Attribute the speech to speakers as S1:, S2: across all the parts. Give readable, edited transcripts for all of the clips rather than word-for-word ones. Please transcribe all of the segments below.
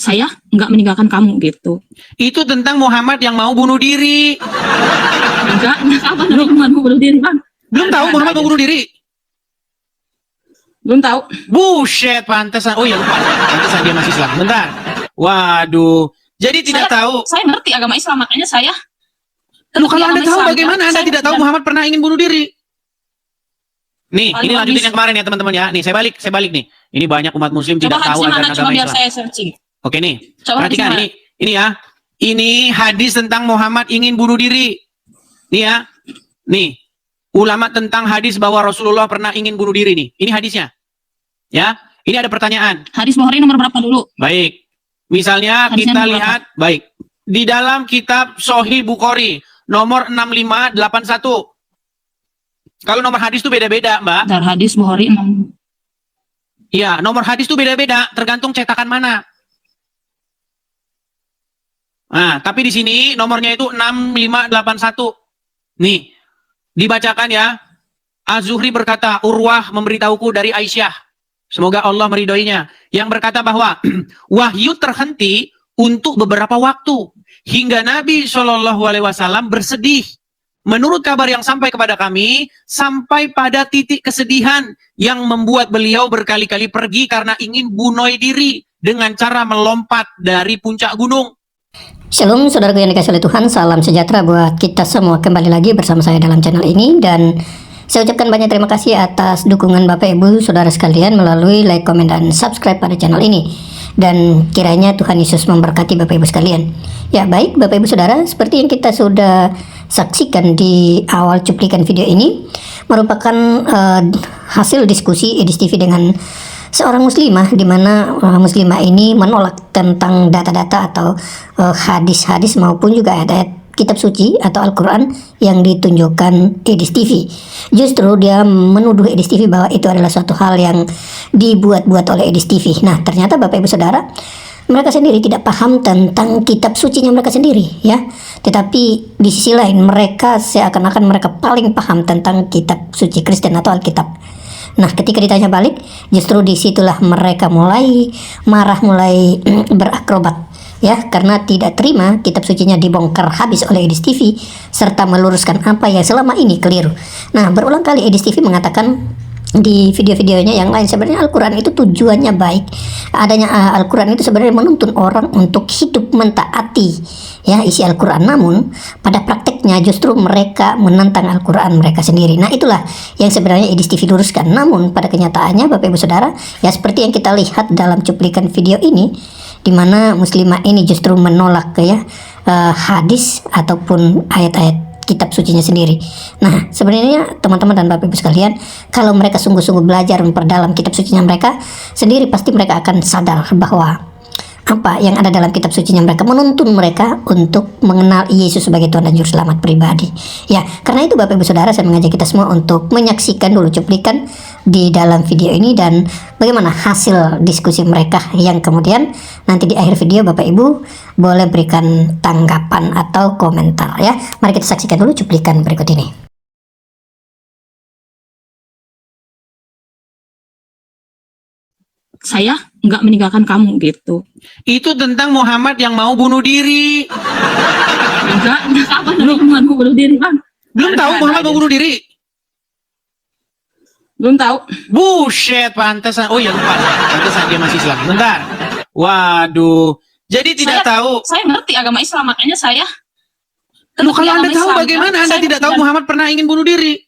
S1: saya nggak meninggalkan kamu gitu.
S2: Itu tentang Muhammad yang mau bunuh diri.
S1: Enggak apa namanya Muhammad mau bunuh diri, Bang?
S2: Belum tahu Muhammad mau bunuh diri?
S1: Belum tahu.
S2: Buset, pantesan. Oh ya lupa. Pantesan dia masih Islam. Bentar. Waduh. Jadi tidak tahu.
S1: Saya ngerti agama Islam, makanya saya.
S2: Loh, kalau Anda tahu bagaimana Anda tidak tahu Muhammad pernah ingin bunuh diri? Nih, ini lanjutin yang kemarin ya teman-teman ya. Nih, saya balik nih. Ini banyak umat muslim tidak tahu ajaran agama Islam.
S1: Saya searching.
S2: Oke nih, perhatikan ini ya. Ini hadis tentang Muhammad ingin bunuh diri. Nih ya. Nih. Ulama tentang hadis bahwa Rasulullah pernah ingin bunuh diri nih. Ini hadisnya. Ya. Ini ada pertanyaan.
S1: Hadis Bukhari nomor berapa dulu?
S2: Baik. Misalnya hadisnya kita lihat, baik. Di dalam kitab Sahih Bukhari nomor 6581. Kalau nomor hadis itu beda-beda, Mbak.
S1: Dar hadis Bukhari 6.
S2: Iya, nomor hadis itu beda-beda, tergantung cetakan mana. Nah, tapi di sini nomornya itu 6581. Nih, dibacakan ya. Az-Zuhri berkata, Urwah memberitahuku dari Aisyah. Semoga Allah meridhoinya. Yang berkata bahwa wahyu terhenti untuk beberapa waktu. Hingga Nabi SAW bersedih. Menurut kabar yang sampai kepada kami, sampai pada titik kesedihan yang membuat beliau berkali-kali pergi karena ingin bunuh diri dengan cara melompat dari puncak gunung.
S3: Shalom saudaraku yang dikasihi oleh Tuhan, salam sejahtera buat kita semua. Kembali lagi bersama saya dalam channel ini, dan saya ucapkan banyak terima kasih atas dukungan Bapak Ibu Saudara sekalian melalui like, komen, dan subscribe pada channel ini. Dan kiranya Tuhan Yesus memberkati Bapak Ibu sekalian. Ya baik Bapak Ibu Saudara, seperti yang kita sudah saksikan di awal cuplikan video ini, merupakan hasil diskusi Edis TV dengan seorang muslimah, di mana muslimah ini menolak tentang data-data atau hadis-hadis maupun juga ayat-ayat kitab suci atau Al-Quran yang ditunjukkan Edis TV. Justru dia menuduh Edis TV bahwa itu adalah suatu hal yang dibuat-buat oleh Edis TV. Nah, ternyata Bapak Ibu Saudara, mereka sendiri tidak paham tentang kitab sucinya mereka sendiri, ya. Tetapi di sisi lain mereka seakan-akan mereka paling paham tentang kitab suci Kristen atau Alkitab. Nah, ketika ditanya balik, justru disitulah mereka mulai marah, mulai berakrobat, ya, karena tidak terima kitab sucinya dibongkar habis oleh Edis TV serta meluruskan apa yang selama ini keliru. Nah, berulang kali Edis TV mengatakan di video-videonya yang lain, sebenarnya Al-Quran itu tujuannya baik. Adanya Al-Quran itu sebenarnya menuntun orang untuk hidup mentaati, ya, isi Al-Quran. Namun pada prakteknya justru mereka menentang Al-Quran mereka sendiri. Nah, itulah yang sebenarnya Edis TV luruskan. Namun pada kenyataannya Bapak Ibu Saudara, ya seperti yang kita lihat dalam cuplikan video ini, di mana muslimah ini justru menolak ya hadis ataupun ayat-ayat kitab sucinya sendiri. Nah, sebenarnya teman-teman dan Bapak Ibu sekalian, kalau mereka sungguh-sungguh belajar memperdalam kitab sucinya mereka sendiri, pasti mereka akan sadar bahwa apa yang ada dalam kitab sucinya mereka menuntun mereka untuk mengenal Yesus sebagai Tuhan dan Juru Selamat pribadi. Ya, karena itu Bapak Ibu Saudara, saya mengajak kita semua untuk menyaksikan dulu cuplikan di dalam video ini dan bagaimana hasil diskusi mereka, yang kemudian nanti di akhir video Bapak Ibu boleh berikan tanggapan atau komentar, ya. Mari kita saksikan dulu cuplikan berikut ini.
S1: Saya nggak meninggalkan kamu gitu.
S2: Itu tentang Muhammad yang mau bunuh diri.
S1: Enggak apa namanya Muhammad mau bunuh diri, Bang?
S2: Belum tahu Muhammad mau bunuh diri?
S1: Belum tahu.
S2: Buset, pantesan. Oh ya lupa. Pantesan dia masih Islam. Bentar. Waduh. Jadi tidak tahu.
S1: Saya ngerti agama Islam, makanya saya.
S2: Loh, kalau Anda tahu bagaimana Anda tidak tahu Muhammad pernah ingin bunuh diri?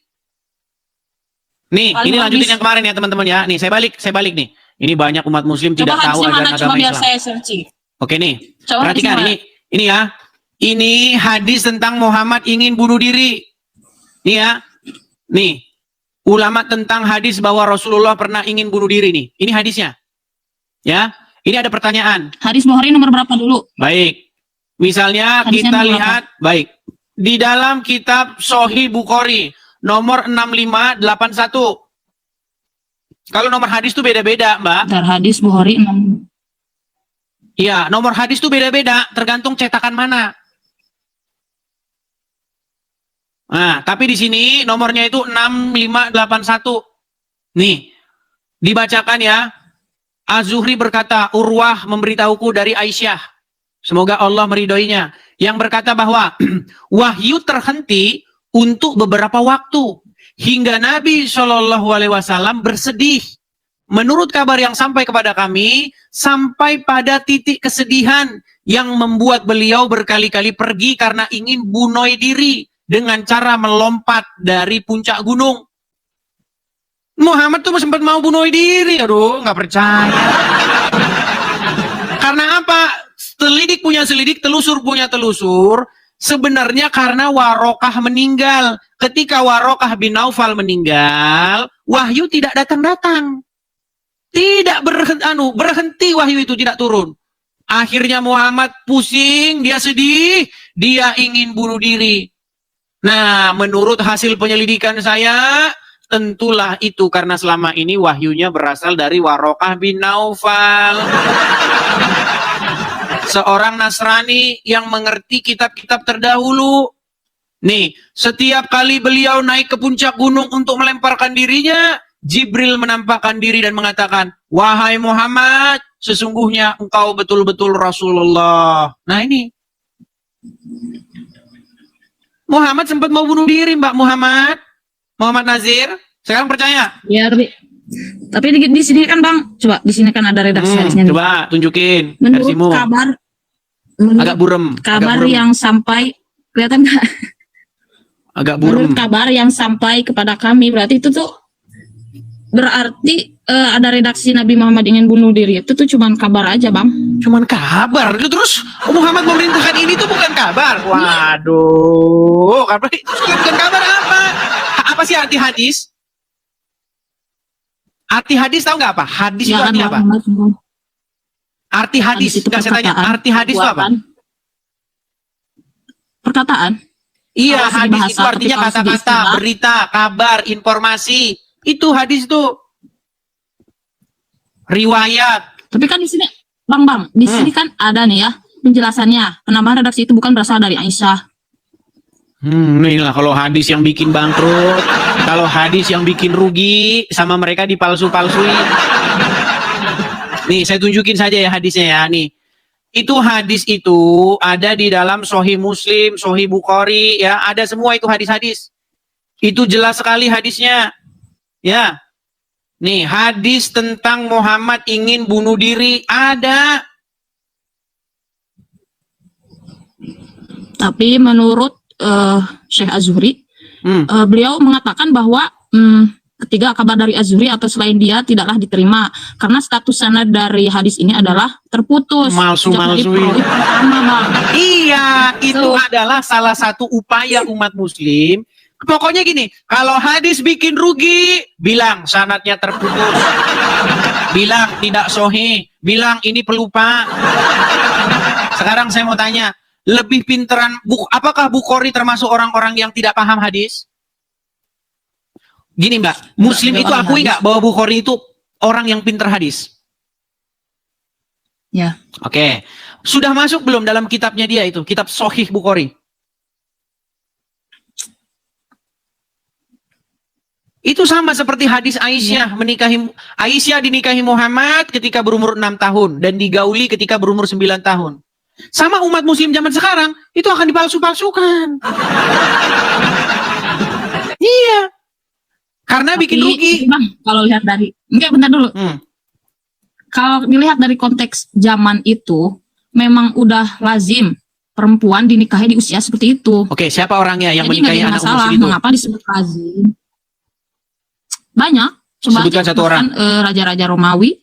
S2: Nih, ini lanjutin yang kemarin ya teman-teman ya. Nih, saya balik nih. Ini banyak umat muslim tidak tahu ajaran agama Islam.
S1: Saya searching.
S2: Oke nih, perhatikan ini ya. Ini hadis tentang Muhammad ingin bunuh diri. Nih ya. Nih, ulama tentang hadis bahwa Rasulullah pernah ingin bunuh diri nih. Ini hadisnya. Ya, ini ada pertanyaan.
S1: Hadis Bukhari nomor berapa dulu?
S2: Baik. Misalnya hadisnya kita lihat, baik. Di dalam kitab Sahih Bukhari nomor 6581. Kalau nomor hadis itu beda-beda, Mbak.
S1: Dar hadis Bukhari 6.
S2: Iya, nomor hadis itu beda-beda, tergantung cetakan mana. Nah, tapi di sini nomornya itu 6581. Nih, dibacakan ya. Az-Zuhri berkata, Urwah memberitahuku dari Aisyah. Semoga Allah meridhoinya. Yang berkata bahwa wahyu terhenti untuk beberapa waktu. Hingga Nabi SAW bersedih. Menurut kabar yang sampai kepada kami, sampai pada titik kesedihan yang membuat beliau berkali-kali pergi karena ingin bunuh diri dengan cara melompat dari puncak gunung. Muhammad tuh sempat mau bunuh diri. Aduh, nggak percaya. Karena apa? Selidik punya selidik, telusur punya telusur. Sebenarnya karena Warokah meninggal. Ketika Warokah bin Naufal meninggal, wahyu tidak datang-datang. Tidak berhenti wahyu itu tidak turun. Akhirnya Muhammad pusing, dia sedih, dia ingin bunuh diri. Nah, menurut hasil penyelidikan saya, tentulah itu karena selama ini wahyunya berasal dari Warokah bin Naufal. Seorang Nasrani yang mengerti kitab-kitab terdahulu. Nih, setiap kali beliau naik ke puncak gunung untuk melemparkan dirinya, Jibril menampakkan diri dan mengatakan, wahai Muhammad, sesungguhnya engkau betul-betul Rasulullah. Nah ini. Muhammad sempat mau bunuh diri, Mbak Muhammad Nazir. Sekarang percaya?
S1: Ya, tapi di sini kan Bang, coba di sini kan ada redaksi hadisnya.
S2: Coba tunjukin
S1: Menurut
S2: versimu.
S1: kabar,
S2: Agak burem.
S1: Kabar yang sampai, kelihatan nggak?
S2: Agak burem.
S1: Menurut kabar yang sampai kepada kami, berarti itu tuh berarti ada redaksi Nabi Muhammad ingin bunuh diri. Itu tuh cuman kabar aja, Bang.
S2: Cuman kabar. Terus Muhammad memerintahkan ini tuh bukan kabar. Waduh, kabar itu bukan kabar apa? Apa sih arti hadis? Arti hadis tahu nggak apa? Hadis itu artinya apa? Arti hadis itu nggak saya tanya. Arti hadis itu apa?
S1: Perkataan.
S2: Iya,
S1: Kalau
S2: hadis
S1: bahasa,
S2: itu artinya kata-kata, berita, kabar, informasi. Itu hadis itu. Riwayat.
S1: Tapi kan di sini, Bang, di sini kan ada nih ya penjelasannya. Penambahan redaksi itu bukan berasal dari Aisyah.
S2: Inilah kalau hadis yang bikin bangkrut, kalau hadis yang bikin rugi, sama mereka dipalsu-palsui. Nih, saya tunjukin saja ya hadisnya ya, nih. Itu hadis itu ada di dalam Sahih Muslim, Sahih Bukhari, ya, ada semua itu hadis-hadis. Itu jelas sekali hadisnya. Ya. Nih, hadis tentang Muhammad ingin bunuh diri ada.
S1: Tapi menurut Syekh Az-Zuhri, beliau mengatakan bahwa ketiga kabar dari Az-Zuhri atau selain dia tidaklah diterima karena status sanad dari hadis ini adalah terputus.
S2: Malsu-malsuin. Iya, itu adalah salah satu upaya umat muslim. Pokoknya gini, kalau hadis bikin rugi, bilang sanadnya terputus. Bilang tidak sahih, bilang ini pelupa. Sekarang saya mau tanya, lebih pinteran, apakah Bukhari termasuk orang-orang yang tidak paham hadis? Gini Mbak, Muslim itu akui nggak bahwa Bukhari itu orang yang pinter hadis?
S1: Ya.
S2: Oke, sudah masuk belum dalam kitabnya dia itu, kitab Sahih Bukhari? Itu sama seperti hadis Aisyah Aisyah dinikahi Muhammad ketika berumur 6 tahun dan digauli ketika berumur 9 tahun. Sama umat muslim zaman sekarang, itu akan dipalsu-palsukan. Iya. Karena bikin rugi.
S1: Bang, kalau lihat dari, enggak bentar dulu. Kalau dilihat dari konteks zaman itu, memang udah lazim perempuan dinikahi di usia seperti itu.
S2: Oke, siapa orangnya yang
S1: Jadi
S2: menikahi anak umur segitu?
S1: Mengapa disebut lazim? Banyak. Coba
S2: sebutkan satu orang.
S1: Raja-raja Romawi.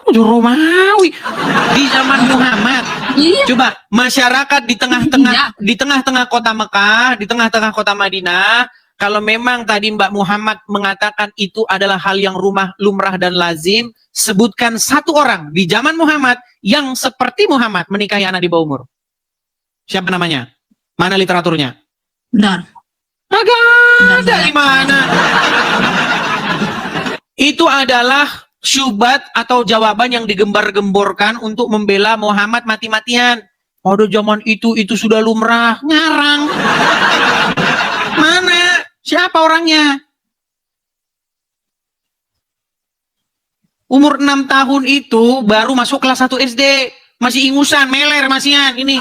S2: Romawi di zaman Muhammad.
S1: Iya.
S2: Coba masyarakat di tengah-tengah kota Mekah, di tengah-tengah kota Madinah, kalau memang tadi Mbak Muhammad mengatakan itu adalah hal yang lumrah dan lazim, sebutkan satu orang di zaman Muhammad yang seperti Muhammad menikahi anak di bawah umur. Siapa namanya? Mana literaturnya?
S1: Benar.
S2: Agak dari mana? Itu adalah syubhat atau jawaban yang digembar-gemborkan untuk membela Muhammad mati-matian. Pada zaman itu sudah lumrah. Ngarang. Mana? Siapa orangnya? Umur 6 tahun itu baru masuk kelas 1 SD. Masih ingusan, meler masihan ini.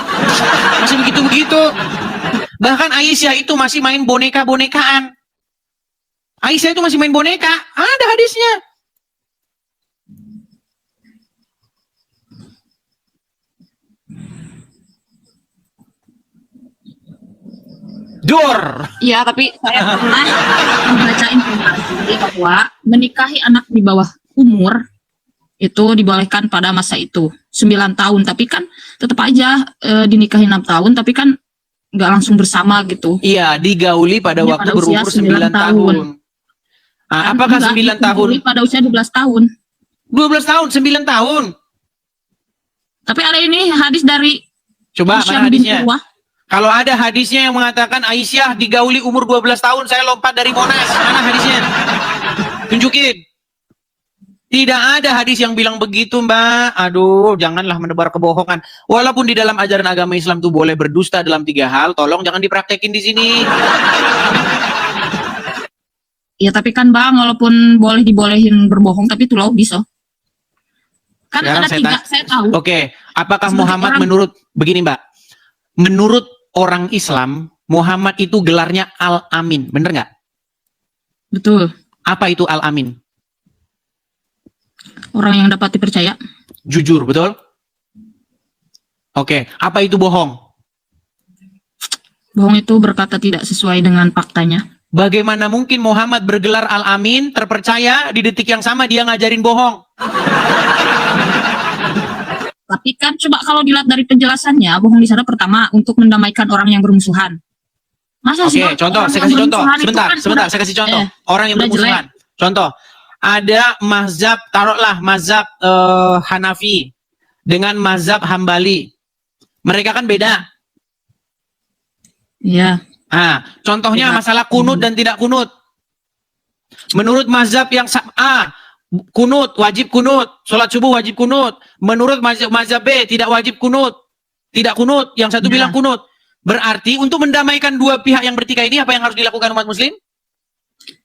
S2: Masih begitu-begitu. Bahkan Aisyah itu masih main boneka-bonekaan. Aisyah itu masih main boneka. Ada hadisnya. Dor.
S1: Iya, tapi saya pernah membaca informasi bahwa menikahi anak di bawah umur itu dibolehkan pada masa itu 9 tahun, tapi kan tetap aja dinikahi 6 tahun, tapi kan nggak langsung bersama gitu.
S2: Iya, digauli pada
S1: Iya,
S2: waktu
S1: pada usia
S2: berumur
S1: 9
S2: 9 tahun. Ah,
S1: Kan
S2: apakah
S1: enggak,
S2: 9 tahun?
S1: digauli pada usia 12 tahun.
S2: 12 tahun, 9 tahun.
S1: Tapi ada ini hadis dari
S2: Coba
S1: Hisham
S2: mana
S1: bin
S2: hadisnya?
S1: Urwah.
S2: Kalau ada hadisnya yang mengatakan Aisyah digauli umur 12 tahun, saya lompat dari Monas. Mana hadisnya? Tunjukin. Tidak ada hadis yang bilang begitu, Mbak. Aduh, janganlah menebar kebohongan. Walaupun di dalam ajaran agama Islam itu boleh berdusta dalam 3 hal, tolong jangan dipraktekin di sini.
S1: Ya tapi kan Bang, walaupun boleh dibolehin berbohong, tapi itu loh bisa. Kan
S2: Sekarang
S1: ada 3, saya tahu.
S2: Oke, apakah
S1: Sebagai
S2: Muhammad
S1: orang-
S2: menurut begini, Mbak? Menurut orang Islam, Muhammad itu gelarnya Al-Amin, bener nggak?
S1: Betul.
S2: Apa itu Al-Amin?
S1: Orang yang dapat dipercaya.
S2: Jujur, betul? Oke, apa itu bohong?
S1: Bohong itu berkata tidak sesuai dengan faktanya.
S2: Bagaimana mungkin Muhammad bergelar Al-Amin, terpercaya, di detik yang sama dia ngajarin bohong?
S1: Tapi kan coba kalau dilihat dari penjelasannya, bohong di sana pertama untuk mendamaikan orang yang bermusuhan. Masa sih?
S2: Oke, contoh,
S1: orang
S2: saya
S1: yang
S2: kasih contoh.
S1: bermusuhan itu
S2: Sebentar,
S1: kan
S2: sebentar,
S1: udah-
S2: saya kasih contoh. Orang yang
S1: udah
S2: bermusuhan. Contoh, ada mazhab, taruhlah mazhab Hanafi dengan mazhab Hambali. Mereka kan beda.
S1: Iya.
S2: Nah, contohnya
S1: Beda.
S2: masalah kunut dan tidak kunut. Menurut mazhab yang kunut, wajib kunut. Sholat subuh wajib kunut. Menurut mazhab B, tidak wajib kunut. Tidak kunut. Yang satu
S1: Ya.
S2: bilang kunut. Berarti untuk mendamaikan dua pihak yang bertikai ini, apa yang harus dilakukan umat muslim?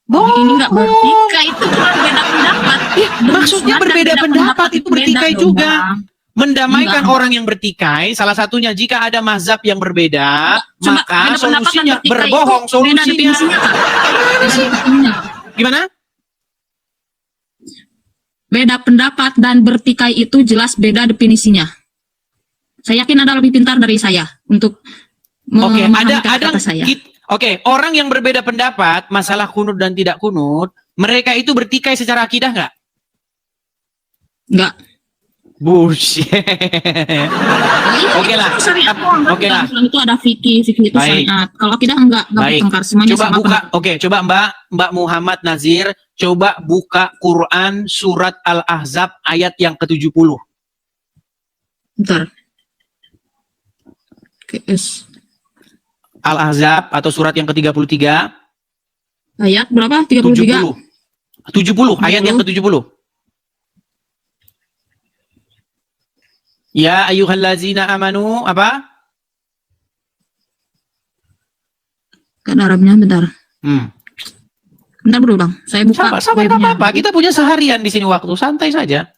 S1: Ini nggak bertikai, itu cuma beda pendapat.
S2: Maksudnya
S1: Bermusuhan dan
S2: berbeda
S1: beda
S2: pendapat itu
S1: beda
S2: bertikai
S1: dong,
S2: juga.
S1: Bang.
S2: Mendamaikan
S1: Enggak.
S2: orang yang bertikai, salah satunya jika ada mazhab yang berbeda,
S1: Cuma
S2: maka
S1: beda pendapat dan
S2: solusinya
S1: bertikai
S2: berbohong.
S1: itu beda
S2: Solusinya
S1: definisinya, Kak. Beda definisinya.
S2: gimana?
S1: Beda pendapat dan bertikai itu jelas beda definisinya. Saya yakin Anda lebih pintar dari saya untuk
S2: Oke,
S1: memahami
S2: ada
S1: kata-kata saya.
S2: Oke, orang yang berbeda pendapat masalah kunut dan tidak kunut, mereka itu bertikai secara akidah nggak?
S1: Enggak.
S2: Bullshit. Oke lah.
S1: Itu syariat doang,
S2: Oke lah.
S1: Islam itu ada fikih itu
S2: Baik.
S1: syariat. Kalau kita enggak
S2: Baik.
S1: bertengkar, semuanya
S2: Coba
S1: sama.
S2: buka. Oke, coba Mbak Muhammad Nazir, coba buka Quran surat Al-Ahzab ayat yang ke-70.
S1: Bentar. KS.
S2: Al-Ahzab atau surat yang ke-33,
S1: Ayat berapa? 33.
S2: 70, ayat yang ke-70. Ya ayyuhallazina amanu apa?
S1: Kan Arabnya bentar.
S2: Hmm.
S1: Bentar dulu Bang. Saya buka
S2: Sabar,
S1: webnya.
S2: apa-apa. Kita punya seharian di sini waktu, santai saja.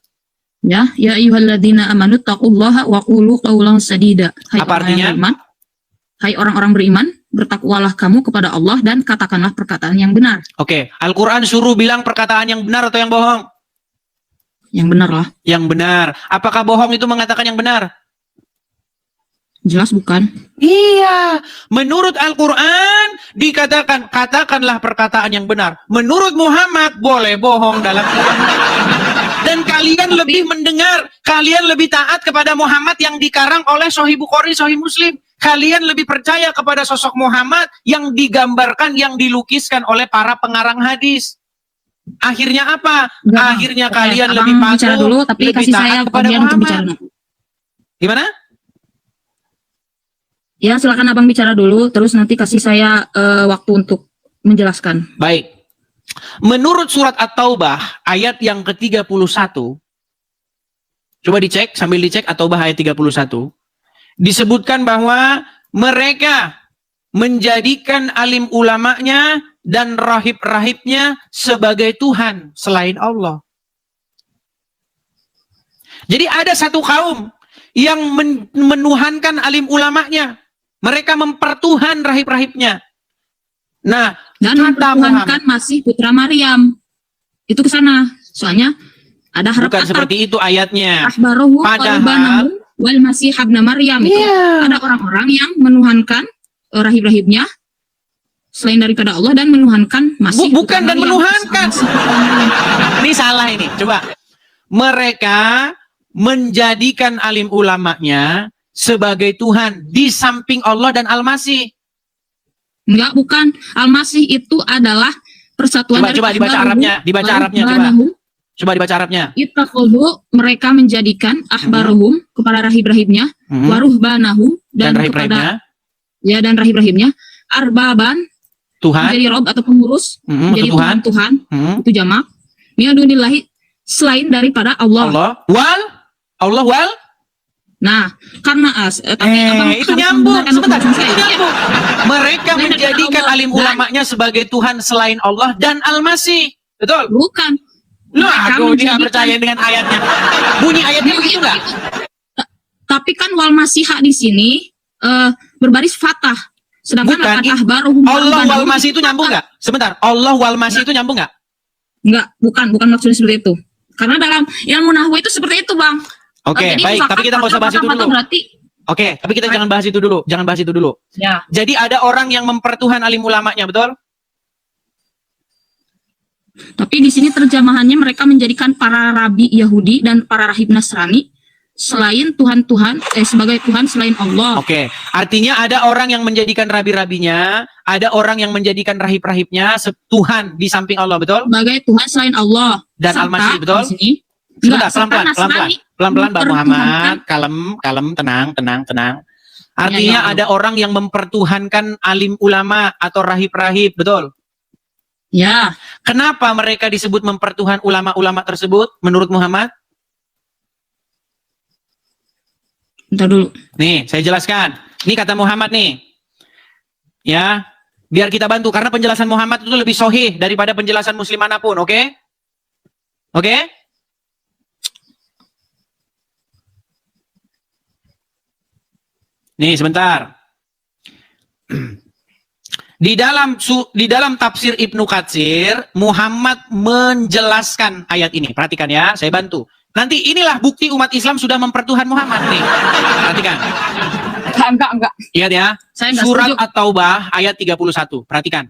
S1: Ya ayyuhalladzina amanu taqullaha wa qulu qawlan sadida. Hai
S2: Apa
S1: orang yang
S2: artinya?
S1: beriman. Hai orang-orang beriman, bertakwalah kamu kepada Allah dan katakanlah perkataan yang benar.
S2: Oke, Al-Quran suruh bilang perkataan yang benar atau yang bohong?
S1: Yang benar lah.
S2: Yang benar. Apakah bohong itu mengatakan yang benar?
S1: Jelas bukan?
S2: Iya. Menurut Al-Quran dikatakan, katakanlah perkataan yang benar. Menurut Muhammad boleh bohong dalam dan kalian lebih mendengar, kalian lebih taat kepada Muhammad yang dikarang oleh Sahih Bukhari, Sahih Muslim. Kalian lebih percaya kepada sosok Muhammad yang digambarkan, yang dilukiskan oleh para pengarang hadis. Akhirnya apa?
S1: Enggak, Bang.
S2: Akhirnya
S1: Oke,
S2: kalian
S1: Abang
S2: lebih patuh,
S1: bicara dulu, tapi
S2: lebih
S1: kasih
S2: taat
S1: saya
S2: kepada
S1: bagian untuk
S2: Muhammad.
S1: bicara nanti.
S2: Gimana?
S1: Ya silakan Abang bicara dulu, terus nanti kasih saya waktu untuk menjelaskan.
S2: Baik. Menurut surat At-Taubah ayat yang ke-31, coba dicek, sambil dicek At-Taubah ayat 31, disebutkan bahwa mereka menjadikan alim ulamanya dan rahib-rahibnya sebagai Tuhan selain Allah. Jadi ada satu kaum yang menuhankan alim ulamanya. Mereka mempertuhan rahib-rahibnya. Nah,
S1: Dan
S2: kata
S1: mempertuhankan masih putra Maryam. Itu ke sana. Soalnya ada harap
S2: bukan seperti itu ayatnya.
S1: Ahbaruhu
S2: Padahal-
S1: qalbanahu wal masih habna Maryam. Itu
S2: Iya.
S1: ada orang-orang yang menuhankan rahib-rahibnya selain daripada Allah dan menuhankan masih
S2: Bukan
S1: putra
S2: dan
S1: Maryam.
S2: menuhankan.
S1: Masih putra Maryam.
S2: Ini salah ini. Coba. Mereka menjadikan alim ulamanya sebagai Tuhan di samping Allah dan Al-Masih.
S1: Enggak, bukan. Al-Masih itu adalah persatuan
S2: Coba
S1: dari
S2: dibaca
S1: ahbaruhu
S2: Arabnya, dibaca
S1: wal
S2: Arabnya, coba.
S1: banahu.
S2: Coba dibaca Arabnya.
S1: Ittakhadhu, mereka menjadikan ahbaruhum kepada rahib-rahibnya,
S2: Hmm.
S1: waruhbanahu
S2: Dan
S1: dan
S2: rahib-rahibnya,
S1: kepada dan rahib-rahibnya arbaban
S2: Tuhan,
S1: menjadi rob atau pengurus, menjadi
S2: untuk Tuhan,
S1: Tuhan,
S2: Hmm.
S1: itu jamak. Mi'adunillahi, selain daripada Allah.
S2: Allah wal.
S1: Nah, karena tapi abang
S2: Itu
S1: harus
S2: nyambung,
S1: menggunakan
S2: sebentar.
S1: hukum
S2: Itu
S1: saya.
S2: nyambung. Mereka
S1: Selain
S2: menjadikan
S1: daripada Allah
S2: alim
S1: dan-
S2: ulamanya sebagai Tuhan selain Allah dan Al-Masih. Betul?
S1: Bukan.
S2: Loh,
S1: Mereka
S2: aku tidak
S1: menjadikan-
S2: percaya dengan ayatnya. Bunyi ayatnya begitu nggak?
S1: Tapi kan wal masihah di sini berbaris fatah. Sedangkan
S2: Bukan,
S1: laqad ahbaruhum
S2: Allah
S1: banahu
S2: wal masih itu nyambung nggak? Sebentar, Allah wal masih itu nyambung nggak?
S1: Enggak, bukan maksudnya seperti itu. Karena dalam ilmu nahwu itu seperti itu, Bang.
S2: Oke,
S1: Jadi
S2: baik.
S1: misalkan
S2: Tapi kita nggak usah bahas itu
S1: patah-patah
S2: dulu.
S1: Berarti
S2: Oke, tapi kita jangan bahas itu dulu. Jangan bahas itu dulu.
S1: ya.
S2: Jadi ada orang yang mempertuhan alim ulamanya, betul?
S1: Tapi di sini terjemahannya mereka menjadikan para rabi Yahudi dan para rahib Nasrani selain Tuhan sebagai Tuhan selain Allah.
S2: Oke, artinya ada orang yang menjadikan rabi-rabinya, ada orang yang menjadikan rahib-rahibnya Tuhan di samping Allah, betul?
S1: Sebagai Tuhan selain Allah.
S2: Dan
S1: Serta
S2: Al-Masih, betul?
S1: di sini,
S2: Sebentar,
S1: serta Nasrani
S2: pelan-pelan, Mbak Muhammad,
S1: mempertuhankan-
S2: kalem, tenang. Artinya
S1: Ya, ya.
S2: ada orang yang mempertuhankan alim ulama atau rahib-rahib, betul?
S1: Ya,
S2: Kenapa mereka disebut mempertuhan ulama-ulama tersebut menurut Muhammad?
S1: bentar dulu.
S2: Nih, saya jelaskan. Ini kata Muhammad nih. Ya, biar kita bantu karena penjelasan Muhammad itu lebih sahih daripada penjelasan muslim manapun, oke? Oke? Nih, sebentar. Di dalam tafsir Ibnu Katsir, Muhammad menjelaskan ayat ini. Perhatikan ya, saya bantu. Nanti inilah bukti umat Islam sudah mempertuhan Muhammad nih. Perhatikan.
S1: Enggak.
S2: Lihat ya.
S1: Saya enggak
S2: Surat
S1: setuju.
S2: At-Taubah ayat 31. Perhatikan.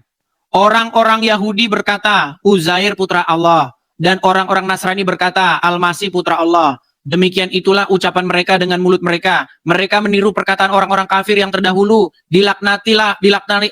S2: Orang-orang Yahudi berkata, Uzair putra Allah. Dan orang-orang Nasrani berkata, Al-Masih putra Allah. Demikian itulah ucapan mereka dengan mulut mereka. Mereka meniru perkataan orang-orang kafir yang terdahulu. Dilaknati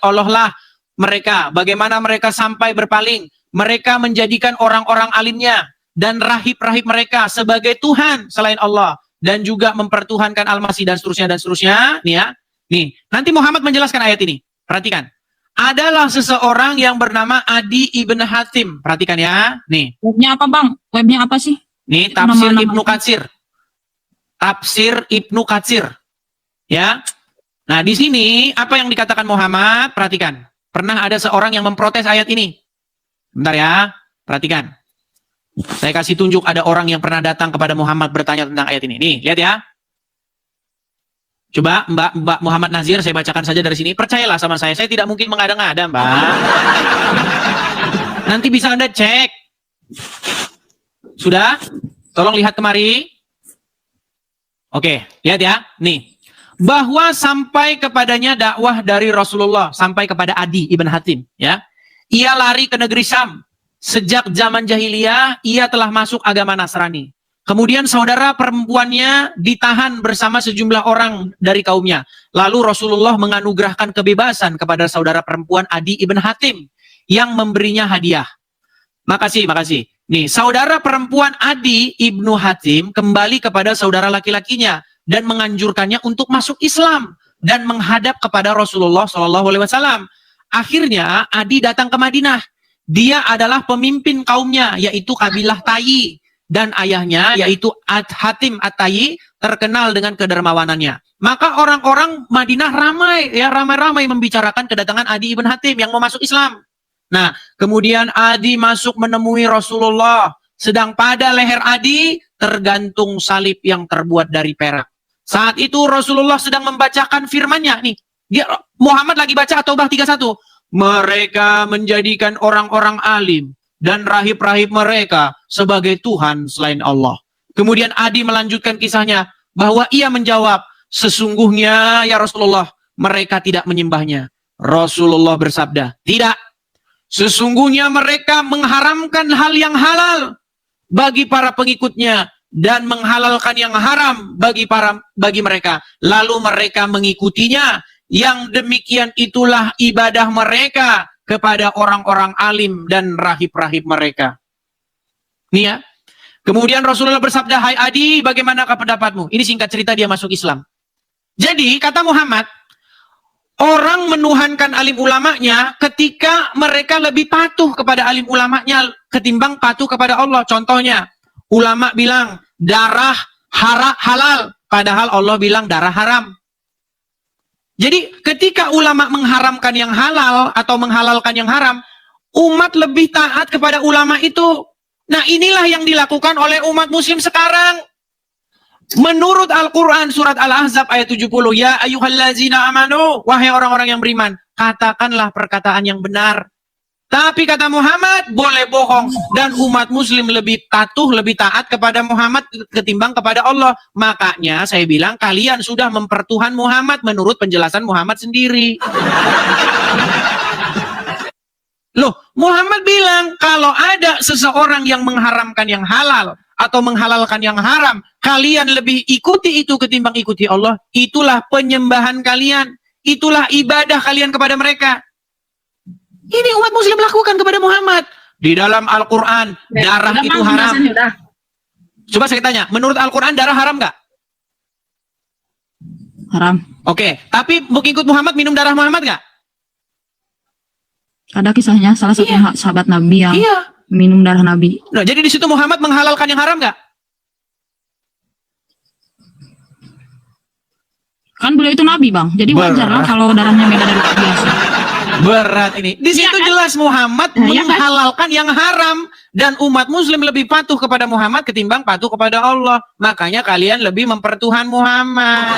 S2: Allah lah mereka. Bagaimana mereka sampai berpaling. Mereka menjadikan orang-orang alimnya dan rahib-rahib mereka sebagai Tuhan selain Allah. Dan juga mempertuhankan Al-Masih dan seterusnya. Nih ya. Nih, nanti Muhammad menjelaskan ayat ini. Perhatikan. Adalah seseorang yang bernama Adi ibn Hatim. Perhatikan ya. Nih.
S1: Webnya apa, Bang? Webnya apa sih?
S2: Nih,
S1: Itu
S2: tafsir
S1: nama-nama.
S2: Ibnu Katsir. Tafsir Ibnu Katsir. Ya. Nah, di sini apa yang dikatakan Muhammad? Perhatikan. Pernah ada seorang yang memprotes ayat ini. Bentar ya. Perhatikan. Saya kasih tunjuk ada orang yang pernah datang kepada Muhammad bertanya tentang ayat ini. Nih, lihat ya. Coba Mbak Muhammad Nazir, saya bacakan saja dari sini. Percayalah sama saya tidak mungkin mengada-ngada, Mbak. Nanti bisa Anda cek. Sudah? Tolong lihat kemari. Oke, lihat ya. Nih. Bahwa sampai kepadanya dakwah dari Rasulullah. Sampai kepada Adi ibn Hatim. Ya. Ia lari ke negeri Syam. Sejak zaman jahiliyah, ia telah masuk agama Nasrani. Kemudian saudara perempuannya ditahan bersama sejumlah orang dari kaumnya. Lalu Rasulullah menganugerahkan kebebasan kepada saudara perempuan Adi ibn Hatim yang memberinya hadiah. Makasih. Nih, saudara perempuan Adi ibnu Hatim kembali kepada saudara laki-lakinya dan menganjurkannya untuk masuk Islam dan menghadap kepada Rasulullah SAW. Akhirnya Adi datang ke Madinah. Dia adalah pemimpin kaumnya, yaitu kabilah Tayyi, dan ayahnya yaitu Hatim At-Tayyi terkenal dengan kedermawanannya. Maka orang-orang Madinah ramai membicarakan kedatangan Adi ibn Hatim yang mau masuk Islam. Nah, kemudian Adi masuk menemui Rasulullah. Sedang pada leher Adi tergantung salib yang terbuat dari perak. Saat itu Rasulullah sedang membacakan firman-Nya nih. Muhammad lagi baca At-Taubah 31. Mereka menjadikan orang-orang alim dan rahib-rahib mereka sebagai Tuhan selain Allah. Kemudian Adi melanjutkan kisahnya bahwa ia menjawab, sesungguhnya ya Rasulullah, mereka tidak menyembahnya. Rasulullah bersabda, tidak. Sesungguhnya mereka mengharamkan hal yang halal bagi para pengikutnya dan menghalalkan yang haram bagi mereka. Lalu mereka mengikutinya. Yang demikian itulah ibadah mereka kepada orang-orang alim dan rahib-rahib mereka. Nih ya. Kemudian Rasulullah bersabda, hai Adi, bagaimanakah pendapatmu? Ini singkat cerita dia masuk Islam. Jadi kata Muhammad, orang menuhankan alim ulamanya ketika mereka lebih patuh kepada alim ulamanya ketimbang patuh kepada Allah. Contohnya, ulama bilang darah halal, padahal Allah bilang darah haram. Jadi ketika ulama mengharamkan yang halal atau menghalalkan yang haram, umat lebih taat kepada ulama itu. Nah, inilah yang dilakukan oleh umat muslim sekarang. Menurut Al-Quran surat Al-Ahzab ayat 70, ya ayyuhallazina amanu, wahai orang-orang yang beriman, katakanlah perkataan yang benar. Tapi kata Muhammad, boleh bohong. Dan umat muslim lebih patuh, lebih taat kepada Muhammad ketimbang kepada Allah. Makanya saya bilang, kalian sudah mempertuhan Muhammad menurut penjelasan Muhammad sendiri. Loh, Muhammad bilang, kalau ada seseorang yang mengharamkan yang halal atau menghalalkan yang haram, kalian lebih ikuti itu ketimbang ikuti Allah. Itulah penyembahan kalian. Itulah ibadah kalian kepada mereka. Ini umat muslim lakukan kepada Muhammad. Di dalam Al-Quran, darah itu haram. Coba saya tanya, menurut Al-Quran darah haram nggak?
S1: Haram.
S2: Oke, tapi mengikut Muhammad minum darah Muhammad nggak?
S1: Ada kisahnya salah satu sahabat Nabi yang minum darah Nabi.
S2: Nah, jadi di situ Muhammad menghalalkan yang haram nggak?
S1: Kan beliau itu Nabi, Bang. Jadi wajar lah kalau darahnya beda dari biasa.
S2: Berat ini. Di situ jelas Muhammad menghalalkan yang haram dan umat muslim lebih patuh kepada Muhammad ketimbang patuh kepada Allah. Makanya kalian lebih mempertuhan Muhammad.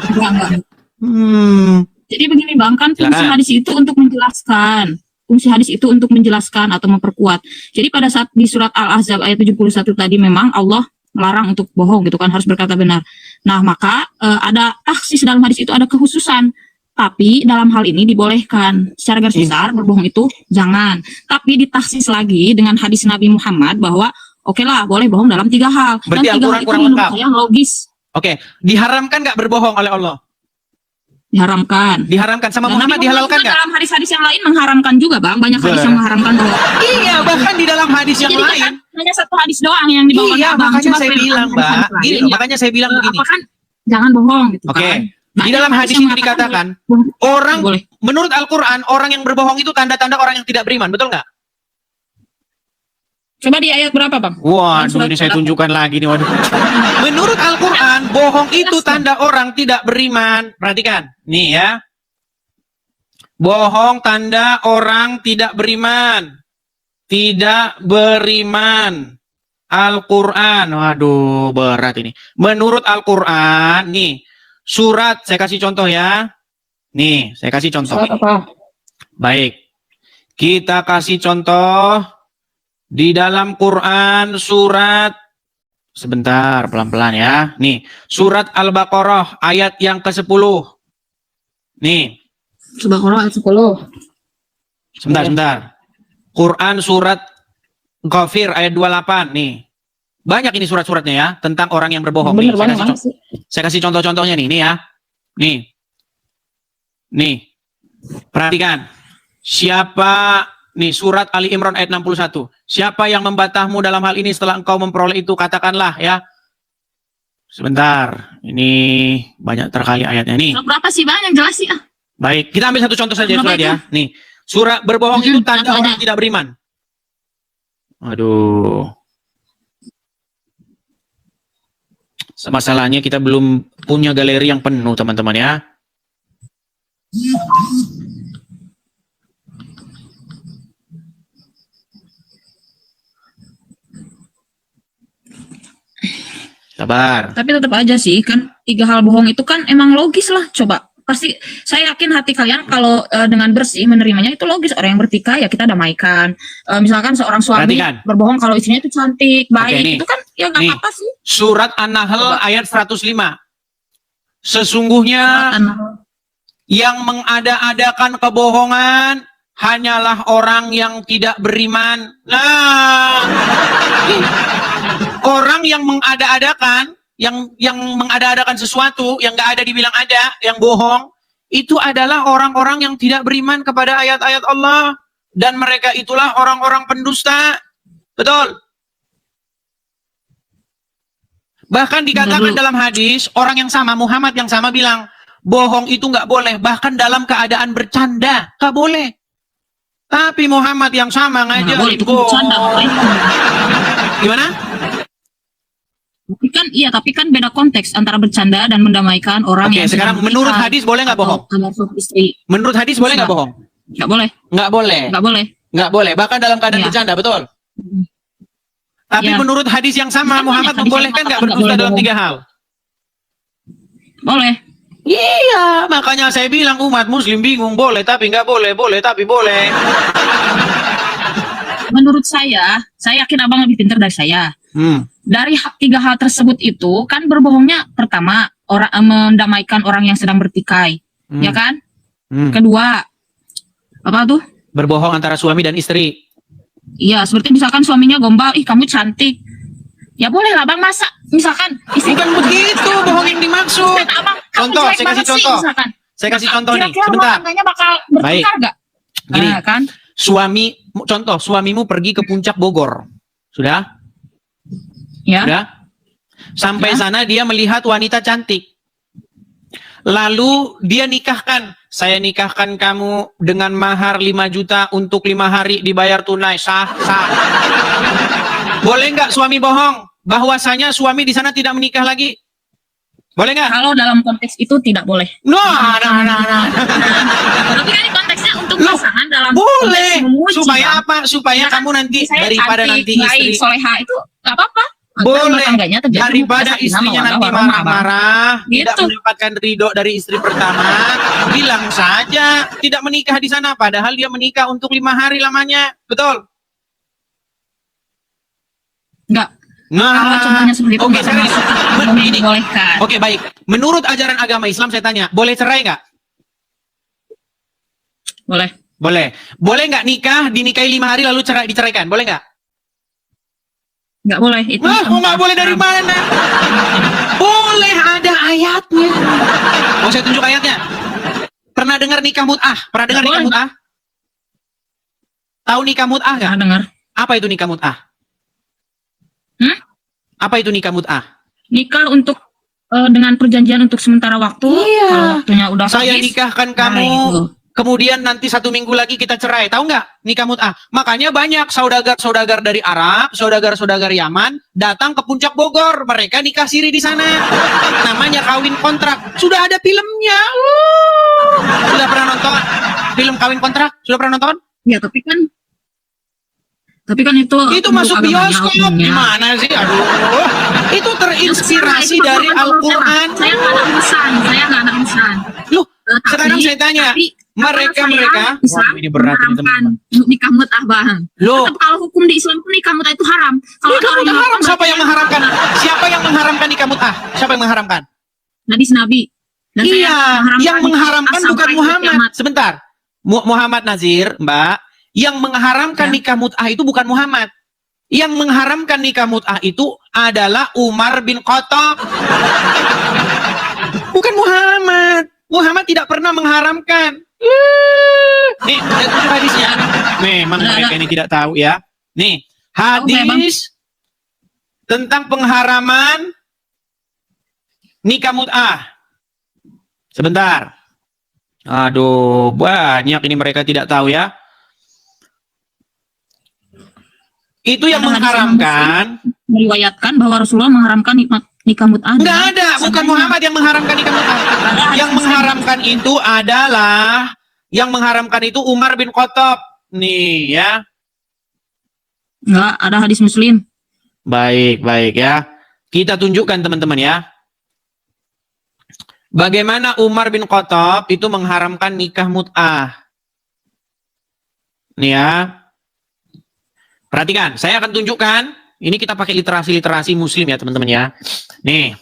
S1: Enggak. Jadi begini Bang, kan fungsi hadis itu untuk menjelaskan. Fungsi hadis itu untuk menjelaskan atau memperkuat. Jadi pada saat di surat Al-Ahzab ayat 71 tadi memang Allah melarang untuk bohong gitu kan, harus berkata benar. Nah, maka ada taksis dalam hadis itu, ada kekhususan. Tapi dalam hal ini dibolehkan. Secara garis besar berbohong itu jangan. Tapi ditaksis lagi dengan hadis Nabi Muhammad bahwa oke lah boleh bohong dalam 3 hal.
S2: Berarti
S1: dan 3 hal itu menurut saya logis.
S2: Oke, diharamkan nggak berbohong oleh Allah?
S1: Diharamkan.
S2: Diharamkan sama
S1: Dan
S2: Muhammad dihalalkan nggak?
S1: Dalam hadis-hadis yang lain mengharamkan juga Bang. Banyak hadis yang mengharamkan bahwa.
S2: Iya, bahkan di dalam hadis yang
S1: jadi
S2: lain.
S1: Hanya satu hadis doang yang dibawa
S2: Iya,
S1: Bang.
S2: makanya saya bilang Mbak. Gini, makanya saya bilang begini.
S1: Apa kan jangan bohong gitu kan.
S2: Di dalam hadis itu dikatakan, orang menurut Al-Quran, orang yang berbohong itu tanda-tanda orang yang tidak beriman, betul nggak?
S1: Coba di ayat berapa Bang?
S2: Waduh, ini saya tunjukkan lagi nih, waduh. Menurut Al-Quran, bohong itu tanda orang tidak beriman. Perhatikan, nih ya. Bohong tanda orang tidak beriman. Tidak beriman. Al-Quran, waduh, berat ini. Menurut Al-Quran, nih. Surat, saya kasih contoh ya. Nih, saya kasih contoh.
S1: Surat apa?
S2: Baik. Kita kasih contoh di dalam Quran surat, sebentar, pelan-pelan ya. Nih, surat Al-Baqarah ayat yang ke-10. Nih.
S1: Al-Baqarah ayat 10.
S2: Sebentar. Quran surat Ghafir ayat 28. Nih. Banyak ini surat-suratnya ya, tentang orang yang berbohong.
S1: Bener,
S2: nih, saya kasih contoh-contohnya nih ya. Nih. Perhatikan. Siapa, nih surat Ali Imran ayat 61. Siapa yang membantahmu dalam hal ini setelah engkau memperoleh itu, katakanlah ya. Sebentar, ini banyak terkali ayatnya nih.
S1: Berapa sih Bang yang jelas sih?
S2: Baik, kita ambil satu contoh saja surat ya. Nih, surat berbohong itu tanda orang tidak beriman. Aduh. Masalahnya kita belum punya galeri yang penuh teman-teman ya. Sabar.
S1: Tapi tetap aja sih kan 3 hal bohong itu kan emang logis lah. Coba pasti saya yakin hati kalian kalau dengan bersih menerimanya itu logis. Orang yang bertikai ya kita damaikan. Misalkan seorang suami
S2: Perhatikan.
S1: berbohong kalau istrinya itu cantik, baik,
S2: nih.
S1: itu kan ya nggak
S2: Nih.
S1: apa-apa sih.
S2: Surat An-Nahl ayat 105. Sesungguhnya yang mengada-adakan kebohongan hanyalah orang yang tidak beriman. Nah, orang yang mengada-adakan, yang mengada-adakan sesuatu yang nggak ada dibilang ada, yang bohong, itu adalah orang-orang yang tidak beriman kepada ayat-ayat Allah, dan mereka itulah orang-orang pendusta. Betul. Bahkan dikatakan dalam hadis, orang yang sama, Muhammad yang sama bilang, bohong itu nggak boleh, bahkan dalam keadaan bercanda, nggak boleh. Tapi Muhammad yang sama ngajak
S1: boleh itu bercanda.
S2: Gimana?
S1: Tapi kan beda konteks antara bercanda dan mendamaikan orang
S2: Oke,
S1: yang
S2: sekarang
S1: sedang
S2: menurut
S1: bertikai
S2: hadis boleh nggak bohong?
S1: atau suami istri.
S2: Menurut hadis boleh nggak bohong?
S1: Nggak boleh.
S2: Nggak boleh.
S1: Nggak boleh.
S2: Nggak boleh, bahkan dalam keadaan
S1: Iya.
S2: bercanda, betul? Tapi
S1: Iya.
S2: menurut hadis yang sama,
S1: Kan
S2: Muhammad
S1: banyak hadis
S2: membolehkan
S1: yang
S2: nggak
S1: mengatakan
S2: berdusta
S1: nggak
S2: dalam
S1: boleh
S2: 3 hal?
S1: Boleh.
S2: Iya, makanya saya bilang umat muslim bingung, boleh tapi nggak boleh, boleh tapi boleh.
S1: Menurut saya yakin abang lebih pintar dari saya. Dari 3 hal tersebut itu kan berbohongnya pertama orang mendamaikan orang yang sedang bertikai, ya kan? Kedua, apa tuh?
S2: Berbohong antara suami dan istri.
S1: Iya, seperti misalkan suaminya gombal, ih kamu cantik. Ya boleh lah bang, masa misalkan istri
S2: Bukan begitu bohong yang dimaksud.
S1: kata abang, kamu
S2: Contoh,
S1: jelek
S2: saya
S1: banget
S2: kasih
S1: sih,
S2: contoh.
S1: misalkan.
S2: Saya kasih contoh nih,
S1: Kira-kira
S2: sebentar.
S1: rumah tangganya bakal bertengkar nggak?
S2: Gini.
S1: Nah, kan?
S2: Contoh, suamimu pergi ke puncak Bogor. Sudah?
S1: Ya.
S2: Sudah? Sampai sana dia melihat wanita cantik. Lalu dia nikahkan. Saya nikahkan kamu dengan mahar 5 juta untuk 5 hari dibayar tunai. Sah, sah. Boleh nggak suami bohong? Bahwasanya suami di sana tidak menikah lagi? Boleh nggak?
S1: Kalau dalam konteks itu tidak boleh.
S2: Nah.
S1: Tapi kan ini konteksnya untuk
S2: Loh,
S1: pasangan dalam
S2: Boleh.
S1: konteks memuji,
S2: Supaya
S1: Bang.
S2: apa? Supaya
S1: Ya kan,
S2: kamu nanti
S1: saya
S2: daripada
S1: cantik,
S2: nanti
S1: baik,
S2: istri.
S1: soleha itu nggak apa-apa. Agar
S2: Boleh.
S1: rumah tangganya terjadi
S2: Daripada
S1: sakinah,
S2: istrinya
S1: mawaddah,
S2: nanti
S1: warahmah, Bang.
S2: marah-marah, tidak
S1: Gitu.
S2: mendapatkan ridho dari istri pertama, bilang saja tidak menikah di sana, padahal dia menikah untuk 5 hari lamanya. Betul?
S1: Nggak. Kalau
S2: Nah,
S1: contohnya seperti itu
S2: oke,
S1: nggak
S2: serius.
S1: termasuk
S2: Ini.
S1: dibolehkan.
S2: Oke, baik. Menurut ajaran agama Islam saya tanya, boleh cerai nggak?
S1: Boleh.
S2: Boleh. Boleh nggak nikah, dinikahi 5 hari lalu diceraikan? Boleh nggak?
S1: Nggak boleh. Itu
S2: Wah, kok nggak boleh dari mana? Boleh, ada ayatnya. Mau saya tunjuk ayatnya? Pernah dengar nikah mut'ah? Pernah dengar nikah
S1: Boleh.
S2: mut'ah? Tahu nikah mut'ah nggak?
S1: Nggak dengar.
S2: Apa itu nikah mut'ah? Apa itu nikah mut'ah?
S1: Nikah untuk dengan perjanjian untuk sementara waktu.
S2: Iya.
S1: Kalau waktunya udah
S2: Saya
S1: habis,
S2: nikahkan
S1: nah,
S2: kamu,
S1: itu.
S2: kemudian nanti 1 minggu lagi kita cerai. Tahu nggak nikah mut'ah? Makanya banyak saudagar-saudagar dari Arab, saudagar-saudagar Yaman datang ke puncak Bogor. Mereka nikah siri di sana. Namanya kawin kontrak. Sudah ada filmnya. Sudah pernah nonton film kawin kontrak? Sudah pernah nonton?
S1: Ya, tapi kan itu
S2: Itu
S1: untuk
S2: masuk
S1: agamanya,
S2: bioskop.
S1: hukumnya.
S2: Gimana sih? Aduh. Itu terinspirasi
S1: Itu
S2: dari
S1: bukan
S2: Al-Quran.
S1: Saya nggak ada urusan.
S2: Loh,
S1: Tapi-
S2: sekarang saya tanya,
S1: tapi
S2: mereka
S1: Islam
S2: Wah, ini berat ini,
S1: mengharamkan
S2: teman-teman.
S1: nikah mut'ah, Bang.
S2: Loh,
S1: Tetap kalau hukum di Islam pun nikah mut'ah itu haram. Kalau
S2: nikah
S1: ada orang
S2: mut'ah haram.
S1: melakukan,
S2: Siapa yang mengharamkan? Siapa yang mengharamkan nikah mut'ah? Siapa yang mengharamkan?
S1: hadis Nabi. Dan saya
S2: Iya, yang mengharamkan
S1: nikah
S2: bukan
S1: sampai
S2: Muhammad.
S1: kiamat.
S2: Sebentar. Muhammad Nazir, Mbak. Yang mengharamkan
S1: Ya.
S2: nikah mut'ah itu bukan Muhammad. Yang mengharamkan nikah mut'ah itu adalah Umar bin Khattab. Bukan Muhammad. Muhammad tidak pernah mengharamkan. Nih, saya tunjuk hadisnya. Memang
S1: Ada.
S2: mereka ini tidak tahu ya. Nih,
S1: Tahu saya, Bang.
S2: hadis tentang pengharaman nikah mut'ah. Sebentar. Aduh, banyak ini mereka tidak tahu ya. Itu yang
S1: Ada hadis
S2: mengharamkan.
S1: meriwayatkan bahwa Rasulullah mengharamkan nikah mut'ah.
S2: Enggak ada, bukan Muhammad yang mengharamkan nikah mut'ah. Yang mengharamkan itu adalah Umar bin Khattab. Nih ya.
S1: Enggak, ada hadis Muslim.
S2: Baik, baik ya. Kita tunjukkan teman-teman ya. Bagaimana Umar bin Khattab itu mengharamkan nikah mut'ah. Nih ya. Perhatikan, saya akan tunjukkan. Ini kita pakai literasi-literasi muslim ya teman-teman ya. Nih.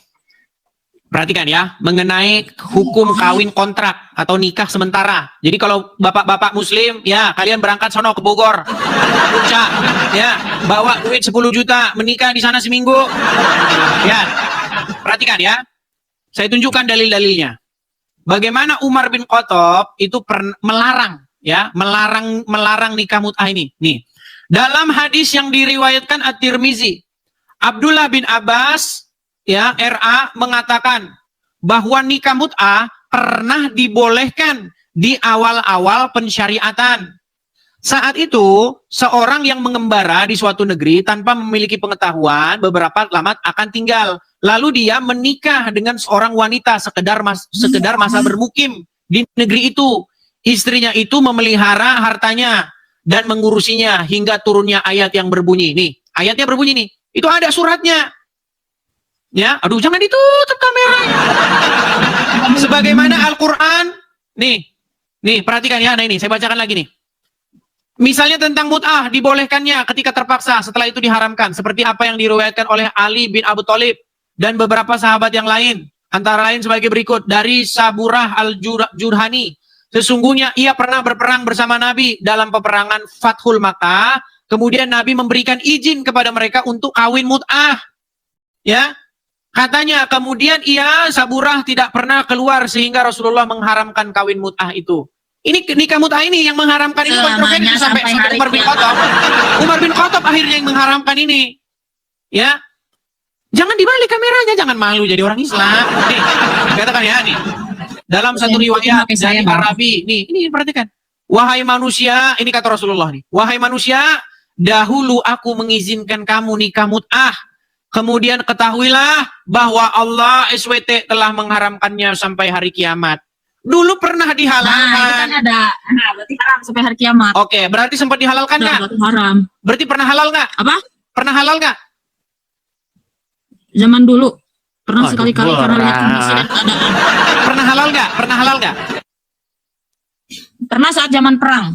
S2: Perhatikan ya, mengenai hukum kawin kontrak atau nikah sementara. Jadi kalau bapak-bapak muslim, ya kalian berangkat sono ke Bogor, Puncak, ya bawa duit 10 juta, menikah di sana seminggu. Ya, perhatikan ya, saya tunjukkan dalil-dalilnya. Bagaimana Umar bin Khattab itu melarang, ya, melarang nikah mut'ah ini. Nih, dalam hadis yang diriwayatkan At-Tirmizi, Abdullah bin Abbas, ya, RA mengatakan bahwa nikah mut'ah pernah dibolehkan di awal-awal pensyariatan. Saat itu, seorang yang mengembara di suatu negeri tanpa memiliki pengetahuan, beberapa lama akan tinggal. Lalu dia menikah dengan seorang wanita sekedar masa bermukim di negeri itu. Istrinya itu memelihara hartanya dan mengurusinya hingga turunnya ayat yang berbunyi. Nih, ayatnya berbunyi nih. Itu ada suratnya. Ya, aduh jangan ditutup kameranya. Sebagaimana Al-Quran, nih perhatikan ya, nah ini saya bacakan lagi nih. Misalnya tentang mut'ah dibolehkannya ketika terpaksa, setelah itu diharamkan. Seperti apa yang diriwayatkan oleh Ali bin Abu Thalib dan beberapa sahabat yang lain. Antara lain sebagai berikut, dari Saburah al-Jurhani. Sesungguhnya ia pernah berperang bersama Nabi dalam peperangan Fathul Makkah. Kemudian Nabi memberikan izin kepada mereka untuk kawin mut'ah. Ya, katanya kemudian Saburah tidak pernah keluar sehingga Rasulullah mengharamkan kawin mut'ah itu. Ini nikah mut'ah ini yang mengharamkan ini kontroversi sampai Umar bin Khattab. Umar bin Khattab akhirnya yang mengharamkan ini. Ya. Jangan dibalik kameranya, jangan malu jadi orang Islam. Nih, katakan ya nih. Dalam satu riwayat dari Arabi, ini perhatikan. Wahai manusia, ini kata Rasulullah nih. Wahai manusia, dahulu aku mengizinkan kamu nikah mut'ah. Kemudian ketahuilah bahwa Allah SWT telah mengharamkannya sampai hari kiamat. Dulu pernah dihalalkan.
S1: Nah, itu kan ada. Nah, berarti haram sampai hari kiamat.
S2: Oke, berarti sempat dihalalkan nggak?
S1: Berarti haram.
S2: Berarti pernah halal nggak?
S1: Apa?
S2: Pernah halal nggak?
S1: Zaman dulu. Pernah
S2: Aduh,
S1: sekali-kali karena lihat kondisi dan keadaan.
S2: Pernah halal nggak? Pernah halal nggak?
S1: Pernah saat zaman perang.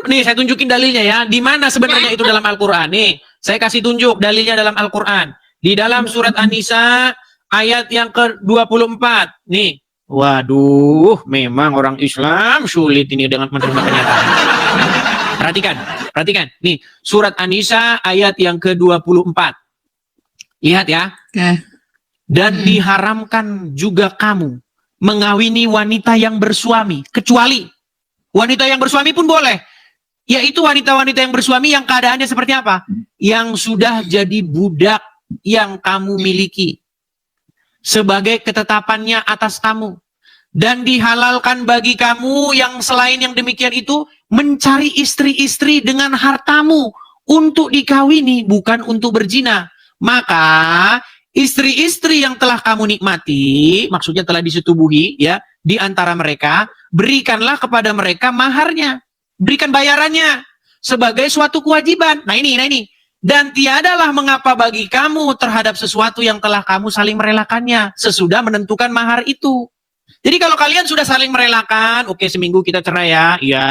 S2: Nih, saya tunjukin dalilnya ya. Di mana sebenarnya itu dalam Al-Quran? Nih, saya kasih tunjuk dalilnya dalam Al-Quran. Di dalam surat An-Nisa ayat yang ke-24. Nih. Waduh, memang orang Islam sulit ini dengan menerima kenyataan. Perhatikan. Nih, surat An-Nisa ayat yang ke-24. Lihat ya.
S1: Oke.
S2: Dan diharamkan juga kamu mengawini wanita yang bersuami, kecuali wanita yang bersuami pun boleh. Yaitu wanita-wanita yang bersuami yang keadaannya seperti apa? Yang sudah jadi budak yang kamu miliki. Sebagai ketetapannya atas kamu. Dan dihalalkan bagi kamu yang selain yang demikian itu, mencari istri-istri dengan hartamu. Untuk dikawini, bukan untuk berzina. Maka istri-istri yang telah kamu nikmati, maksudnya telah disetubuhi ya, di antara mereka, berikanlah kepada mereka maharnya. Berikan bayarannya sebagai suatu kewajiban. Nah ini. Dan tiadalah mengapa bagi kamu terhadap sesuatu yang telah kamu saling merelakannya sesudah menentukan mahar itu. Jadi kalau kalian sudah saling merelakan, oke seminggu kita cerai ya. Iya.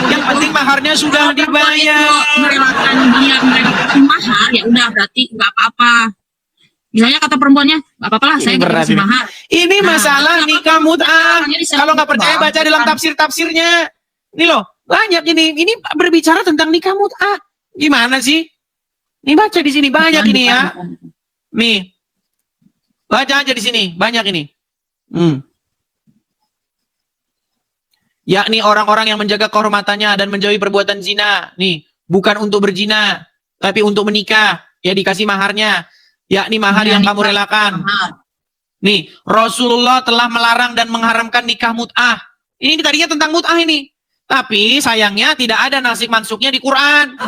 S2: Yang penting maharnya sudah dibayar.
S1: Merelakan dia merelakan mahar, ya udah berarti nggak apa-apa. Misalnya kata perempuannya, nggak apa-apa lah, saya nggak kasih mahar.
S2: Ini masalah nikah mut'ah. Kalau nggak percaya baca dalam tafsir-tafsirnya. Ini loh, banyak ini. Ini berbicara tentang nikah mut'ah. Gimana sih? Ini baca di sini banyak ini ya. Nih, baca aja di sini banyak ini. Yakni orang-orang yang menjaga kehormatannya dan menjauhi perbuatan zina. Nih, bukan untuk berzina, tapi untuk menikah. Ya dikasih maharnya. Yakni mahar yang kamu relakan. Nih, Rasulullah telah melarang dan mengharamkan nikah mut'ah. Ini tadinya tentang mut'ah ini. Tapi sayangnya tidak ada nasik mansuknya di Quran.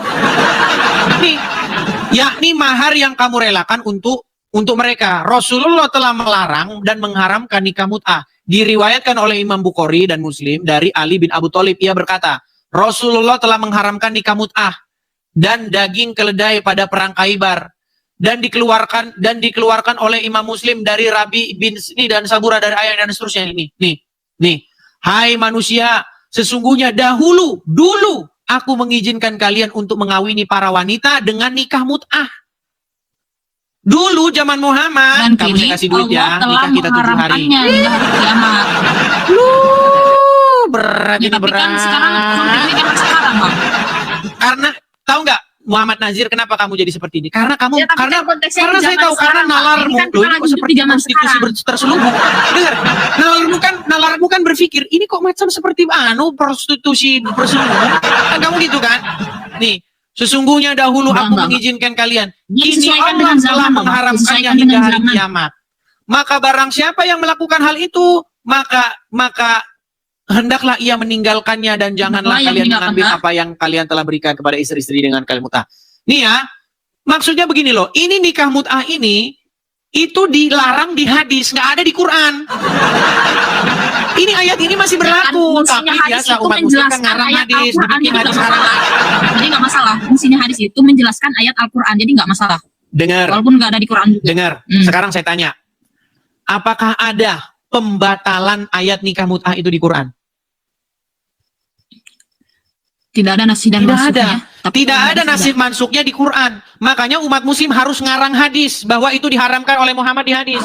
S2: Nih, yakni mahar yang kamu relakan untuk mereka. Rasulullah telah melarang dan mengharamkan nikah mut'ah. Diriwayatkan oleh Imam Bukhari dan Muslim dari Ali bin Abu Thalib. Ia berkata, Rasulullah telah mengharamkan nikah mut'ah dan daging keledai pada perang Khaibar. dan dikeluarkan oleh Imam Muslim dari Rabi bin Sini dan Sabura dari ayat dan seterusnya ini. Nih. Hai manusia, sesungguhnya dulu aku mengizinkan kalian untuk mengawini para wanita dengan nikah mut'ah. Dulu zaman Muhammad,
S1: Dan
S2: kamu
S1: kini
S2: saya kasih duit ya,
S1: Allah telah
S2: nikah kita 7 hari.
S1: mengharamkannya hingga hari kiamat.
S2: Berat
S1: Ya,
S2: ini
S1: tapi kan sekarang
S2: berat.
S1: ini kan sekarang, Bang.
S2: Karena tahu nggak Muhammad Nazir kenapa kamu jadi seperti ini? Karena kamu
S1: Ya, tapi
S2: karena
S1: kan konteksnya
S2: karena
S1: di
S2: saya
S1: zaman
S2: tahu karena
S1: sekarang, Pak.
S2: nalarmu
S1: Ini kan kita
S2: loh, ini
S1: lagi
S2: kok
S1: hidup
S2: seperti
S1: di zaman
S2: prostitusi
S1: sekarang.
S2: terselubung. Dengar, nalarmu kan berpikir ini kok macam seperti prostitusi terselubung. Kan kamu gitu kan? Nih, sesungguhnya dahulu
S1: Enggak,
S2: aku
S1: enggak.
S2: mengizinkan kalian.
S1: Ini
S2: Kini
S1: disesuaikan
S2: Allah
S1: dengan
S2: telah
S1: zaman, Bapak.
S2: mengharamkannya
S1: Disesuaikan
S2: hingga
S1: dengan
S2: hari
S1: zaman.
S2: kiamat. Maka barang siapa yang melakukan hal itu, maka hendaklah ia meninggalkannya dan janganlah
S1: Hendaklah ia
S2: kalian mengambil
S1: meninggalkan,
S2: apa yang kalian telah berikan kepada istri-istri dengan kalian mut'ah. Nih ya, maksudnya begini loh, ini nikah mut'ah ini itu dilarang di hadis, nggak ada di Quran. Ini ayat ini masih berlaku,
S1: Fungsinya
S2: tapi
S1: hadis
S2: biasa
S1: itu
S2: umat muslim kan
S1: menjelaskan
S2: ngarang
S1: ayat
S2: hadis,
S1: Al-Quran,
S2: dibikin
S1: jadi
S2: hadis
S1: nggak
S2: haram.
S1: masalah. Jadi nggak masalah. Fungsinya hadis itu menjelaskan ayat Al-Quran, jadi nggak masalah.
S2: Dengar,
S1: Walaupun nggak ada di Quran juga.
S2: dengar. Sekarang saya tanya, apakah ada pembatalan ayat nikah mut'ah itu di Quran?
S1: Tidak ada nasi dan
S2: Tidak
S1: masuknya.
S2: ada.
S1: Tapi
S2: Tidak
S1: kalau
S2: ada
S1: hadis
S2: nasib mansuknya di Quran. Makanya umat muslim harus ngarang hadis bahwa itu diharamkan oleh Muhammad di hadis.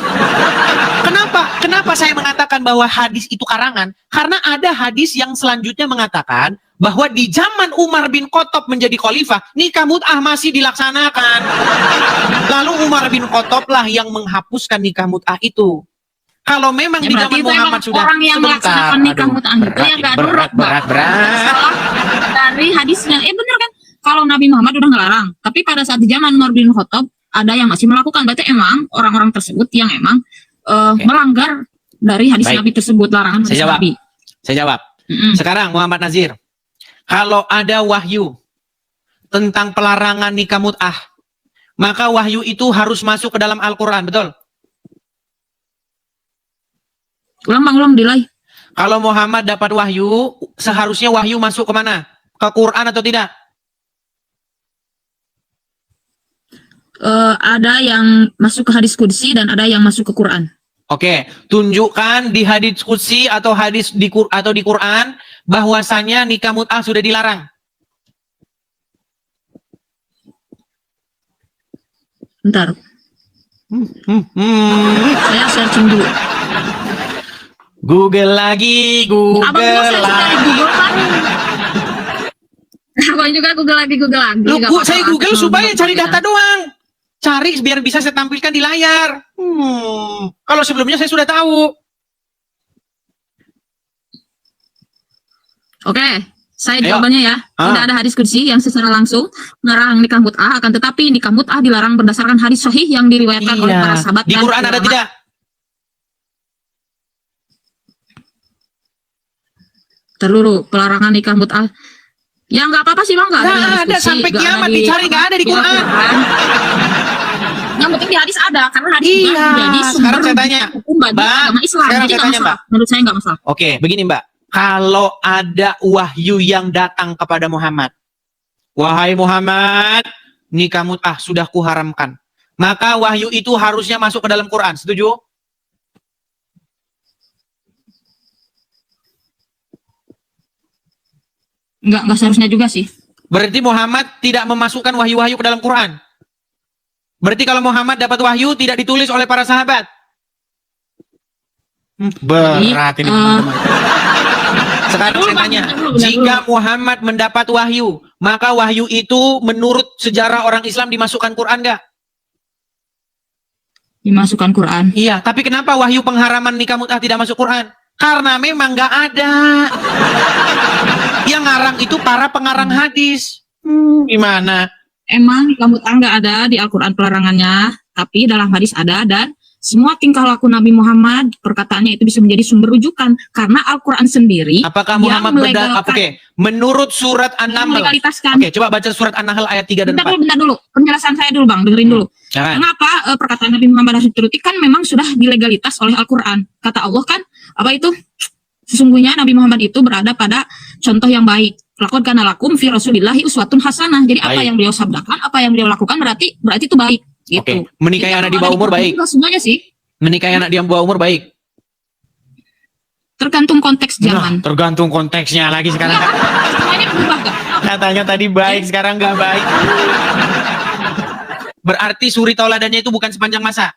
S2: Kenapa? Kenapa saya mengatakan bahwa hadis itu karangan? Karena ada hadis yang selanjutnya mengatakan bahwa di zaman Umar bin Khattab menjadi khalifah, nikah mut'ah masih dilaksanakan. Lalu Umar bin Khattab lah yang menghapuskan nikah mut'ah itu. Kalau memang
S1: Ya,
S2: di
S1: berarti
S2: zaman
S1: itu emang
S2: Muhammad sudah
S1: orang yang melaksanakan nikah mut'ah itu ya nggak nurut, Bang. Salah dari hadisnya. Bener kan? Kalau Nabi Muhammad udah ngelarang, tapi pada saat di zaman Umar bin Khattab ada yang masih melakukan. Berarti emang orang-orang tersebut yang emang melanggar dari hadis
S2: Baik.
S1: Nabi tersebut, larangan hadis
S2: Saya jawab.
S1: Nabi.
S2: Saya jawab. Sekarang Muhammad Nazir, kalau ada wahyu tentang pelarangan nikah mut'ah, maka wahyu itu harus masuk ke dalam Al-Quran, betul?
S1: Ulang delay.
S2: Kalau Muhammad dapat wahyu, seharusnya wahyu masuk ke mana? Ke Quran atau tidak?
S1: Ada yang masuk ke hadis qudsi dan ada yang masuk ke Quran.
S2: Oke, tunjukkan di hadis qudsi atau hadis di Quran bahwasanya nikah mut'ah sudah dilarang.
S1: Bentar, saya searching dulu.
S2: Google lagi,
S1: Abang
S2: Google
S1: juga searching dari
S2: lagi.
S1: Google kan? Abang juga Google lagi.
S2: Loh,
S1: Nggak
S2: saya
S1: apa-apa.
S2: Google supaya cari
S1: Kita.
S2: data doang. Cari biar bisa saya tampilkan di layar. Kalau sebelumnya saya sudah tahu.
S1: Oke, saya
S2: Ayo.
S1: jawabannya ya. Tidak ada hadis qudsi yang secara langsung melarang nikah mut'ah, akan tetapi nikah mut'ah dilarang berdasarkan hadis sahih yang diriwayatkan oleh para sahabat
S2: Di
S1: dan
S2: Quran ada
S1: ulama.
S2: tidak?
S1: Terlalu pelarangan nikah mut'ah. Ya nggak apa-apa sih Bang, nggak ada. di hadis
S2: Nggak ada,
S1: qudsi,
S2: sampai
S1: nggak
S2: kiamat
S1: di-
S2: dicari, nggak ada di Quran.
S1: Yang penting di hadis ada, karena hadis
S2: Iya,
S1: juga menjadi sumber
S2: sekarang saya tanya.
S1: hukum bagi
S2: Mbak,
S1: agama Islam.
S2: sekarang
S1: Jadi
S2: saya
S1: nggak
S2: tanya,
S1: masalah. Menurut saya nggak masalah.
S2: Oke, begini Mbak. Kalau ada wahyu yang datang kepada Muhammad. Wahai Muhammad, nikah mut'ah sudah kuharamkan. Maka wahyu itu harusnya masuk ke dalam Quran. Setuju?
S1: Nggak seharusnya juga sih.
S2: Berarti Muhammad tidak memasukkan wahyu-wahyu ke dalam Quran. Berarti kalau Muhammad dapat wahyu tidak ditulis oleh para sahabat. Berat ini teman-teman. Sekarang saya tanya, jika Muhammad mendapat wahyu, maka wahyu itu menurut sejarah orang Islam dimasukkan Quran nggak?
S1: Dimasukkan Quran.
S2: Iya, tapi kenapa wahyu pengharaman nikah mut'ah tidak masuk Quran? Karena memang nggak ada. Yang ngarang itu para pengarang hadis. Gimana?
S1: Emang nikah mut'ah nggak ada di Al-Quran pelarangannya, tapi dalam hadis ada, dan semua tingkah laku Nabi Muhammad, perkataannya itu bisa menjadi sumber rujukan, karena Al-Quran sendiri
S2: Apakah
S1: yang
S2: Muhammad
S1: melegalkan,
S2: Oke, menurut surat
S1: yang
S2: An-Nahl.
S1: melegalitaskan.
S2: Oke, coba baca surat An-Nahl ayat 3 dan 4.
S1: Bentar dulu, penjelasan saya dulu Bang, dengerin dulu.
S2: Jangan.
S1: Kenapa perkataan Nabi Muhammad harus dituruti? Kan memang sudah dilegalitas oleh Al-Quran. Kata Allah kan, apa itu? Sesungguhnya Nabi Muhammad itu berada pada contoh yang baik. Laqad kana lakum fi Rasulillahi uswatun hasanah. Jadi apa
S2: Baik.
S1: yang beliau sabdakan, apa yang beliau lakukan berarti itu baik. Gitu.
S2: Oke. Menikahi
S1: Jadi
S2: anak di
S1: kalau
S2: bawah
S1: ada
S2: umur baik.
S1: juga semuanya sih.
S2: Menikahi anak di bawah umur baik.
S1: Tergantung konteks zaman.
S2: Nah, tergantung konteksnya lagi sekarang.
S1: Semuanya berubah kan?
S2: Katanya tadi baik, sekarang nggak baik. Berarti suri tauladannya itu bukan sepanjang masa.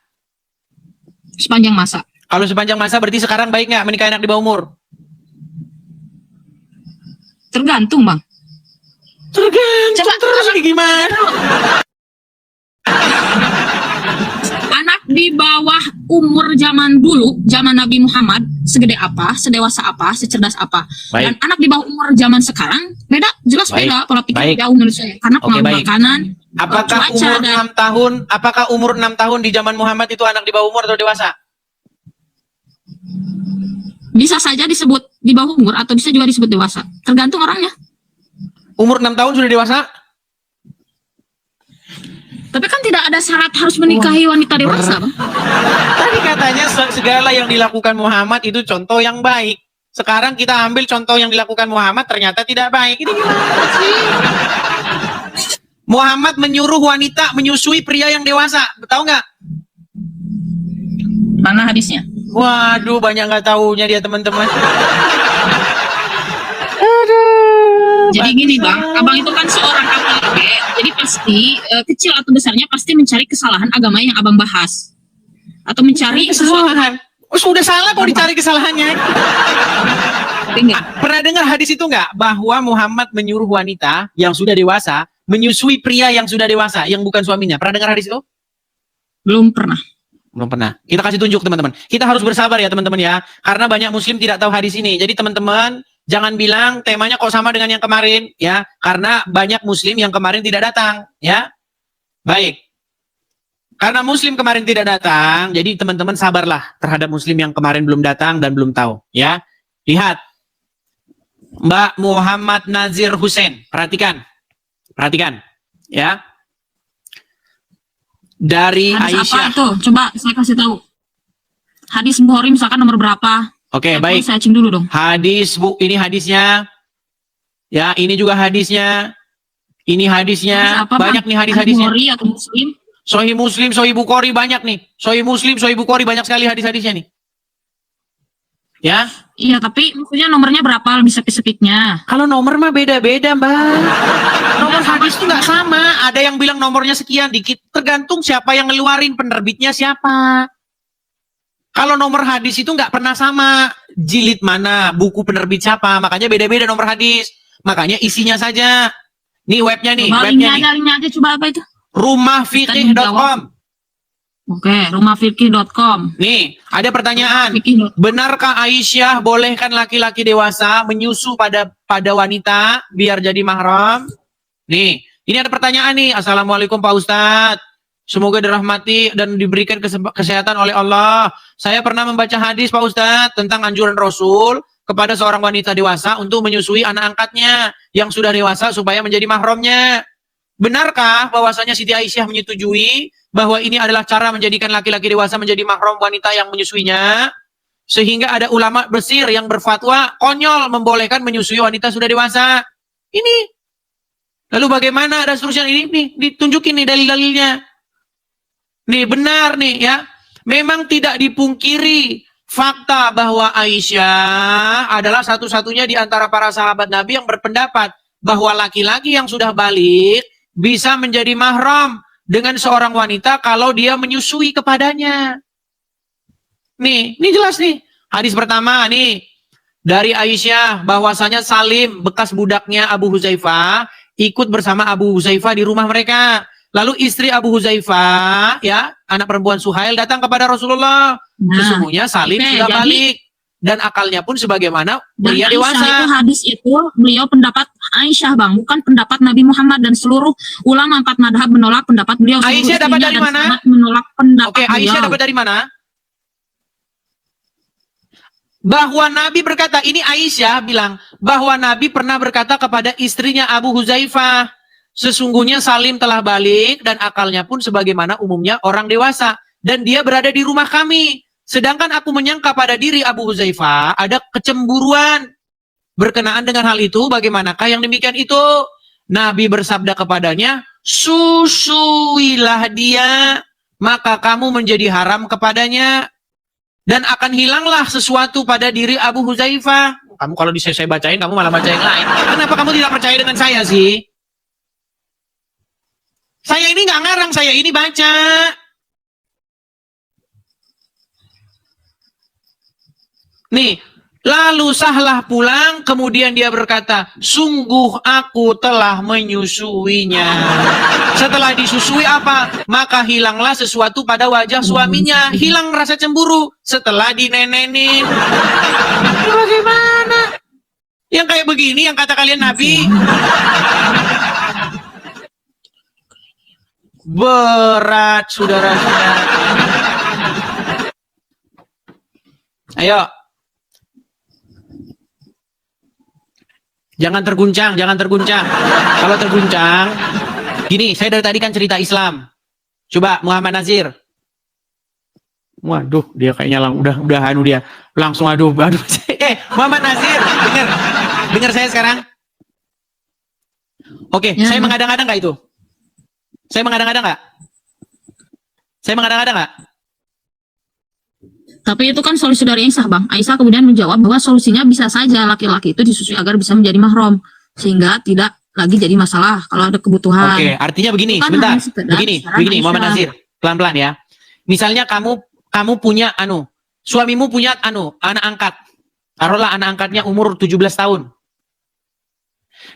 S1: Sepanjang masa.
S2: Kalau sepanjang masa berarti sekarang baik nggak menikahi anak di bawah umur?
S1: Tergantung, Bang.
S2: Tergantung terus ini gimana?
S1: Anak di bawah umur zaman dulu, zaman Nabi Muhammad, segede apa, sedewasa apa, secerdas apa. Dan
S2: Baik.
S1: anak di bawah umur zaman sekarang, beda, jelas
S2: Baik.
S1: beda. Pola pikir
S2: Baik.
S1: jauh menurut saya. Karena
S2: Oke,
S1: pengaruh
S2: baik.
S1: makanan,
S2: Apakah
S1: cuaca,
S2: umur
S1: dan
S2: 6 tahun, apakah umur 6 tahun di zaman Muhammad itu anak di bawah umur atau dewasa?
S1: bisa saja disebut di bawah umur atau bisa juga disebut dewasa. Tergantung orangnya.
S2: Umur 6 tahun sudah dewasa?
S1: Tapi kan tidak ada syarat harus menikahi wanita dewasa, Bang.
S2: Tadi katanya segala yang dilakukan Muhammad itu contoh yang baik. Sekarang kita ambil contoh yang dilakukan Muhammad ternyata tidak baik. Ini gimana sih? Muhammad menyuruh wanita menyusui pria yang dewasa. Tahu nggak?
S1: Mana hadisnya?
S2: Waduh, banyak nggak taunya dia teman-teman.
S1: Jadi gini, Bang, abang itu kan seorang akademik, jadi pasti kecil atau besarnya pasti mencari kesalahan agama yang abang bahas, atau mencari sesuatu.
S2: Kesalahan. Oh, sudah salah kok dicari kesalahannya.
S1: Enggak,
S2: Pernah dengar hadis itu nggak? Bahwa Muhammad menyuruh wanita yang sudah dewasa menyusui pria yang sudah dewasa, yang bukan suaminya. Pernah dengar hadis itu?
S1: belum pernah.
S2: Belum pernah. Kita kasih tunjuk teman-teman. Kita harus bersabar ya teman-teman ya. Karena banyak muslim tidak tahu hadis ini. Jadi teman-teman jangan bilang temanya kok sama dengan yang kemarin ya. Karena banyak muslim yang kemarin tidak datang ya. Baik. Karena muslim kemarin tidak datang, jadi teman-teman sabarlah terhadap muslim yang kemarin belum datang dan belum tahu ya. Lihat. Mbak Muhammad Nazir Hussein. Perhatikan. Perhatikan ya. Dari
S1: Hadis
S2: Aisyah.
S1: apa itu? Coba saya kasih tahu. Hadis Bukhari misalkan nomor berapa?
S2: Oke,
S1: Saya
S2: baik.
S1: searching dulu dong.
S2: Hadis, Bu, ini hadisnya. Ya, ini juga hadisnya. Ini hadisnya.
S1: Hadis apa, Bang?
S2: Banyak nih
S1: Hadis
S2: hadis-hadisnya.
S1: Bukhari atau Muslim?
S2: Sahih Muslim, Sahih Bukhari banyak nih. Sahih Muslim, Sahih Bukhari banyak sekali hadis-hadisnya nih. Ya,
S1: Iya, tapi maksudnya nomornya berapa lebih spesifiknya?
S2: kalau nomor mah beda-beda, Mbak. Nomor hadis itu nggak sama. Ada yang bilang nomornya sekian, dikit. Tergantung siapa yang ngeluarin, penerbitnya siapa. Kalau nomor hadis itu nggak pernah sama. Jilid mana, buku penerbit siapa. Makanya beda-beda nomor hadis. Makanya isinya saja. Nih webnya nih,
S1: Coba
S2: webnya nih.
S1: linknya aja coba apa itu?
S2: Rumahfikih.com.
S1: Oke, rumahfikih.com.
S2: Nih, ada pertanyaan.
S1: Fikih.
S2: Benarkah Aisyah bolehkan laki-laki dewasa menyusu pada wanita biar jadi mahram? Nih, ini ada pertanyaan nih. Assalamualaikum Pak Ustadz. Semoga dirahmati dan diberikan kesehatan oleh Allah. Saya pernah membaca hadis Pak Ustadz tentang anjuran Rasul kepada seorang wanita dewasa untuk menyusui anak angkatnya yang sudah dewasa supaya menjadi mahramnya. Benarkah bahwasanya Siti Aisyah menyetujui bahwa ini adalah cara menjadikan laki-laki dewasa menjadi mahram wanita yang menyusuinya? Sehingga ada ulama besir yang berfatwa konyol membolehkan menyusui wanita sudah dewasa. Ini. Lalu bagaimana dan seterusnya ini nih ditunjukin nih dalil-dalilnya. Nih benar nih ya. Memang tidak dipungkiri fakta bahwa Aisyah adalah satu-satunya di antara para sahabat Nabi yang berpendapat bahwa laki-laki yang sudah balik bisa menjadi mahram dengan seorang wanita kalau dia menyusui kepadanya. Nih, ini jelas nih. Hadis pertama nih dari Aisyah bahwasanya Salim bekas budaknya Abu Huzaifah ikut bersama Abu Huzaifah di rumah mereka. Lalu istri Abu Huzaifah ya, anak perempuan Suhail datang kepada Rasulullah. Sesungguhnya Salim sudah balik dan akalnya pun sebagaimana pria dewasa.
S1: Itu hadis itu beliau pendapat Aisyah, Bang, bukan pendapat Nabi Muhammad, dan seluruh ulama 4 madhab menolak pendapat beliau.
S2: Aisyah dapat dari mana?
S1: Menolak pendapat
S2: Oke, Aisyah dapat dari mana? Bahwa Nabi berkata, ini Aisyah bilang bahwa Nabi pernah berkata kepada istrinya Abu Huzaifah, sesungguhnya Salim telah balik dan akalnya pun sebagaimana umumnya orang dewasa dan dia berada di rumah kami. Sedangkan aku menyangka pada diri Abu Huzaifah ada kecemburuan. Berkenaan dengan hal itu, bagaimanakah yang demikian itu? Nabi bersabda kepadanya, susuilah dia, maka kamu menjadi haram kepadanya, dan akan hilanglah sesuatu pada diri Abu Huzaifah. Kamu kalau saya bacain, kamu malah baca yang lain. Kenapa kamu tidak percaya dengan saya sih? Saya ini nggak ngarang, saya ini baca. Nih, lalu Sahlah pulang, kemudian dia berkata, sungguh aku telah menyusuinya. Setelah disusui apa? Maka hilanglah sesuatu pada wajah suaminya. Hilang rasa cemburu setelah dinenenin. Bagaimana? Yang kayak begini yang kata kalian Nabi? Berat, saudara-saudara. Ayo. Jangan terguncang, jangan terguncang. Kalau terguncang, gini, saya dari tadi kan cerita Islam. Coba Muhammad Nazir. Waduh, dia kayaknya udah anu dia. Langsung aduh. Muhammad Nazir, dengar saya sekarang. Oke,
S1: Ya.
S2: saya mengadang-adang nggak itu? Saya mengadang-adang nggak? Saya mengadang-adang nggak?
S1: Tapi itu kan solusi dari Aisyah, Bang. Aisyah kemudian menjawab bahwa solusinya bisa saja laki-laki itu disusui agar bisa menjadi mahram, sehingga tidak lagi jadi masalah kalau ada kebutuhan.
S2: Oke, artinya begini,
S1: Bukan
S2: sebentar.
S1: hanya sekedar
S2: Begini,
S1: saran
S2: Muhammad
S1: Aisyah.
S2: Nazir, pelan-pelan ya. Misalnya kamu punya suamimu punya anak angkat. Taruhlah anak angkatnya umur 17 tahun.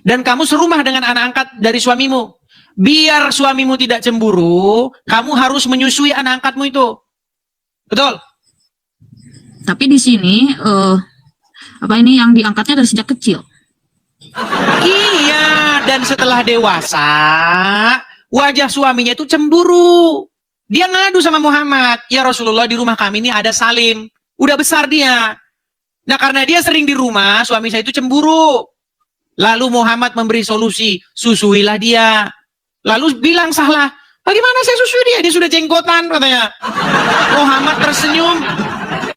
S2: Dan kamu serumah dengan anak angkat dari suamimu. Biar suamimu tidak cemburu, kamu harus menyusui anak angkatmu itu. Betul?
S1: Tapi di sini yang diangkatnya dari sejak kecil.
S2: Iya, dan setelah dewasa, wajah suaminya itu cemburu. Dia ngadu sama Muhammad, ya Rasulullah, di rumah kami ini ada Salim. Udah besar dia. Nah, karena dia sering di rumah, suami saya itu cemburu. Lalu Muhammad memberi solusi, susuilah dia. Lalu bilang Sahlah, bagaimana saya susui dia? Dia sudah jenggotan, katanya. Muhammad tersenyum.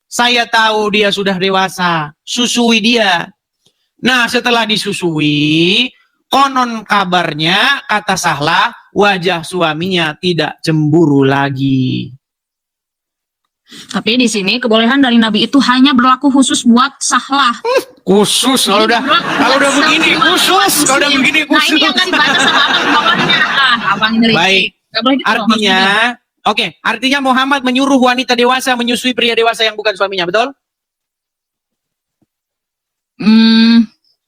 S2: Saya tahu dia sudah dewasa, susui dia. Nah, setelah disusui, konon kabarnya, kata Sahlah, wajah suaminya tidak cemburu lagi.
S1: Tapi di sini kebolehan dari Nabi itu hanya berlaku khusus buat Sahlah.
S2: Khusus, kalau udah begini, khusus. Kalau udah begini,
S1: Nah, ini yang
S2: khusus.
S1: kan dibaca sama abang di bawahnya. Abang ini.
S2: Baik.
S1: Nggak boleh gitu loh, maksudnya.
S2: Artinya Muhammad menyuruh wanita dewasa menyusui pria dewasa yang bukan suaminya, betul?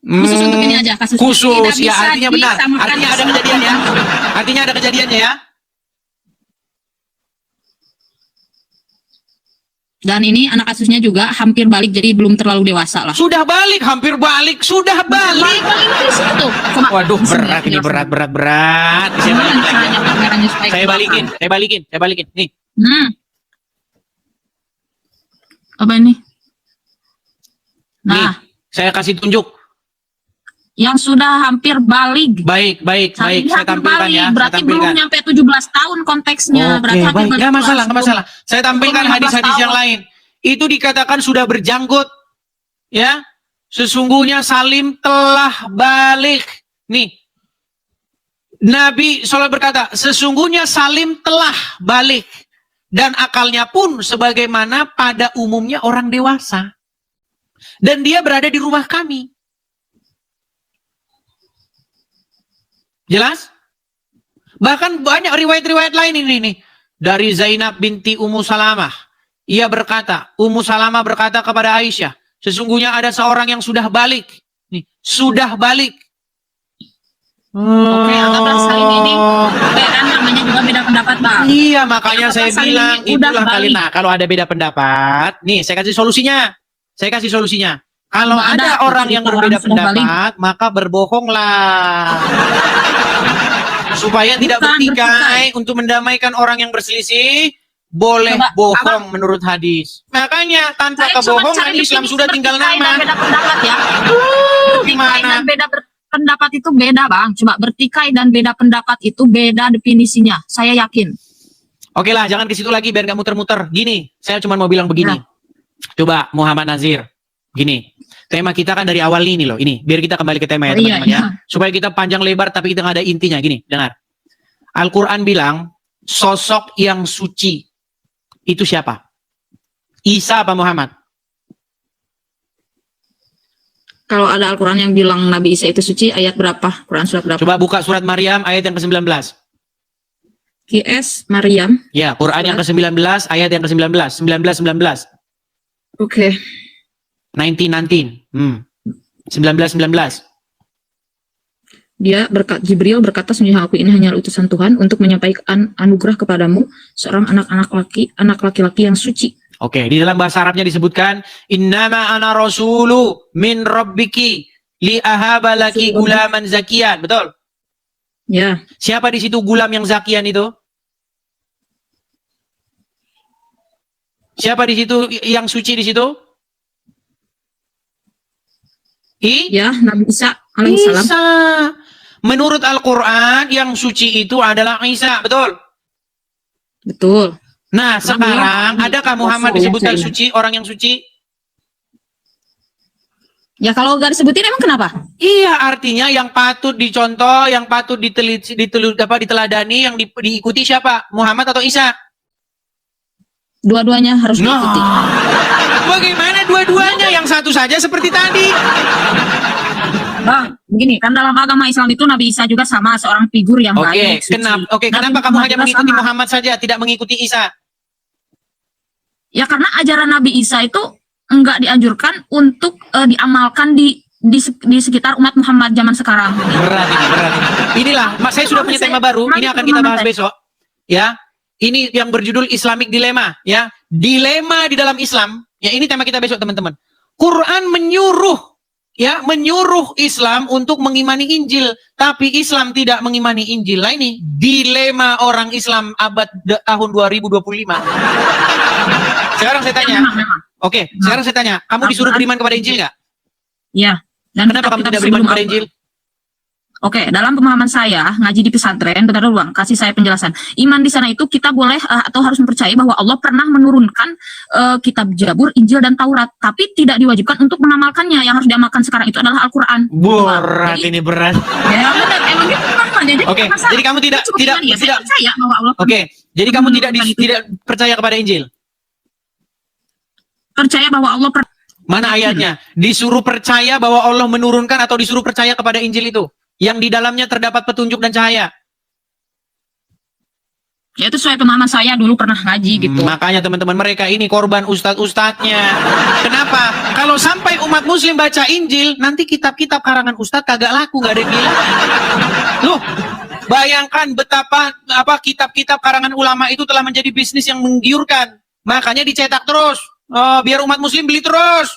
S1: Khusus untuk ini aja kasus.
S2: Khusus,
S1: Tidak
S2: ya
S1: bisa
S2: artinya benar.
S1: disamakan
S2: Artinya ada
S1: sama
S2: kejadiannya.
S1: orang.
S2: Artinya ada kejadiannya ya.
S1: Dan ini anak kasusnya juga hampir balik, jadi belum terlalu dewasa lah.
S2: Sudah balik, hampir balik, sudah balik. Waduh, berat ini, berat. Saya balikin. Nih,
S1: Apa ini?
S2: nih,
S1: Nah,
S2: saya kasih tunjuk.
S1: yang sudah hampir balik.
S2: Baik. Saya
S1: Hampir
S2: tampilkan
S1: balik,
S2: ya.
S1: berarti
S2: Saya
S1: belum
S2: tampilkan.
S1: nyampe 17 tahun konteksnya. Berarti
S2: Oke,
S1: hampir
S2: baik.
S1: balik
S2: Nggak masalah,
S1: kelas
S2: nggak masalah. Saya tampilkan
S1: belum 15
S2: hadis-hadis yang
S1: tahun.
S2: lain. Itu dikatakan sudah berjanggut. Ya. Sesungguhnya Salim telah balik. Nih. Nabi SAW berkata, sesungguhnya Salim telah balik. Dan akalnya pun sebagaimana pada umumnya orang dewasa. Dan dia berada di rumah kami. Jelas? Bahkan banyak riwayat-riwayat lain ini nih. Dari Zainab binti Ummu Salamah. Ia berkata, Ummu Salamah berkata kepada Aisyah, sesungguhnya ada seorang yang sudah balik. Nih, sudah balik.
S1: Oke, anggaplah Salim ini beda, namanya juga beda pendapat, Bang.
S2: Iya, makanya
S1: Anggaplah
S2: saya
S1: Salim
S2: bilang,
S1: ini udah
S2: itulah kali.
S1: balik.
S2: Nah, kalau ada beda pendapat, nih saya kasih solusinya. Kalau
S1: Nggak
S2: ada
S1: ada
S2: orang yang
S1: cerita
S2: berbeda
S1: orang sudah
S2: pendapat, maka berbohonglah. Supaya tidak
S1: Bukan
S2: bertikai untuk mendamaikan orang yang berselisih, boleh
S1: Coba,
S2: bohong menurut hadis. Makanya tanpa
S1: Saya cuma
S2: kebohongan
S1: cari
S2: Islam
S1: definisi
S2: sudah tinggal
S1: bertikai dan
S2: nama.
S1: beda pendapat ya.
S2: Gimana?
S1: Bertikai dan beda pendapat itu beda, Bang. Coba bertikai dan beda pendapat itu beda definisinya. Saya yakin.
S2: Oke lah, jangan ke situ lagi biar nggak muter-muter. Gini, saya cuma mau bilang begini.
S1: Ya.
S2: Coba Muhammad Nazir, gini. Tema kita kan dari awal ini loh. Ini biar kita kembali ke tema ya
S1: Oh, iya,
S2: teman-teman ya.
S1: iya.
S2: Supaya kita panjang lebar tapi kita nggak ada intinya. Gini, dengar. Al-Quran bilang sosok yang suci itu siapa? Isa apa Muhammad?
S1: Kalau ada Al-Quran yang bilang Nabi Isa itu suci, ayat berapa? Quran surat berapa?
S2: Coba buka surat Maryam ayat yang ke-19.
S1: QS Maryam.
S2: Ya, Quran yang ke-19 ayat yang ke-19. 19.
S1: Oke.
S2: 19. 19.
S1: Jibril berkata, sungguh aku ini hanya utusan Tuhan untuk menyampaikan anugerah kepadamu, seorang anak laki-laki yang suci.
S2: Oke, di dalam bahasa Arabnya disebutkan innama ana rasulu min rabbiki li ahaba laki gulaman zakian. Betul?
S1: Ya.
S2: Siapa di situ gulam yang zakian itu? Siapa di situ yang suci di situ?
S1: Ya, Nabi Isa alaihissalam.
S2: Isa. Menurut Al-Quran yang suci itu adalah Isa. Betul?
S1: Betul.
S2: Nah, sekarang adakah Muhammad disebutkan suci, orang yang suci?
S1: Ya, kalau nggak disebutin emang kenapa?
S2: Iya, artinya yang patut dicontoh, yang patut diteladani, yang diikuti siapa? Muhammad atau Isa?
S1: Dua-duanya harus diikuti.
S2: Bagaimana dua-duanya? Yang satu saja seperti tadi.
S1: Bang, begini, kan dalam agama Islam itu Nabi Isa juga sama seorang figur yang baik.
S2: Kenapa kamu hanya mengikuti Muhammad saja, tidak mengikuti Isa?
S1: Ya karena ajaran Nabi Isa itu enggak dianjurkan untuk diamalkan di sekitar umat Muhammad zaman sekarang.
S2: Berat ini. Inilah, saya sudah punya tema baru. Ini akan kita bahas besok. Ya, ini yang berjudul Islamic Dilemma. Ya, dilema di dalam Islam. Ya, ini tema kita besok teman-teman. Quran menyuruh Islam untuk mengimani Injil, tapi Islam tidak mengimani Injil. Nah ini dilema orang Islam abad tahun 2025. Sekarang saya tanya. Sekarang saya tanya, kamu disuruh beriman kepada Injil nggak?
S1: Iya.
S2: Kenapa kamu tidak beriman kepada Injil?
S1: Oke, dalam pemahaman saya ngaji di pesantren, bentar dulu Bang, kasih saya penjelasan. Iman di sana itu kita boleh atau harus mempercayai bahwa Allah pernah menurunkan kitab Zabur, Injil dan Taurat, tapi tidak diwajibkan untuk mengamalkannya. Yang harus diamalkan sekarang itu adalah Al-Quran.
S2: Berat.
S1: Ya, benar. Emang gitu kan.
S2: Jadi kamu tidak
S1: percaya bahwa Allah.
S2: Jadi kamu tidak percaya kepada Injil.
S1: Percaya bahwa Allah
S2: Mana ayatnya? Disuruh percaya bahwa Allah menurunkan atau disuruh percaya kepada Injil itu? Yang di dalamnya terdapat petunjuk dan cahaya.
S1: Ya itu sesuai pemahaman saya dulu pernah ngaji gitu.
S2: Makanya teman-teman, mereka ini korban ustadz-ustadznya. Kenapa? Kalau sampai umat muslim baca Injil, nanti kitab-kitab karangan ustadz kagak laku, gak ada yang bilang. Loh, bayangkan betapa kitab-kitab karangan ulama itu telah menjadi bisnis yang menggiurkan. Makanya dicetak terus. Biar umat muslim beli terus.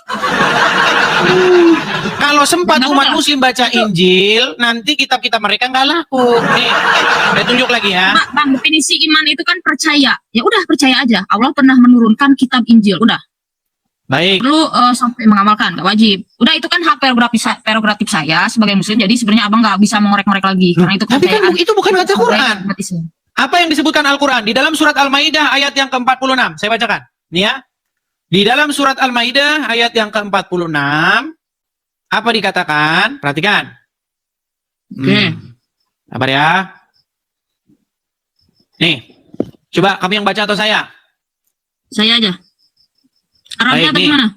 S2: Kalau sempat umat muslim baca Injil, nanti kitab-kitab mereka nggak laku. Nih, saya tunjuk lagi ya.
S1: Bang, definisi iman itu kan percaya. Ya udah percaya aja. Allah pernah menurunkan kitab Injil. Udah.
S2: Baik.
S1: Perlu sampai mengamalkan, nggak wajib. Udah itu kan hak prerogatif saya sebagai muslim. Jadi sebenarnya abang nggak bisa mengorek-ngorek lagi. Karena itu
S2: tapi kan itu bukan baca Quran. Apa yang disebutkan Al-Quran? Di dalam surat Al-Maidah ayat yang ke-46. Saya bacakan. Nih ya. Di dalam surat Al-Maidah ayat yang ke-46, apa dikatakan? Perhatikan. Sabar ya. Nih, coba kamu yang baca atau saya?
S1: Saya aja. Arabnya atau
S2: nih.
S1: gimana?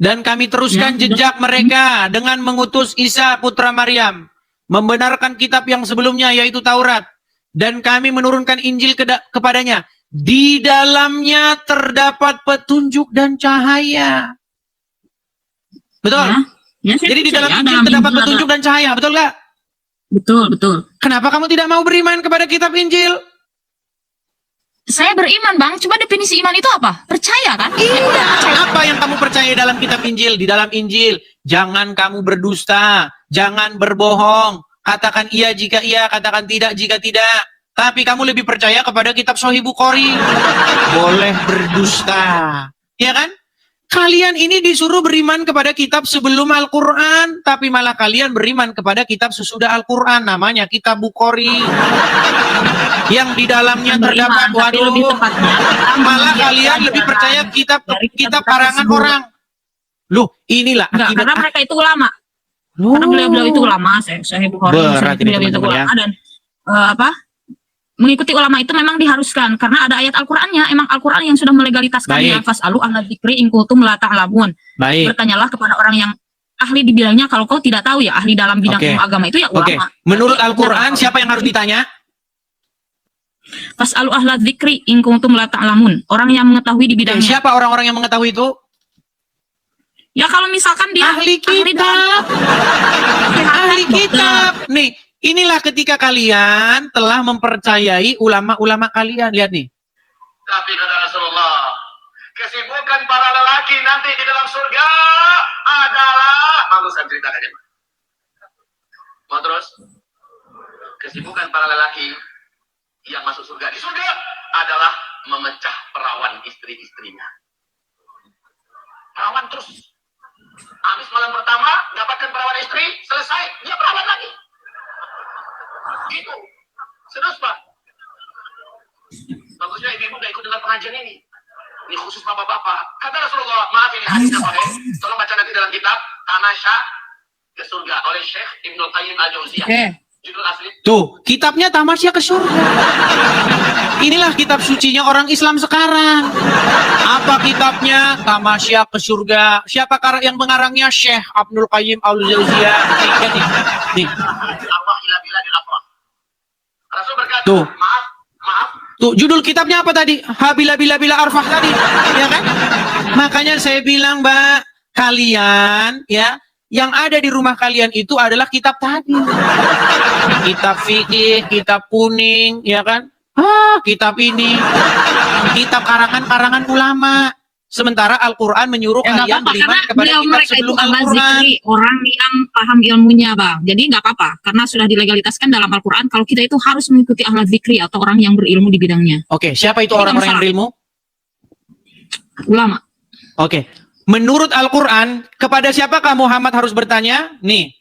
S2: Dan kami teruskan jejak mereka dengan mengutus Isa putra Maryam, membenarkan kitab yang sebelumnya yaitu Taurat, dan kami menurunkan Injil kepadanya. Di dalamnya terdapat petunjuk dan cahaya. Betul?
S1: Ya,
S2: jadi di dalam Injil terdapat petunjuk dan cahaya, betul gak?
S1: Betul.
S2: Kenapa kamu tidak mau beriman kepada kitab Injil?
S1: Saya beriman, Bang. Coba definisi iman itu apa? Percaya kan?
S2: Iya. Apa yang kamu percaya dalam kitab Injil? Di dalam Injil, jangan kamu berdusta, jangan berbohong. Katakan iya jika iya, katakan tidak jika tidak. Tapi kamu lebih percaya kepada kitab Sahih Bukhari. Boleh berdusta. Ya kan? Kalian ini disuruh beriman kepada kitab sebelum Al-Quran, tapi malah kalian beriman kepada kitab sesudah Al-Quran, namanya kitab Bukhari. Yang di dalamnya terdapat, malah kalian lebih percaya kitab karangan orang. Loh, inilah
S1: Enggak,
S2: akibat.
S1: karena mereka itu ulama.
S2: Loh.
S1: Karena beliau-beliau itu ulama, Sahih Bukhari,
S2: Berat ini,
S1: beliau itu
S2: teman-teman,
S1: ulama dan mengikuti ulama itu memang diharuskan karena ada ayat Al-Qur'annya. Emang Al-Qur'an yang sudah melegalitaskannya.
S2: Baik.
S1: Fas'alu ahla dzikri in kuntum la ta'lamun.
S2: Baik.
S1: Bertanyalah kepada orang yang ahli di bidangnya, kalau kau tidak tahu ya ahli dalam bidang
S2: Oke.
S1: ilmu agama itu ya
S2: Oke.
S1: ulama.
S2: Menurut
S1: Berarti
S2: Al-Quran,
S1: benar.
S2: siapa yang harus ditanya?
S1: Fas'alu ahla dzikri in kuntum la ta'lamun. Orang yang mengetahui di bidangnya.
S2: Siapa orang-orang yang mengetahui itu?
S1: Ya kalau misalkan dia
S2: Ahli kitab. Ahli kitab. Nih, inilah ketika kalian telah mempercayai ulama-ulama kalian. Lihat nih.
S4: Tapi kata Rasulullah, kesibukan para lelaki nanti di dalam surga adalah, mau saya ceritakan ya, Pak? Mau terus? Kesibukan para lelaki yang masuk surga di surga adalah memecah perawan istri-istrinya. Perawan terus. Habis malam pertama, dapatkan perawan istri, selesai, dia perawan lagi. Itu. Serius, Pak. Bagusnya ibu-ibu gak ikut dengan pengajian ini. Ini khusus bapak-bapak. Kata Rasulullah, maaf ini hadis apa ya? Tolong baca nanti dalam kitab Tanasya ke surga oleh Syekh Ibnu Qayyim Al-Jauziyah.
S1: Oke.
S4: Judul asli.
S2: Tuh, kitabnya Tamasya ke surga. Inilah kitab sucinya orang Islam sekarang. Apa kitabnya? Tamasya ke surga. Siapa yang mengarangnya? Syekh Ibnu Qayyim Al-Jauziyah. Nih.
S4: Arwah ila bila dilafrah. Rasul berkata,
S2: Tuh.
S4: maaf.
S2: Tuh, judul kitabnya apa tadi? Habila bila bila arfah tadi, ya kan? Makanya saya bilang, Mbak, kalian ya, yang ada di rumah kalian itu adalah kitab tadi. Kitab fikih, kitab kuning, ya kan? Kitab ini. Kitab karangan-karangan ulama. Sementara Al-Quran menyuruh
S1: Ya nggak
S2: kalian
S1: apa-apa
S2: beriman
S1: karena
S2: kepada
S1: beliau
S2: kitab
S1: mereka itu
S2: sebelum
S1: ahli
S2: Al-Quran.
S1: zikri, orang yang paham ilmunya, Bang. Jadi nggak apa-apa karena sudah dilegalitaskan dalam Al-Qur'an kalau kita itu harus mengikuti ahli zikri atau orang yang berilmu di bidangnya.
S2: Oke, siapa itu
S1: Jadi
S2: orang-orang yang
S1: nggak
S2: berilmu?
S1: Ulama.
S2: Oke. Menurut Al-Quran, kepada siapakah Muhammad harus bertanya? Nih,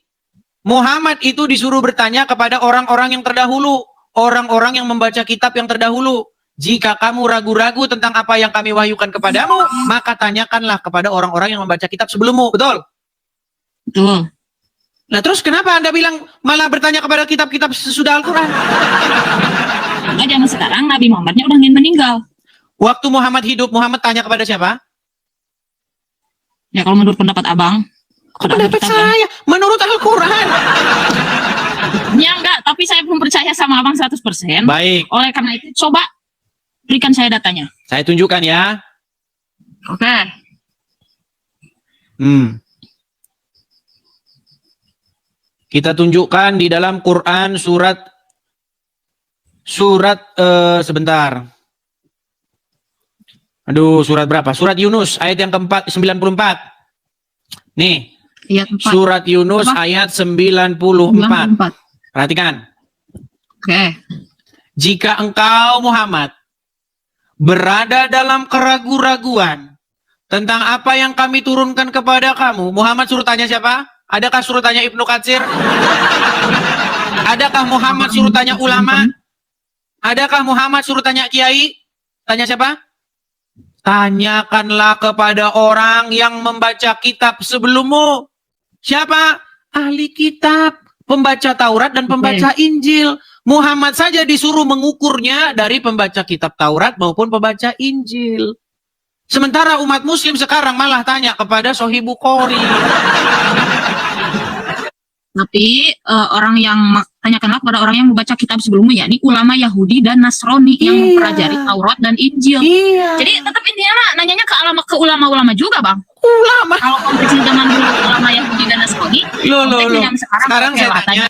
S2: Muhammad itu disuruh bertanya kepada orang-orang yang terdahulu. Orang-orang yang membaca kitab yang terdahulu. Jika kamu ragu-ragu tentang apa yang kami wahyukan kepadamu, maka tanyakanlah kepada orang-orang yang membaca kitab sebelummu. Betul?
S1: Betul.
S2: Nah terus kenapa Anda bilang malah bertanya kepada kitab-kitab sesudah Al-Quran?
S1: Nah, zaman sekarang Nabi Muhammadnya udah ingin meninggal.
S2: Waktu Muhammad hidup, Muhammad tanya kepada siapa?
S1: Ya kalau menurut pendapat Abang. kepada
S2: Pendapat
S1: kita, Bang.
S2: saya, menurut Al-Quran.
S1: Ya enggak, tapi saya belum percaya sama Abang 100%.
S2: Baik,
S1: Oleh karena itu coba berikan saya datanya.
S2: saya tunjukkan ya.
S1: Oke.
S2: Kita tunjukkan di dalam Quran surat sebentar. Aduh, surat berapa? Surat Yunus ayat yang keempat 94. Nih,
S1: Iya, 4.
S2: surat Yunus
S1: Apa?
S2: ayat 94.
S1: 94.
S2: Perhatikan.
S1: Oke.
S2: Jika engkau Muhammad berada dalam keraguan-raguan tentang apa yang kami turunkan kepada kamu, Muhammad suruh tanya siapa? Adakah suruh tanya Ibnu Katsir? Adakah Muhammad suruh tanya ulama? Adakah Muhammad suruh tanya kiai? Tanya siapa? Tanyakanlah kepada orang yang membaca kitab sebelummu. Siapa? Ahli kitab, pembaca Taurat dan pembaca Injil. Muhammad saja disuruh mengukurnya dari pembaca kitab Taurat maupun pembaca Injil. Sementara umat muslim sekarang malah tanya kepada Sahih Bukhari.
S1: Tapi orang yang tanyakanlah kepada orang yang membaca kitab sebelumnya, yakni ulama Yahudi dan Nasrani yang mempelajari Taurat dan Injil.
S2: Iya.
S1: Jadi tetap intinya mah nanyanya ke ulama-ulama juga, Bang.
S2: Ulama.
S1: Kalau konteksnya zaman dulu ulama Yahudi dan Nasrani,
S2: Loh.
S1: konteksnya yang
S2: Sekarang
S1: oke
S2: saya
S1: lah,
S2: tanya.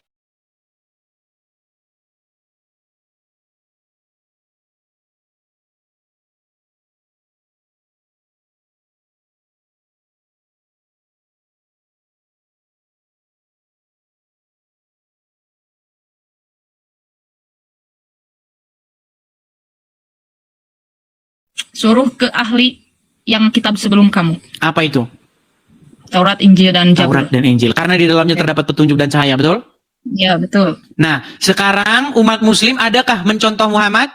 S1: suruh ke ahli yang kitab sebelum kamu.
S2: Apa itu?
S1: Taurat, Injil, dan
S2: Taurat
S1: Zabur.
S2: dan Injil. Karena di dalamnya terdapat petunjuk dan cahaya, betul?
S1: Ya, betul.
S2: Nah, sekarang umat muslim adakah mencontoh Muhammad?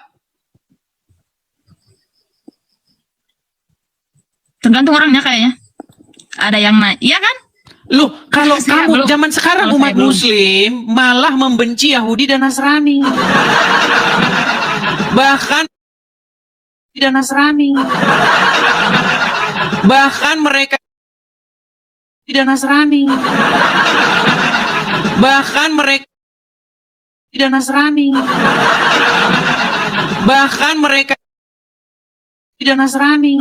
S1: Tergantung orangnya kayaknya. Ada yang naik, iya kan?
S2: Loh, kalau
S1: Saya
S2: kamu
S1: belum.
S2: zaman sekarang
S1: Kalau
S2: umat
S1: saya belum.
S2: muslim malah membenci Yahudi dan Nasrani. Bahkan dan Nasrani. Bahkan mereka tidak Nasrani. Bahkan mereka tidak Nasrani. Bahkan mereka tidak Nasrani.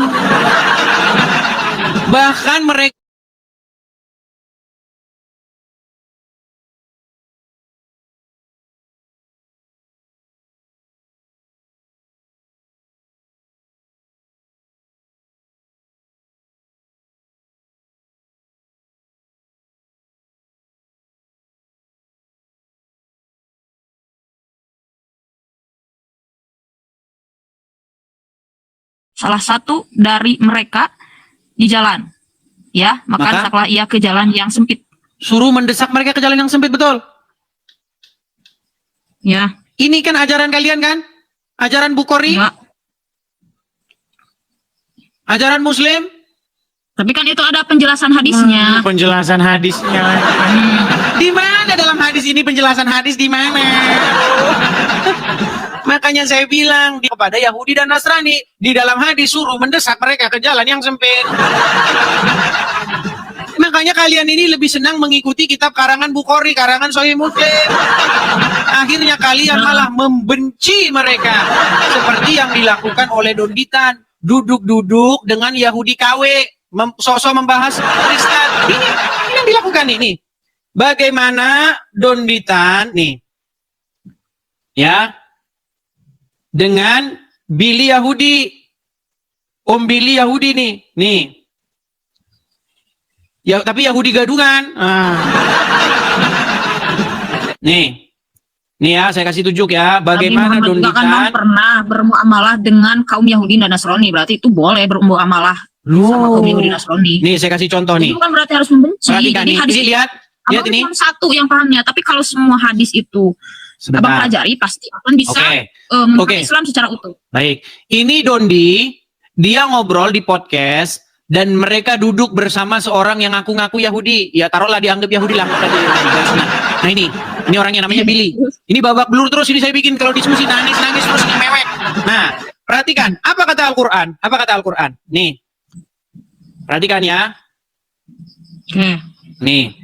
S2: Bahkan mereka
S1: Salah satu dari mereka di jalan, ya, maka
S2: Maka?
S1: desaklah ia ke jalan yang sempit,
S2: suruh mendesak mereka ke jalan yang sempit, betul?
S1: ya.
S2: Ini kan ajaran kalian kan? Ajaran Bukhari?
S1: Enggak.
S2: Ajaran Muslim?
S1: Tapi kan itu ada penjelasan hadisnya.
S2: Penjelasan hadisnya. Di mana dalam hadis ini penjelasan hadis di mana? Makanya saya bilang kepada Yahudi dan Nasrani, di dalam hadis suruh mendesak mereka ke jalan yang sempit. Makanya kalian ini lebih senang mengikuti kitab karangan Bukhari, karangan Sahih Muslim. Akhirnya kalian malah membenci mereka. Seperti yang dilakukan oleh Don Ditan. Duduk-duduk dengan Yahudi KW. Sosok membahas Kristen. Ini yang dilakukan ini. Bagaimana Don Ditan nih. Ya. Dengan Billy Yahudi. Om Billy Yahudi nih. Nih. Ya, tapi Yahudi gadungan. Nih. Nih ya, saya kasih tunjuk ya. Bagaimana Don
S1: Muhammad kan
S2: Ditan.
S1: pernah bermuamalah dengan kaum Yahudi dan Nasrani. Berarti itu boleh bermuamalah sama kaum Yahudi dan Nasrani.
S2: Nih, saya kasih contoh nih.
S1: Itu bukan berarti harus membenci.
S2: Perhatikan
S1: Jadi
S2: nih.
S1: hadis
S2: Ini lihat. Lihat
S1: Abang
S2: ini.
S1: cuma satu yang pahamnya. Tapi kalau semua hadis itu Abang
S2: Sebentar.
S1: pelajari, pasti akan bisa
S2: Oke.
S1: memahami
S2: Oke.
S1: Islam secara utuh.
S2: Baik. Ini Dondi, dia ngobrol di podcast dan mereka duduk bersama seorang yang ngaku-ngaku Yahudi. Ya taruhlah dianggap Yahudi lah. Nah ini orangnya namanya Billy. Ini babak belur terus ini saya bikin kalau diskusi nangis terus ini mewek. Nah, perhatikan apa kata Al-Qur'an? Apa kata Al-Qur'an? Nih. Perhatikan ya.
S1: Oke.
S2: Nih.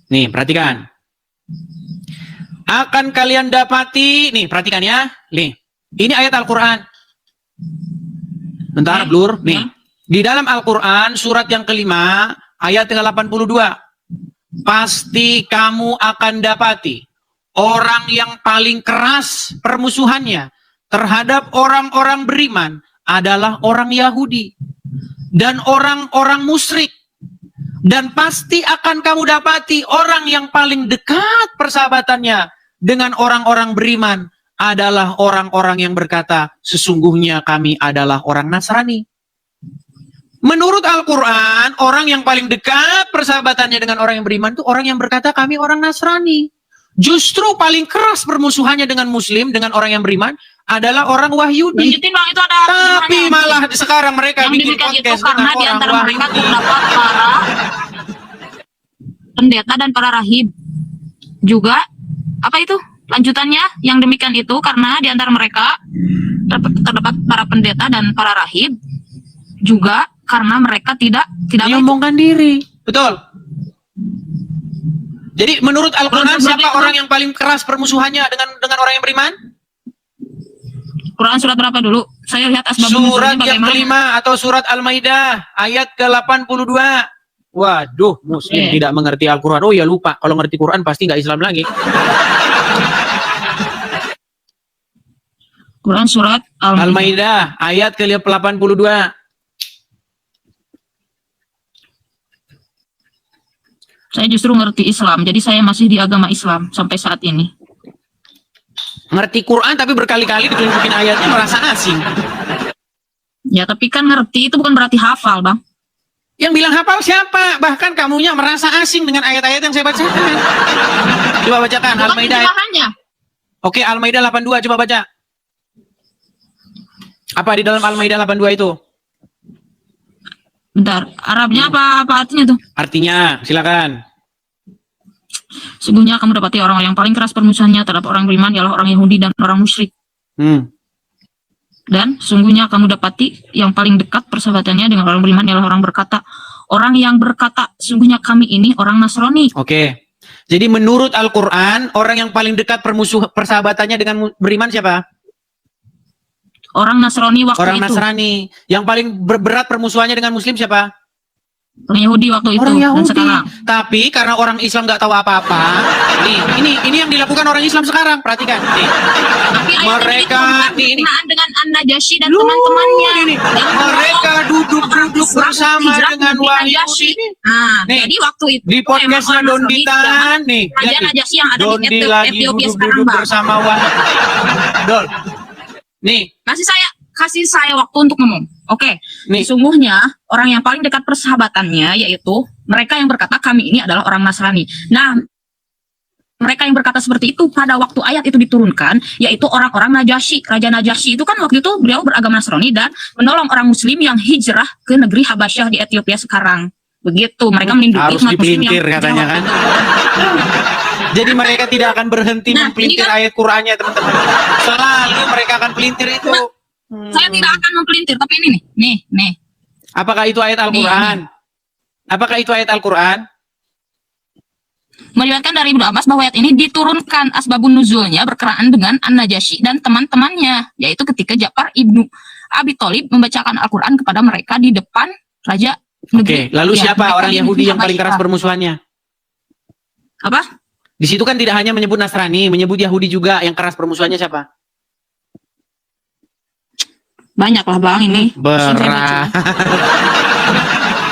S2: Nih, perhatikan. Akan kalian dapati, nih, perhatikan ya. Nih, ini ayat Al-Quran. Bentar, blur. Nih, di dalam Al-Quran, surat yang kelima, ayat ke-82. Pasti kamu akan dapati orang yang paling keras permusuhannya terhadap orang-orang beriman adalah orang Yahudi dan orang-orang musyrik. Dan pasti akan kamu dapati orang yang paling dekat persahabatannya dengan orang-orang beriman adalah orang-orang yang berkata, sesungguhnya kami adalah orang Nasrani. Menurut Al-Quran, orang yang paling dekat persahabatannya dengan orang yang beriman itu orang yang berkata, kami orang Nasrani. Justru paling keras permusuhannya dengan Muslim, dengan orang yang beriman, adalah orang Wahyudi.
S1: Lanjutin Bang, itu ada
S2: Tapi malah sekarang mereka
S1: yang
S2: bikin
S1: demikian itu
S2: podcast
S1: karena
S2: dengan
S1: di
S2: orang
S1: antara mereka
S2: Wahyudi.
S1: terdapat para pendeta dan para rahib. Juga apa itu? Lanjutannya yang demikian itu karena di antara mereka terdapat para pendeta dan para rahib. Juga karena mereka tidak
S2: menyombongkan diri. Betul. Jadi menurut Al-Quran siapa orang yang paling keras permusuhannya dengan orang yang beriman?
S1: Quran surat berapa dulu? Saya lihat asbab
S2: Surat
S1: nuzulnya
S2: yang
S1: bagaimana.
S2: kelima atau surat Al-Maidah ayat ke-82. Waduh, Muslim tidak mengerti Al-Quran. Oh ya lupa, kalau ngerti Quran pasti nggak Islam lagi.
S1: Quran surat
S2: Al-Maidah ayat ke-82.
S1: Saya justru ngerti Islam, jadi saya masih di agama Islam sampai saat ini.
S2: Ngerti Quran tapi berkali-kali ditunjukin ayatnya merasa asing.
S1: Ya, tapi kan ngerti itu bukan berarti hafal, Bang.
S2: Yang bilang hafal siapa? Bahkan kamunya merasa asing dengan ayat-ayat yang saya bacakan. Coba bacakan
S1: Bukan
S2: Al-Maidah.
S1: terjemahannya.
S2: Oke, Al-Maidah 82 coba baca. Apa di dalam Al-Maidah 82 itu?
S1: Bentar, Arabnya apa artinya tuh?
S2: Artinya, silakan.
S1: Sungguhnya kamu dapati orang yang paling keras permusuhannya terhadap orang beriman ialah orang Yahudi dan orang musyrik. Dan sungguhnya kamu dapati yang paling dekat persahabatannya dengan orang beriman ialah orang berkata. Orang yang berkata, sungguhnya kami ini orang Nasrani.
S2: Oke. Jadi menurut Al-Quran, orang yang paling dekat persahabatannya dengan beriman siapa?
S1: Orang Nasrani waktu
S2: Orang
S1: itu.
S2: Nasrani. Yang paling berat permusuhannya dengan Muslim siapa?
S1: Orang Yahudi waktu itu.
S2: Orang
S1: Dan
S2: Yahudi.
S1: sekarang.
S2: Tapi karena orang Islam nggak tahu apa-apa, ini yang dilakukan orang Islam sekarang. Perhatikan. Nih.
S1: Tapi ayat
S2: Mereka
S1: ini
S2: ini.
S1: dengan An-Najasyi dan teman-temannya.
S2: Ini.
S1: Yang
S2: Mereka duduk-duduk
S1: Islam
S2: bersama
S1: hijrah
S2: dengan
S1: ke
S2: Wahyu.
S1: Najasyi. Nah,
S2: Nih,
S1: jadi waktu itu
S2: di podcastnya
S1: emang orang
S2: Dondi
S1: Nasrani
S2: Tan nih.
S1: Raja
S2: lihat nih.
S1: Najasyi yang ada
S2: Dondi
S1: di
S2: lagi
S1: Ethiopia sekarang,
S2: duduk-duduk
S1: Bang.
S2: bersama Wahyu. Dol. Nih,
S1: Kasih saya waktu untuk ngomong. Oke.
S2: nih.
S1: Sesungguhnya orang yang paling dekat persahabatannya yaitu mereka yang berkata kami ini adalah orang Nasrani. Nah, mereka yang berkata seperti itu pada waktu ayat itu diturunkan, yaitu orang-orang Najasyi. Raja Najasyi itu kan waktu itu beliau beragama Nasrani dan menolong orang Muslim yang hijrah ke negeri Habasyah di Ethiopia sekarang. Begitu, mereka melindungi
S2: Harus
S1: umat Muslim yang
S2: dipelintir katanya kan. Jadi mereka tidak akan berhenti
S1: Nah,
S2: mempelintir
S1: ini kan-
S2: ayat Qur'annya, teman-teman. Selalu mereka akan pelintir itu.
S1: Saya tidak akan mempelintir, tapi ini nih.
S2: Apakah itu ayat Al-Quran? Apakah itu ayat Al-Quran?
S1: Meriwayatkan dari Ibnu Abbas bahwa ayat ini diturunkan asbabun nuzulnya berkenaan dengan An-Najasyi dan teman-temannya, yaitu ketika Ja'far ibnu Abi Thalib membacakan Al-Quran kepada mereka di depan Raja negeri.
S2: Oke, lalu
S1: Ya,
S2: siapa
S1: mereka
S2: orang
S1: di
S2: Yahudi
S1: negeri
S2: yang paling keras
S1: Habasyah.
S2: permusuhannya?
S1: Apa?
S2: Di situ kan tidak hanya menyebut Nasrani, menyebut Yahudi juga. Yang keras permusuhannya siapa?
S1: Banyak lah Bang ini.
S2: Berat.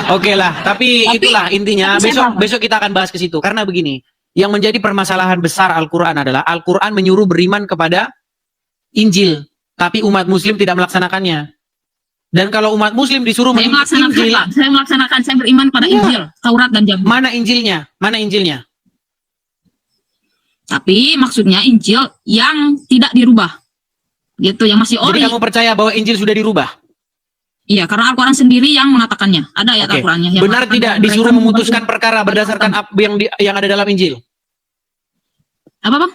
S2: Oke lah, tapi itulah intinya.
S1: tapi saya
S2: Besok kita akan bahas ke situ. Karena begini, yang menjadi permasalahan besar Al-Quran adalah Al-Quran menyuruh beriman kepada Injil, tapi umat Muslim tidak melaksanakannya. Dan kalau umat Muslim disuruh
S1: Saya
S2: mengikuti
S1: melaksanakan,
S2: Injil,
S1: Pak. Saya beriman pada
S2: Iya.
S1: Injil, Taurat dan Zabur.
S2: mana Injilnya? Mana Injilnya?
S1: Tapi maksudnya Injil yang tidak dirubah. Gitu, yang masih
S2: Jadi
S1: ori.
S2: kamu percaya bahwa Injil sudah dirubah?
S1: Iya, karena Al-Quran sendiri yang mengatakannya. Ada ayat
S2: Oke.
S1: Al-Qurannya. yang
S2: Benar
S1: mengatakan
S2: tidak
S1: bahwa
S2: disuruh
S1: mereka
S2: memutuskan
S1: mengubah-
S2: perkara berdasarkan apa yang ada dalam Injil?
S1: Apa Bang?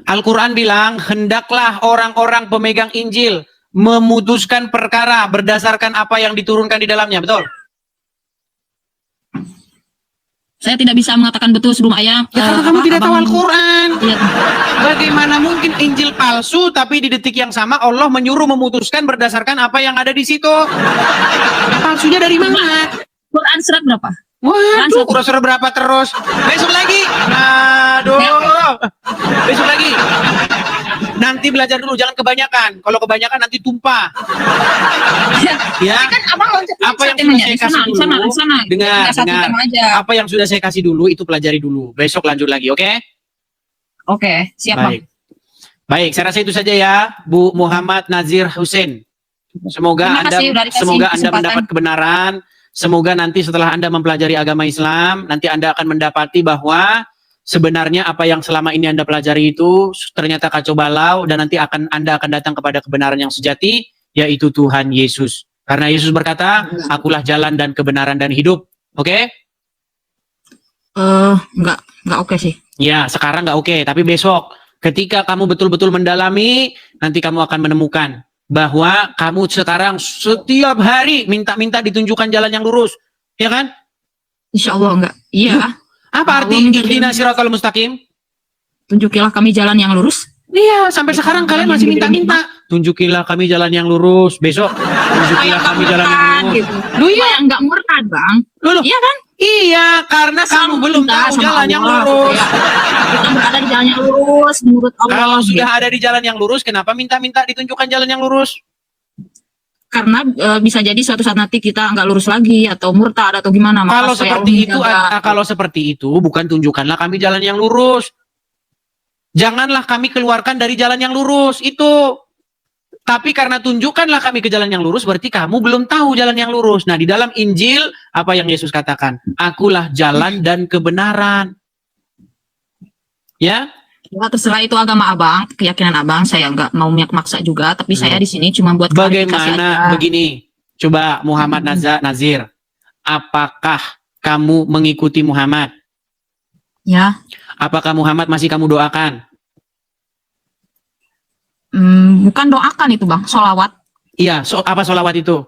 S2: Al-Quran bilang, hendaklah orang-orang pemegang Injil memutuskan perkara berdasarkan apa yang diturunkan di dalamnya, betul?
S1: Saya tidak bisa mengatakan betul sebelum ayat.
S2: Ya, karena kamu tidak tahu Al-Quran.
S1: Iya.
S2: Bagaimana mungkin Injil palsu, tapi di detik yang sama Allah menyuruh memutuskan berdasarkan apa yang ada di situ? Palsunya dari mana?
S1: Quran surat berapa?
S2: Waduh, kurang berapa terus? Besok lagi. Aduh. Besok lagi. Nanti belajar dulu, jangan kebanyakan. Kalau kebanyakan nanti tumpah. Ya.
S1: Kan abang loncat
S2: Apa yang
S1: temanya
S2: sudah saya
S1: di sana,
S2: kasih
S1: di sana,
S2: dulu,
S1: di sana.
S2: dengar,
S1: Nggak satu
S2: dengar.
S1: tema aja.
S2: Apa yang sudah saya kasih dulu itu pelajari dulu. Besok lanjut lagi, oke?
S1: Oke, siap Bang.
S2: Baik. Baik, saya rasa itu saja ya, Bu Muhammad Nazir Hussein. Semoga
S1: Terima kasih udah dikasih
S2: Anda
S1: kesempatan.
S2: mendapat kebenaran. Semoga nanti setelah Anda mempelajari agama Islam, nanti Anda akan mendapati bahwa sebenarnya apa yang selama ini Anda pelajari itu ternyata kacau balau, dan nanti Anda akan datang kepada kebenaran yang sejati, yaitu Tuhan Yesus. Karena Yesus berkata, akulah jalan dan kebenaran dan hidup. Oke?
S1: Enggak oke sih.
S2: Ya, sekarang nggak oke, tapi besok ketika kamu betul-betul mendalami, nanti kamu akan menemukan bahwa kamu sekarang setiap hari minta-minta ditunjukkan jalan yang lurus, ya kan?
S1: Insya Allah enggak. Iya.
S2: Apa arti
S1: Allah menjadi-
S2: ihdina siratal mustaqim?
S1: Tunjukilah kami jalan yang lurus.
S2: Iya, sampai sekarang kalian masih minta-minta. Tunjukilah kami jalan yang lurus. Besok, tunjukilah kami jalan yang lurus.
S1: Gitu.
S2: Lu iya,
S1: Yang enggak murtad, Bang.
S2: lu.
S1: Iya kan?
S2: Iya, karena kamu belum
S1: Minta
S2: tahu
S1: sama
S2: jalan yang
S1: Allah,
S2: lurus.
S1: Kita berada di jalan yang lurus menurut Allah.
S2: Kalau sudah
S1: gitu.
S2: ada di jalan yang lurus, kenapa minta-minta ditunjukkan jalan yang lurus?
S1: Karena bisa jadi suatu saat nanti kita nggak lurus lagi atau murtad atau gimana. Maka
S2: Kalau
S1: supaya
S2: seperti
S1: Allah
S2: itu,
S1: menjaga-
S2: kalau seperti itu, bukan tunjukkanlah kami jalan yang lurus. Janganlah kami keluarkan dari jalan yang lurus itu. Tapi karena tunjukkanlah kami ke jalan yang lurus, berarti kamu belum tahu jalan yang lurus. Nah, di dalam Injil apa yang Yesus katakan? Akulah jalan dan kebenaran. Ya,
S1: Ya, terserah itu agama abang, keyakinan abang. Saya nggak mau maksa juga, tapi saya di sini cuma buat klarifikasi
S2: bagaimana
S1: aja.
S2: begini? Coba Muhammad Nazir. apakah kamu mengikuti Muhammad?
S1: Ya.
S2: Apakah Muhammad masih kamu doakan?
S1: Bukan doakan itu Bang, sholawat.
S2: Iya, apa sholawat itu?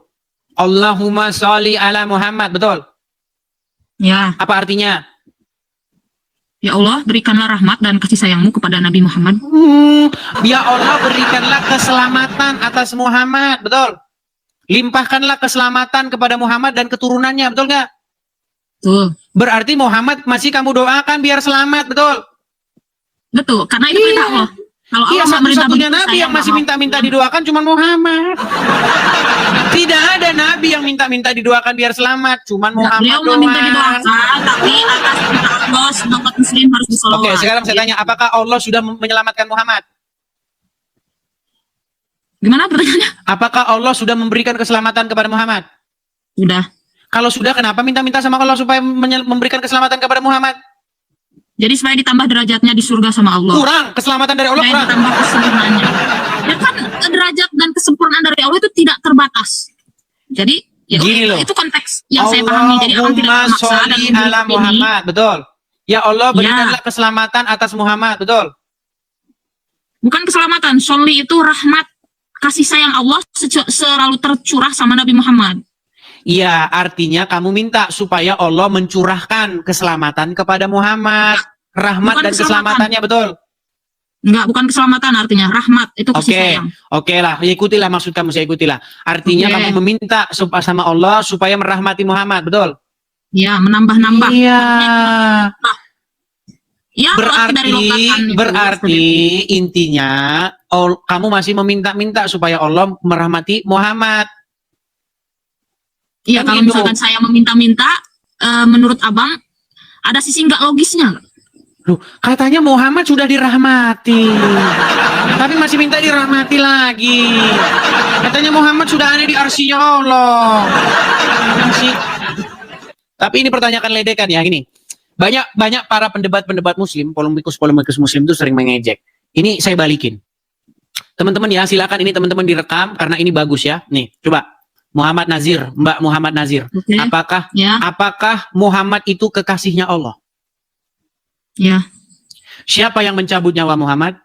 S2: Allahumma sholli ala Muhammad, betul?
S1: Ya.
S2: Apa artinya?
S1: Ya Allah, berikanlah rahmat dan kasih sayangmu kepada Nabi Muhammad.
S2: Ya Allah, berikanlah keselamatan atas Muhammad, betul? Limpahkanlah keselamatan kepada Muhammad dan keturunannya, betul nggak?
S1: Betul.
S2: Berarti Muhammad masih kamu doakan biar selamat, betul?
S1: Betul, karena itu perintah Allah. Kalau
S2: Iya,
S1: Allah memerintah
S2: satu-satunya
S1: begitu,
S2: Nabi
S1: saya
S2: yang masih
S1: nggak mau.
S2: minta-minta didoakan cuma Muhammad. Tidak ada Nabi yang minta-minta didoakan biar selamat, cuma Muhammad
S1: Beliau
S2: doang.
S1: meminta didoakan, tapi atas perintah Allah, umat muslim harus bersolawat.
S2: Oke, sekarang saya tanya, apakah Allah sudah menyelamatkan Muhammad?
S1: Gimana pertanyaannya?
S2: Apakah Allah sudah memberikan keselamatan kepada Muhammad?
S1: Sudah.
S2: Kalau sudah, kenapa minta-minta sama Allah supaya memberikan keselamatan kepada Muhammad?
S1: Jadi supaya ditambah derajatnya di surga sama Allah.
S2: Kurang, keselamatan dari Allah
S1: Supaya
S2: kurang.
S1: ditambah kesempurnaannya. Ya kan derajat dan kesempurnaan dari Allah itu tidak terbatas. Jadi ya
S2: Gini loh.
S1: itu konteks yang saya pahami. Jadi orang tidak
S2: Allahumma
S1: memaksa dan
S2: sholli ala
S1: ini.
S2: Muhammad, betul. Ya Allah, berikanlah keselamatan atas Muhammad, betul.
S1: Bukan keselamatan, sholli itu rahmat, kasih sayang Allah selalu tercurah sama Nabi Muhammad.
S2: Iya, artinya kamu minta supaya Allah mencurahkan keselamatan kepada Muhammad. Rahmat
S1: Bukan
S2: dan keselamatannya, betul.
S1: Enggak, bukan keselamatan artinya, rahmat itu kasih sayang.
S2: Oke lah, ya ikutilah maksud kamu, saya ikutilah. Artinya
S1: Oke.
S2: kamu meminta sama Allah supaya merahmati Muhammad, betul?
S1: Ya, menambah-nambah.
S2: Iya.
S1: Ya, dari lokatan itu,
S2: Berarti intinya kamu masih meminta-minta supaya Allah merahmati Muhammad.
S1: Iya,
S2: Kan
S1: kalau
S2: gitu.
S1: misalkan saya meminta-minta, menurut abang, ada sisi nggak logisnya.
S2: Loh, katanya Muhammad sudah dirahmati. Tapi masih minta dirahmati lagi. Katanya Muhammad sudah ada di arsy-Nya Allah. Masih. Tapi ini pertanyaan ledekan ya, gini. Banyak para pendebat muslim, polemikus muslim itu sering mengejek. Ini saya balikin. Teman-teman ya, silakan ini teman-teman direkam karena ini bagus ya. Nih, coba. Muhammad Nazir, Mbak Muhammad Nazir.
S1: Oke.
S2: Apakah Muhammad itu kekasihnya Allah?
S1: Ya.
S2: Siapa yang mencabut nyawa Muhammad?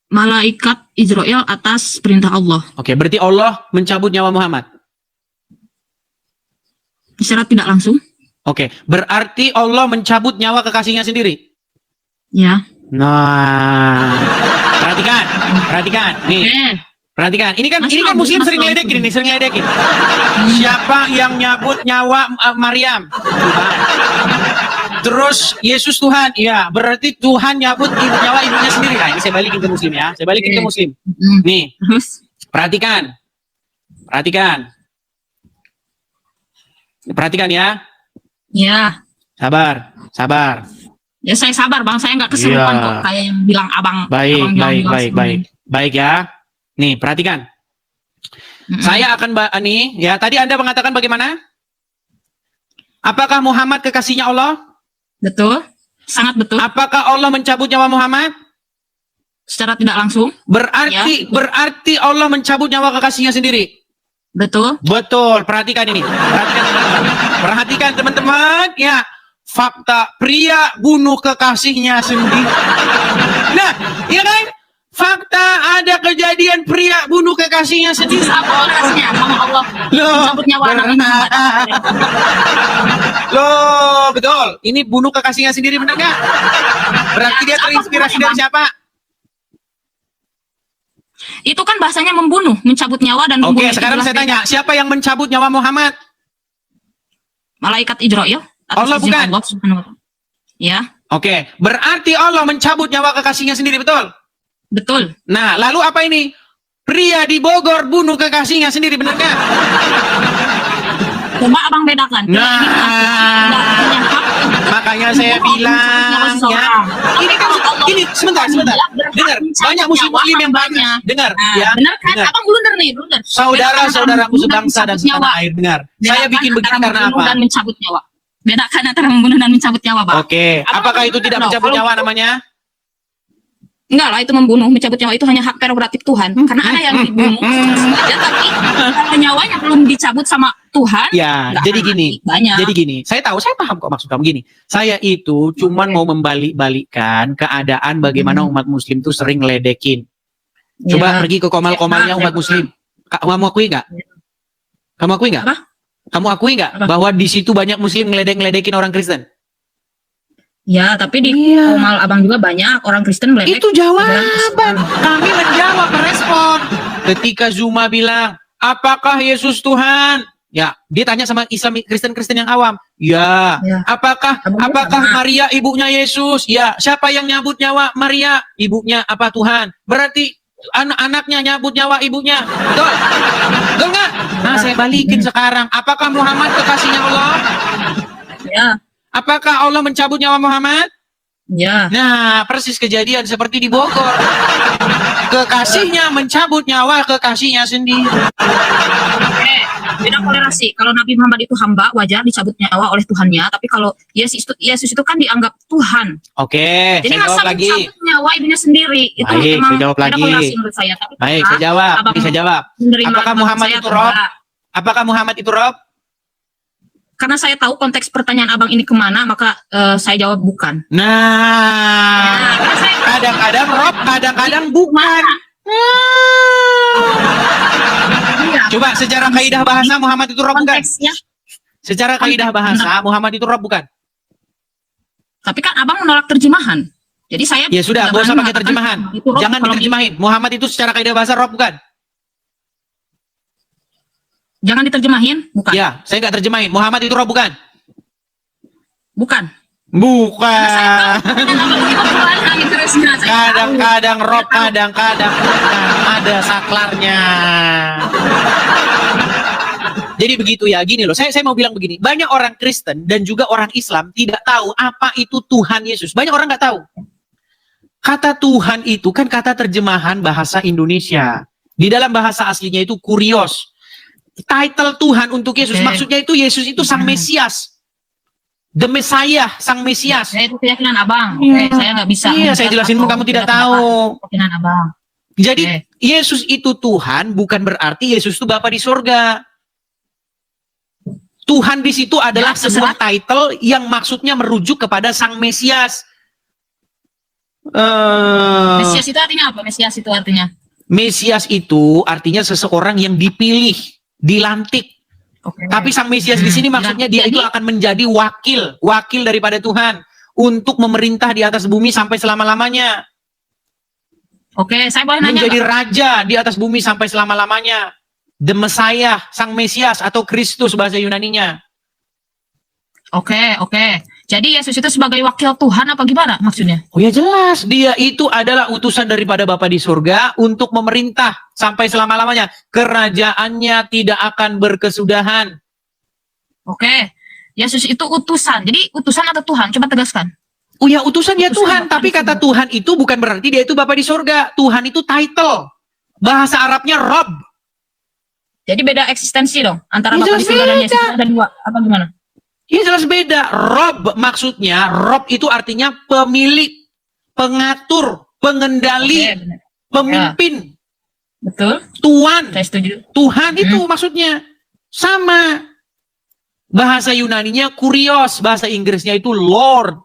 S1: Malaikat Israel atas perintah Allah.
S2: Oke, berarti Allah mencabut nyawa Muhammad.
S1: Secara tidak langsung.
S2: Oke, berarti Allah mencabut nyawa kekasihnya sendiri.
S1: Ya.
S2: Nah, perhatikan, nih.
S1: Oke.
S2: Perhatikan, ini kan
S1: Mas
S2: muslim
S1: Mas
S2: sering
S1: Rasul.
S2: ngeledekin nih, Siapa yang nyabut nyawa Maryam? Tuhan. Terus Yesus Tuhan, iya, berarti Tuhan nyabut nyawa ibunya sendiri. Nah, ini saya balikin ke muslim ya, saya balikin ke muslim. Nih,
S1: Terus.
S2: Perhatikan ya.
S1: Ya.
S2: Sabar.
S1: Ya saya sabar bang, saya nggak kesurupan
S2: Iya.
S1: kok kayak yang bilang abang.
S2: Baik
S1: Abang
S2: ya. Nih, perhatikan. Saya akan nih, ya tadi Anda mengatakan bagaimana? Apakah Muhammad kekasihnya Allah?
S1: Betul, sangat betul.
S2: Apakah Allah mencabut nyawa Muhammad?
S1: Secara tidak langsung.
S2: Berarti Allah mencabut nyawa kekasihnya sendiri.
S1: Betul.
S2: Betul, perhatikan ini. Perhatikan teman-teman, ya. Fakta pria bunuh kekasihnya sendiri. Nah, iya kan? Fakta ada kejadian pria bunuh kekasihnya sendiri.
S1: Saborasnya sama Allah.
S2: Loh,
S1: Mencabut nyawa anak Muhammad.
S2: Loh, betul. Ini bunuh kekasihnya sendiri, benar nggak? Berarti dia terinspirasi dari siapa?
S1: Itu kan bahasanya membunuh, mencabut nyawa dan membunuh.
S2: Oke, sekarang saya tanya, siapa yang mencabut nyawa Muhammad?
S1: Malaikat Israel. atas
S2: Allah
S1: izin
S2: bukan?
S1: Allah Subhanahu wa Ta'ala. Ya,
S2: Oke, berarti Allah mencabut nyawa kekasihnya sendiri, betul?
S1: betul.
S2: Nah, lalu apa ini? Pria di Bogor bunuh kekasihnya sendiri, benar nggak?
S1: Coba abang bedakan.
S2: Nah,
S1: Tidak punya hak
S2: makanya saya bilang ya. Ini kan ini sebentar. Dengar, banyak muslim yang banyak. Dengar, ya.
S1: Benar kan?
S2: Dengar.
S1: Abang blunder nih, blunder.
S2: Saudara-saudaraku sebangsa dan setanah air, dengar. Saya bikin begini karena apa?
S1: Dan mencabut nyawa. Bedakan antara membunuh dan mencabut nyawa, Bang.
S2: Oke, apakah itu tidak mencabut nyawa namanya?
S1: Enggak lah, itu membunuh, mencabut nyawa itu hanya hak prerogatif Tuhan. Karena ada yang dibunuh sengaja, tapi kalau nyawanya belum dicabut sama Tuhan,
S2: Ya,
S1: nggak
S2: jadi
S1: akan
S2: gini.
S1: mati. Banyak.
S2: Jadi gini, saya tahu, saya paham kok maksud kamu gini. Saya itu cuman mau membalik-balikkan keadaan bagaimana umat muslim tuh sering ngeledekin. Coba
S1: Ya.
S2: pergi ke komal-komalnya umat muslim. Kamu akui nggak? Kamu akui nggak?
S1: Apa?
S2: Kamu akui nggak
S1: Apa?
S2: bahwa di situ banyak muslim ngeledek-ngeledekin orang Kristen?
S1: Ya, tapi di
S2: Iya.
S1: Komal Abang juga banyak orang Kristen meledek.
S2: Itu jawaban. Kami menjawab, merespon. Ketika Zuma bilang, apakah Yesus Tuhan? Ya, dia tanya sama Islam Kristen-Kristen yang awam. Ya.
S1: Ya.
S2: Apakah
S1: Abang sama.
S2: Maria ibunya Yesus? Ya. Siapa yang nyabut nyawa Maria? Ibunya apa Tuhan? Berarti anak-anaknya nyabut nyawa ibunya. Betul? Betul nggak? Nah, saya balikin sekarang. Apakah Muhammad kekasihnya Allah?
S1: Ya,
S2: Apakah Allah mencabut nyawa Muhammad?
S1: ya.
S2: Nah, persis kejadian seperti di Bogor. Kekasihnya mencabut nyawa kekasihnya sendiri.
S1: Beda toleransi. Kalau Nabi Muhammad itu hamba, wajar dicabut nyawa oleh Tuhannya. Tapi kalau Yesus itu kan dianggap Tuhan.
S2: Oke,
S1: Jadi
S2: saya jawab
S1: masa
S2: lagi.
S1: mencabut nyawa ibunya sendiri? Itu
S2: Baik,
S1: emang
S2: saya jawab
S1: beda
S2: lagi.
S1: toleransi menurut saya. Tapi
S2: Baik,
S1: karena
S2: saya jawab.
S1: Abang
S2: Bisa jawab.
S1: menerima
S2: Apakah
S1: agama
S2: Muhammad
S1: saya
S2: itu
S1: atau
S2: Rob?
S1: enggak.
S2: Apakah Muhammad itu Rob?
S1: Karena saya tahu konteks pertanyaan abang ini kemana, maka saya jawab bukan.
S2: Nah,
S1: Karena saya
S2: kadang-kadang Rob, kadang-kadang bukan.
S1: Iya,
S2: Coba secara kaidah bahasa Muhammad itu Rob bukan?
S1: konteksnya.
S2: Secara kaidah bahasa Muhammad itu Rob bukan?
S1: Tapi kan abang menolak terjemahan. Jadi saya
S2: Ya sudah,
S1: tidak
S2: gak usah
S1: berani
S2: pakai
S1: mengatakan
S2: terjemahan.
S1: Muhammad itu Rob
S2: Jangan
S1: kalau
S2: diterjemahin. Muhammad itu secara kaidah bahasa Rob bukan?
S1: Jangan diterjemahin, bukan.
S2: Ya, saya nggak terjemahin. Muhammad itu Rob bukan?
S1: Bukan.
S2: Bukan.
S1: Kadang
S2: Kadang-kadang Rob, kadang-kadang bukan. Ada saklarnya. Jadi begitu ya, gini loh. Saya mau bilang begini. Banyak orang Kristen dan juga orang Islam tidak tahu apa itu Tuhan Yesus. Banyak orang nggak tahu. Kata Tuhan itu kan kata terjemahan bahasa Indonesia. Di dalam bahasa aslinya itu kurios. Title Tuhan untuk Yesus.
S1: Oke.
S2: Maksudnya itu Yesus itu Sang Mesias. The Messiah, Sang Mesias.
S1: Saya itu keyakinan abang.
S2: Iya.
S1: Oke, saya nggak bisa.
S2: Iya, saya jelasin pun kamu tidak tahu.
S1: Keyakinan abang.
S2: Jadi
S1: Oke.
S2: Yesus itu Tuhan bukan berarti Yesus itu Bapa di surga. Tuhan di situ adalah
S1: Ya,
S2: sebuah title yang maksudnya merujuk kepada Sang Mesias.
S1: Mesias itu artinya apa? Mesias itu artinya.
S2: Mesias itu artinya seseorang yang dipilih, dilantik.
S1: Oke.
S2: Tapi Sang Mesias di sini maksudnya dia itu akan menjadi wakil daripada Tuhan untuk memerintah di atas bumi sampai selama-lamanya.
S1: Oke, saya boleh nanya
S2: Menjadi
S1: nggak?
S2: raja di atas bumi sampai selama-lamanya. The Messiah, Sang Mesias atau Kristus bahasa Yunaninya.
S1: Oke. Jadi Yesus itu sebagai wakil Tuhan apa gimana maksudnya?
S2: Oh ya jelas, dia itu adalah utusan daripada Bapa di surga untuk memerintah sampai selama-lamanya. Kerajaannya tidak akan berkesudahan.
S1: Oke. Yesus itu utusan. Jadi utusan atau Tuhan? Coba tegaskan.
S2: Oh ya utusan ya
S1: Utusan
S2: Tuhan,
S1: Bapa
S2: tapi
S1: di
S2: kata
S1: surga.
S2: Tuhan itu bukan berarti dia itu Bapa di surga. Tuhan itu title. Bahasa Arabnya Rob.
S1: Jadi beda eksistensi dong antara
S2: Ya,
S1: Bapa di
S2: jelas
S1: surga dan
S2: beda.
S1: Yesus ada dua apa gimana?
S2: Iya jelas beda. Rob maksudnya, Rob itu artinya pemilik, pengatur, pengendali,
S1: Oke, benar.
S2: pemimpin,
S1: Betul.
S2: tuan.
S1: Saya setuju.
S2: Tuhan itu maksudnya sama. Bahasa Yunaninya kurios, bahasa Inggrisnya itu Lord.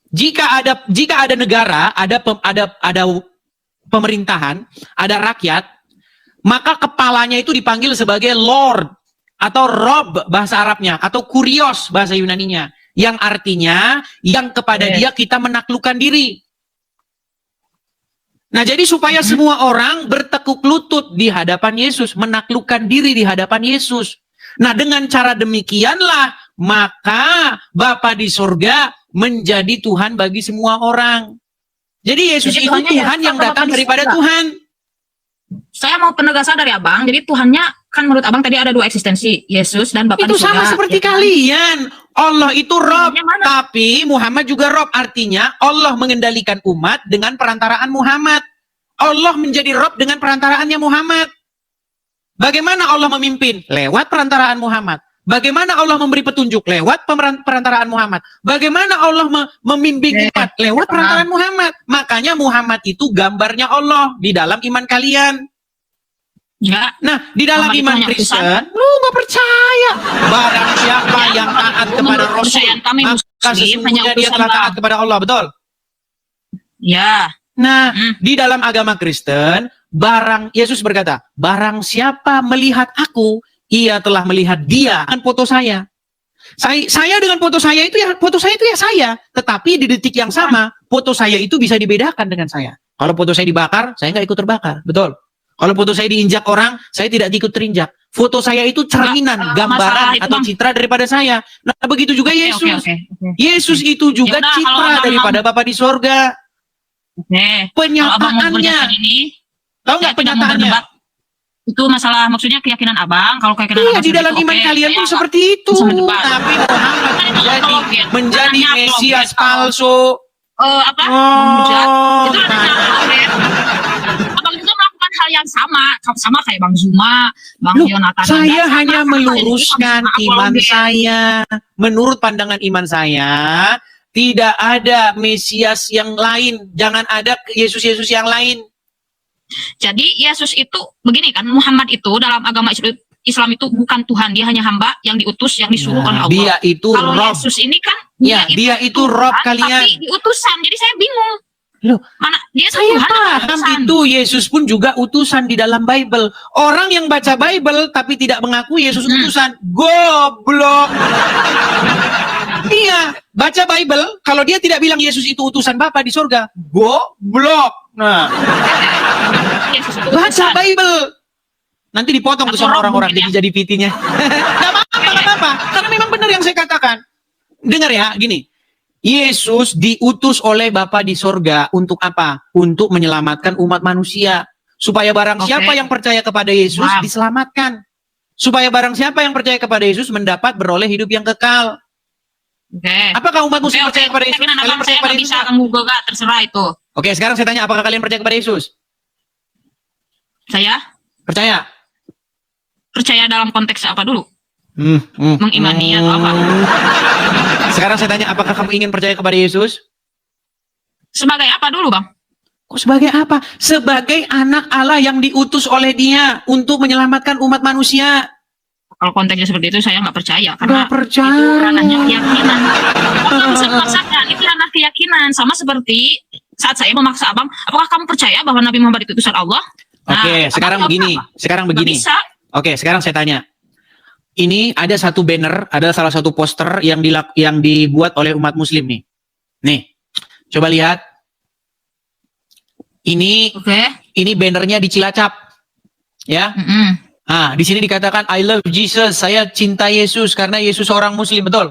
S2: Jika ada negara, ada pemerintahan, ada rakyat, maka kepalanya itu dipanggil sebagai Lord atau Rob bahasa Arabnya atau kurios bahasa Yunaninya, yang artinya yang kepada dia kita menaklukkan diri. Nah, jadi supaya semua orang bertekuk lutut di hadapan Yesus, menaklukkan diri di hadapan Yesus. Nah, dengan cara demikianlah maka Bapa di surga menjadi Tuhan bagi semua orang. Jadi Yesus
S1: Jadi
S2: itu
S1: Tuhannya
S2: Tuhan
S1: ya,
S2: yang
S1: sama
S2: datang
S1: Bapa di
S2: daripada
S1: surga.
S2: Tuhan.
S1: Saya mau penegasan dari abang. Jadi Tuhannya kan menurut abang tadi ada dua eksistensi, Yesus dan Bapa
S2: Itu
S1: di surga.
S2: sama seperti
S1: Ya kan?
S2: kalian. Allah itu Rob,
S1: Yang mana?
S2: tapi Muhammad juga Rob. Artinya Allah mengendalikan umat dengan perantaraan Muhammad. Allah menjadi Rob dengan perantaraannya Muhammad. Bagaimana Allah memimpin? Lewat perantaraan Muhammad. Bagaimana Allah memberi petunjuk? Lewat perantaraan Muhammad. Bagaimana Allah membimbing umat? Lewat perantaraan Muhammad. Makanya Muhammad itu gambarnya Allah di dalam iman kalian.
S1: Ya.
S2: Nah, di dalam
S1: Muhammad itu
S2: iman
S1: hanya
S2: Kristen,
S1: utusan.
S2: lu nggak percaya. Barang siapa yang taat kepada
S1: Menurut
S2: Rasul,
S1: kepercayaan kami
S2: maka
S1: Muslim hanya
S2: sesungguhnya dia
S1: utusan
S2: telah taat
S1: Allah.
S2: kepada Allah, betul?
S1: Ya.
S2: Nah, di dalam agama Kristen, Yesus berkata, barang siapa melihat aku, ia telah melihat dia. Dengan foto saya. Saya dengan foto saya itu ya saya. Tetapi di detik yang sama, foto saya itu bisa dibedakan dengan saya. Kalau foto saya dibakar, saya nggak ikut terbakar, betul? Kalau foto saya diinjak orang, saya tidak ikut terinjak. Foto saya itu cerminan, gambaran
S1: itu,
S2: atau
S1: Bang.
S2: citra daripada saya. Nah, begitu juga Yesus.
S1: Oke.
S2: Yesus itu juga
S1: Ya udah,
S2: citra
S1: kalau
S2: daripada Bapa di sorga.
S1: Oke. Kalau abang mau
S2: Penyataannya.
S1: berdebat ini,
S2: Tahu nggak
S1: saya tidak mau
S2: penyataannya?
S1: berdebat. Itu masalah maksudnya keyakinan abang. Kalau keyakinan
S2: Iya,
S1: abang
S2: di dalam
S1: seperti itu,
S2: iman
S1: oke,
S2: kalian pun
S1: saya
S2: seperti itu.
S1: bisa berdebat.
S2: Tapi Muhammad menjadi
S1: Namanya
S2: Mesias
S1: apologet.
S2: palsu.
S1: Menghujat. Itu
S2: nah.
S1: namanya apologet. Abang itu melakukan hal yang sama kayak Bang Zuma, Bang
S2: Loh,
S1: Yonatan.
S2: saya
S1: Sama,
S2: hanya
S1: sama,
S2: meluruskan
S1: sama
S2: iman
S1: apologet.
S2: saya. Menurut pandangan iman saya, tidak ada Mesias yang lain. Jangan ada Yesus-Yesus yang lain.
S1: Jadi Yesus itu begini kan, Muhammad itu dalam agama Islam itu bukan Tuhan, dia hanya hamba yang diutus, yang disuruh oleh Allah.
S2: Dia itu
S1: Kalau
S2: Rob.
S1: Yesus ini kan
S2: Ya, dia itu Rob kalian.
S1: tapi diutusan. Jadi saya bingung.
S2: Loh,
S1: Mana dia itu
S2: saya
S1: Tuhan atau
S2: paham
S1: utusan?
S2: itu Yesus pun juga utusan di dalam Bible. Orang yang baca Bible tapi tidak mengaku Yesus utusan, goblok. Iya, baca Bible, kalau dia tidak bilang Yesus itu utusan Bapa di surga, goblok. Nah,
S1: Yesus itu
S2: baca
S1: utusan.
S2: Bible. Nanti dipotong tuh
S1: Atau
S2: sama
S1: Rob
S2: orang-orang
S1: mungkin
S2: jadi PT-nya. Gak apa-apa, karena memang benar yang saya katakan. Dengar ya, gini. Yesus diutus oleh Bapa di sorga untuk apa? Untuk menyelamatkan umat manusia. Supaya barang
S1: Oke.
S2: siapa yang percaya kepada Yesus
S1: Wow.
S2: diselamatkan. Supaya barang siapa yang percaya kepada Yesus mendapat beroleh hidup yang kekal.
S1: Oke.
S2: Apakah umat muslim percaya kepada Yesus?
S1: Keyakinan
S2: Kalian
S1: abang
S2: percaya
S1: saya
S2: kepada
S1: nggak
S2: Yesus?
S1: bisa kamu gak terserah itu.
S2: Oke, sekarang saya tanya, apakah kalian percaya kepada Yesus?
S1: Saya
S2: Percaya?
S1: percaya dalam konteks apa dulu? Mengimani atau apa?
S2: Sekarang saya tanya, apakah kamu ingin percaya kepada Yesus?
S1: Sebagai apa dulu, Bang?
S2: Kok sebagai apa? Sebagai anak Allah yang diutus oleh Dia untuk menyelamatkan umat manusia.
S1: Kalau konteksnya seperti itu saya nggak percaya karena
S2: Nggak percaya.
S1: itu ranahnya keyakinan. Abang nggak bisa memaksakan, itu ranah keyakinan. Sama seperti saat saya memaksa abang, apakah kamu percaya bahwa Nabi Muhammad itu utusan Allah? Nah,
S2: Oke, sekarang
S1: abang
S2: begini.
S1: jawab apa?
S2: Sekarang
S1: Nggak
S2: begini.
S1: bisa.
S2: Oke, sekarang saya tanya. Ini ada satu banner, ada salah satu poster yang dibuat oleh umat muslim nih. Nih, coba lihat. Ini
S1: Oke.
S2: bannernya di Cilacap. Ya. Ah, di sini dikatakan I love Jesus, saya cinta Yesus karena Yesus seorang muslim, betul?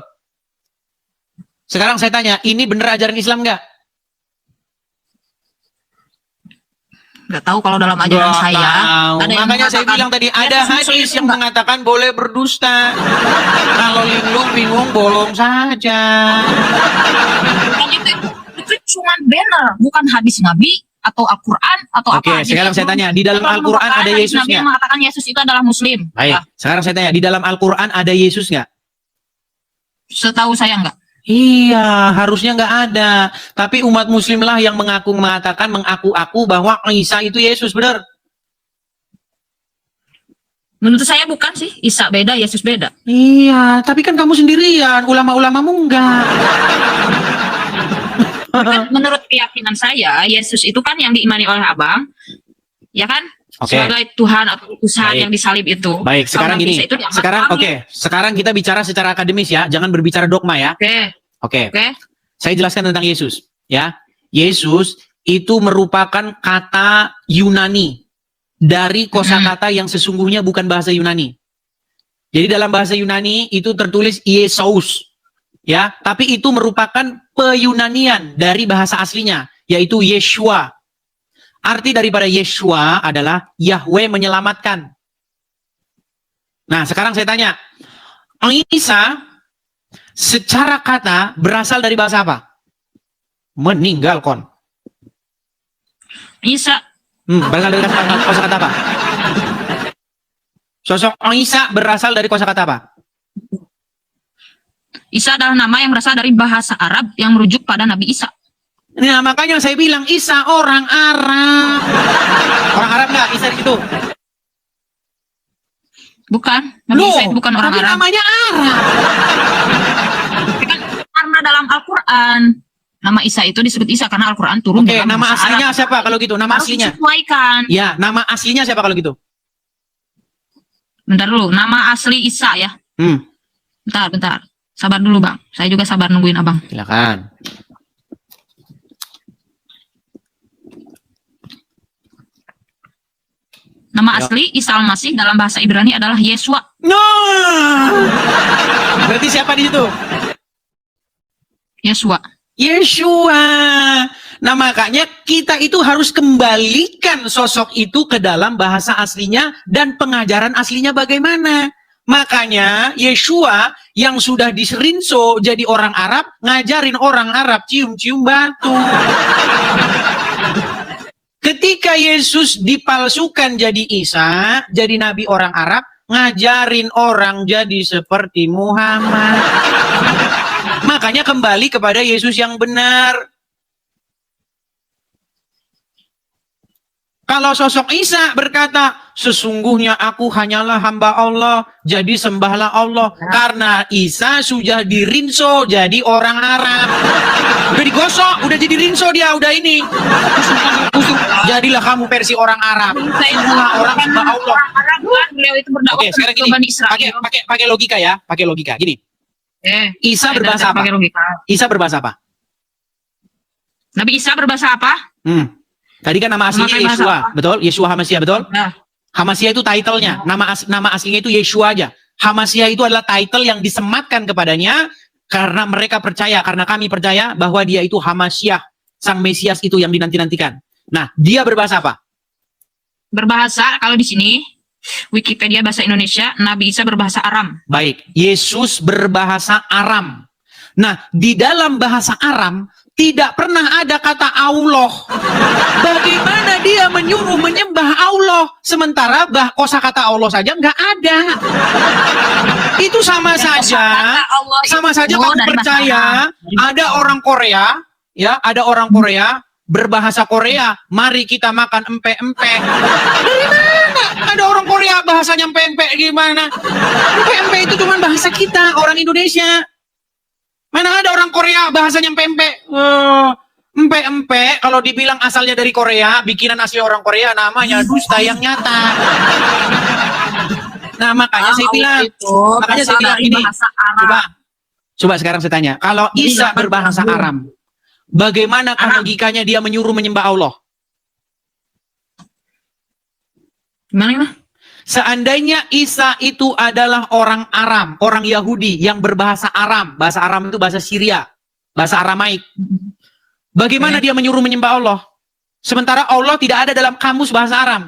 S2: Sekarang saya tanya, ini bener ajaran Islam nggak?
S1: Nggak tahu kalau dalam ajaran
S2: Nggak
S1: saya.
S2: tahu.
S1: Ada yang
S2: Makanya saya
S1: mengatakan,
S2: bilang tadi ada
S1: Yesus
S2: hadis
S1: itu
S2: yang
S1: nggak-
S2: mengatakan boleh berdusta. Kalau lu bingung, bolong saja.
S1: Bukan itu cuma banner, bukan hadis Nabi atau Al-Quran atau
S2: Oke,
S1: apa. Jadi
S2: sekarang saya
S1: itu
S2: tanya, di dalam
S1: kalau
S2: Al-Quran
S1: bukan
S2: ada
S1: hadis
S2: Yesus
S1: Nabi
S2: nggak?
S1: yang mengatakan Yesus itu adalah Muslim.
S2: Baik,
S1: Ya,
S2: sekarang saya tanya, di dalam Al-Quran ada Yesus nggak?
S1: setahu saya enggak.
S2: Iya, harusnya nggak ada. Tapi umat muslim lah yang mengaku-aku bahwa Isa itu Yesus, benar?
S1: Menurut saya bukan sih, Isa beda, Yesus beda.
S2: Iya, tapi kan kamu sendirian, ulama-ulamamu enggak.
S1: Kan menurut keyakinan saya, Yesus itu kan yang diimani oleh abang, ya kan?
S2: Oke.
S1: Sebagai Tuhan atau utusan
S2: Baik.
S1: yang disalib itu.
S2: Baik, sekarang
S1: Kalau
S2: gini.
S1: Isa itu dianggap
S2: Sekarang
S1: kami.
S2: sekarang kita bicara secara akademis ya, jangan berbicara dogma ya.
S1: Oke,
S2: Oke. Saya jelaskan tentang Yesus, ya. Yesus itu merupakan kata Yunani dari kosakata yang sesungguhnya bukan bahasa Yunani. Jadi dalam bahasa Yunani itu tertulis Yesus, ya. Tapi itu merupakan peyunanian dari bahasa aslinya, yaitu Yeshua. Arti daripada Yeshua adalah Yahweh menyelamatkan. Nah, sekarang saya tanya, Isa secara kata berasal dari bahasa apa? Meninggalkan.
S1: Isa
S2: Berasal dari kosakata apa? Sosok Isa berasal dari kosakata apa?
S1: Isa adalah nama yang berasal dari bahasa Arab yang merujuk pada Nabi Isa.
S2: Nah, makanya saya bilang Isa orang Arab. Orang Arab nggak Isa itu?
S1: Bukan, Nabi Isa itu bukan orang
S2: tapi
S1: Arab.
S2: namanya Arab.
S1: Kan karena dalam Al-Quran nama Isa itu disebut Isa karena Al-Quran turun
S2: Oke,
S1: dalam
S2: nama
S1: bahasa
S2: aslinya
S1: Arab.
S2: siapa kalau gitu? Nama
S1: Harus
S2: aslinya?
S1: disesuaikan.
S2: Ya, nama aslinya siapa kalau gitu?
S1: Bentar dulu, nama asli Isa ya. Bentar. Sabar dulu bang, saya juga sabar nungguin abang.
S2: Silakan.
S1: Nama asli Isa Al-Masih dalam bahasa Ibrani adalah Yesua.
S2: No. Berarti siapa di situ?
S1: Yesua.
S2: Yeshua. Nah, makanya kita itu harus kembalikan sosok itu ke dalam bahasa aslinya dan pengajaran aslinya bagaimana. Makanya Yeshua yang sudah diserinso jadi orang Arab, ngajarin orang Arab cium-cium batu. Ketika Yesus dipalsukan jadi Isa, jadi nabi orang Arab, ngajarin orang jadi seperti Muhammad. Makanya kembali kepada Yesus yang benar. Kalau sosok Isa berkata, sesungguhnya aku hanyalah hamba Allah, jadi sembahlah Allah. Karena Isa sudah dirinso jadi orang Arab. Udah digosok, udah jadi rinso dia, udah ini. Jadilah kamu versi orang Arab. Sembahlah orang hamba Allah.
S1: Beliau itu berdakwah
S2: Oke, sekarang
S1: ke
S2: gini,
S1: Bani Israel.
S2: pakai logika ya, pakai logika. Gini, Isa berbahasa apa?
S1: Pakai logika.
S2: Isa berbahasa apa?
S1: Nabi Isa berbahasa apa?
S2: Tadi kan nama aslinya
S1: Memakai bahasa
S2: Yeshua,
S1: apa?
S2: betul? Yeshua Hamasia, betul?
S1: Nah,
S2: Hamasia itu title-nya. Nama aslinya itu Yeshua aja. Hamasia itu adalah title yang disematkan kepadanya karena mereka percaya, karena kami percaya bahwa dia itu Hamasia, sang Mesias itu yang dinanti-nantikan. Nah, dia berbahasa apa?
S1: berbahasa kalau di sini Wikipedia bahasa Indonesia, Nabi Isa berbahasa Aram.
S2: Baik, Yesus berbahasa Aram. Nah, di dalam bahasa Aram tidak pernah ada kata Allah. Bagaimana dia menyuruh menyembah Allah sementara kosakata Allah saja nggak ada? Itu sama saja, kamu percaya ada orang Korea, ya, ada orang Korea berbahasa Korea. Mari kita makan empek-empek. Dari mana? Ada orang Korea bahasanya empek-empek gimana? Empek-empek itu cuma bahasa kita, orang Indonesia. Mana ada orang Korea bahasanya empek-empek? Empek-empek kalau dibilang asalnya dari Korea, bikinan asli orang Korea, namanya dusta yang nyata. Nah, makanya saya bilang, ini. Coba sekarang saya tanya, kalau Isa berbahasa Aram, bagaimana logikanya dia menyuruh menyembah Allah?
S1: Gimana?
S2: Seandainya Isa itu adalah orang Aram, orang Yahudi yang berbahasa Aram. Bahasa Aram itu bahasa Syria, bahasa Aramaik. Bagaimana dia menyuruh menyembah Allah? Sementara Allah tidak ada dalam kamus bahasa Aram.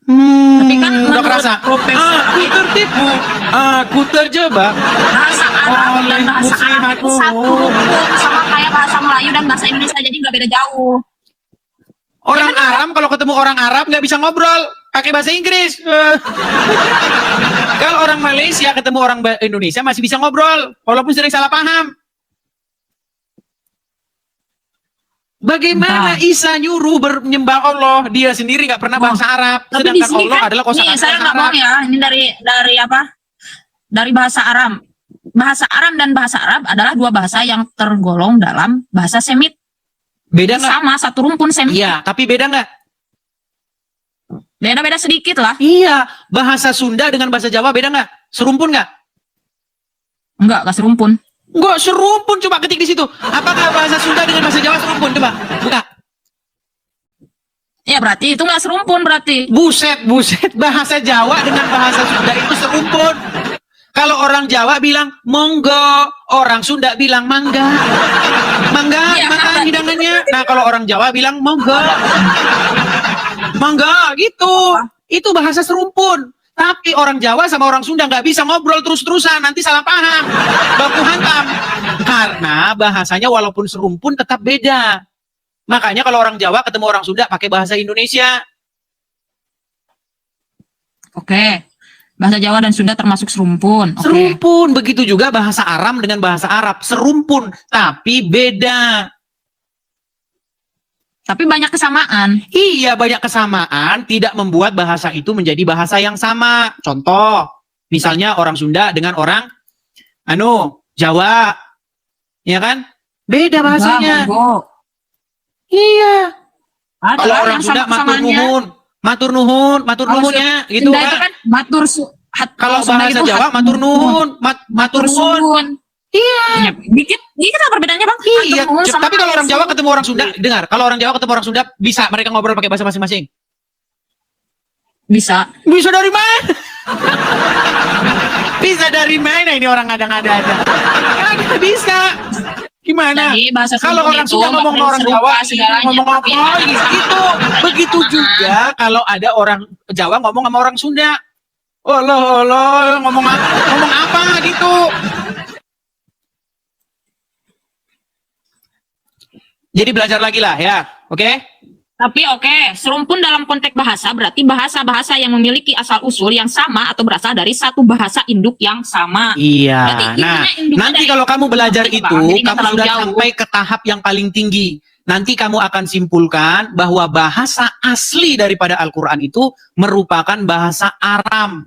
S1: Tapi kan
S2: udah kerasa. Aku tertipu, aku terjebak.
S1: Bahasa Arab dan bahasa Arab itu satu sama kayak bahasa Melayu dan bahasa Indonesia, jadi nggak beda jauh.
S2: Orang Aram kalau ketemu orang Arab nggak bisa ngobrol, pakai bahasa Inggris. Kalau orang Malaysia ketemu orang Indonesia masih bisa ngobrol, walaupun sering salah paham. Bagaimana Isa nyuruh menyembah Allah? Dia sendiri nggak pernah bahasa Arab, sedangkan Allah adalah kosakata
S1: saya nggak bohong ya, ini dari apa? Dari bahasa Aram. Bahasa Aram dan bahasa Arab adalah dua bahasa yang tergolong dalam bahasa Semit.
S2: Beda nggak?
S1: Sama, satu rumpun Semit.
S2: Iya, tapi beda nggak?
S1: Beda-beda sedikit lah.
S2: Iya, bahasa Sunda dengan bahasa Jawa beda nggak? Serumpun nggak?
S1: Nggak serumpun.
S2: Nggak serumpun, coba ketik di situ. Apakah bahasa Sunda dengan bahasa Jawa serumpun? Coba, buka.
S1: Ya berarti itu nggak serumpun berarti.
S2: Buset, bahasa Jawa dengan bahasa Sunda itu serumpun. Kalau orang Jawa bilang monggo, orang Sunda bilang mangga. Mangga, makan hidangannya. Nah, kalau orang Jawa bilang monggo. Mangga, gitu. Itu bahasa serumpun. Tapi orang Jawa sama orang Sunda nggak bisa ngobrol terus-terusan, nanti salah paham, baku hantam. Karena bahasanya walaupun serumpun tetap beda. Makanya kalau orang Jawa ketemu orang Sunda pakai bahasa Indonesia.
S1: Oke. Bahasa Jawa dan Sunda termasuk serumpun. Oke.
S2: Serumpun. Begitu juga bahasa Aram dengan bahasa Arab. Serumpun, tapi beda.
S1: Tapi banyak kesamaan.
S2: Iya, banyak kesamaan tidak membuat bahasa itu menjadi bahasa yang sama. Contoh, misalnya orang Sunda dengan orang Jawa. Ya kan? Beda bahasanya.
S1: Monggo.
S2: Iya.
S1: Ada
S2: Kalau orang
S1: yang
S2: Sunda
S1: sama kesamaannya.
S2: matur nuhun ya, gitu
S1: Sunda itu
S2: kan.
S1: kan matur
S2: Kalau
S1: Sunda
S2: bahasa
S1: itu
S2: Jawa matur nuhun, matur nuhun.
S1: suwun. Iya. Dikit apa perbedaannya, Bang?
S2: Iya,
S1: Matur nuhun sama
S2: tapi kalau orang
S1: matur
S2: Jawa
S1: suwun.
S2: ketemu orang Sunda, dengar, kalau orang Jawa ketemu orang Sunda bisa mereka ngobrol pakai bahasa masing-masing.
S1: Bisa.
S2: Bisa dari mana? Bisa dari mana ini orang ada-ada aja. Nggak bisa. Gimana?
S1: Jadi bahasa
S2: Kalau
S1: Sunda
S2: orang
S1: itu
S2: Sunda ngomong
S1: bakal
S2: orang
S1: serupa
S2: Jawa,
S1: segalanya,
S2: ngomong
S1: tapi
S2: apa
S1: ada
S2: gitu. Begitu juga kalau ada orang Jawa ngomong sama orang Sunda. Allah, ngomong apa gitu. Jadi belajar lagi lah ya, oke?
S1: Tapi serumpun dalam konteks bahasa berarti bahasa-bahasa yang memiliki asal-usul yang sama atau berasal dari satu bahasa induk yang sama.
S2: Iya.
S1: Berarti
S2: Nah,
S1: intinya induknya
S2: nanti
S1: dari-
S2: kalau kamu belajar
S1: Jadi,
S2: itu,
S1: Bang, jadi nggak
S2: kamu
S1: terlalu
S2: sudah
S1: jauh.
S2: sampai ke tahap yang paling tinggi. Nanti kamu akan simpulkan bahwa bahasa asli daripada Al-Quran itu merupakan bahasa Aram.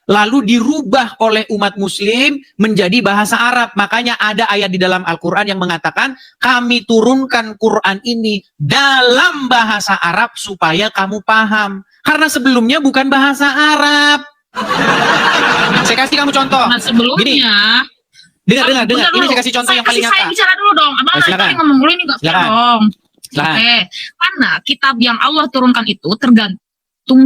S2: Lalu dirubah oleh umat muslim menjadi bahasa Arab. Makanya ada ayat di dalam Al-Quran yang mengatakan, kami turunkan Quran ini dalam bahasa Arab supaya kamu paham. Karena sebelumnya bukan bahasa Arab. Saya kasih kamu contoh.
S1: Nah, sebelumnya
S2: Gini, dengar.
S1: Bentar
S2: Ini
S1: dulu.
S2: saya kasih contoh yang paling
S1: Saya
S2: nyata.
S1: bicara dulu dong. Abang
S2: Silakan.
S1: tadi ngomong dulu ini nggak fair
S2: Silakan.
S1: dong.
S2: Silakan.
S1: Oke. Karena kitab yang Allah turunkan itu tergantung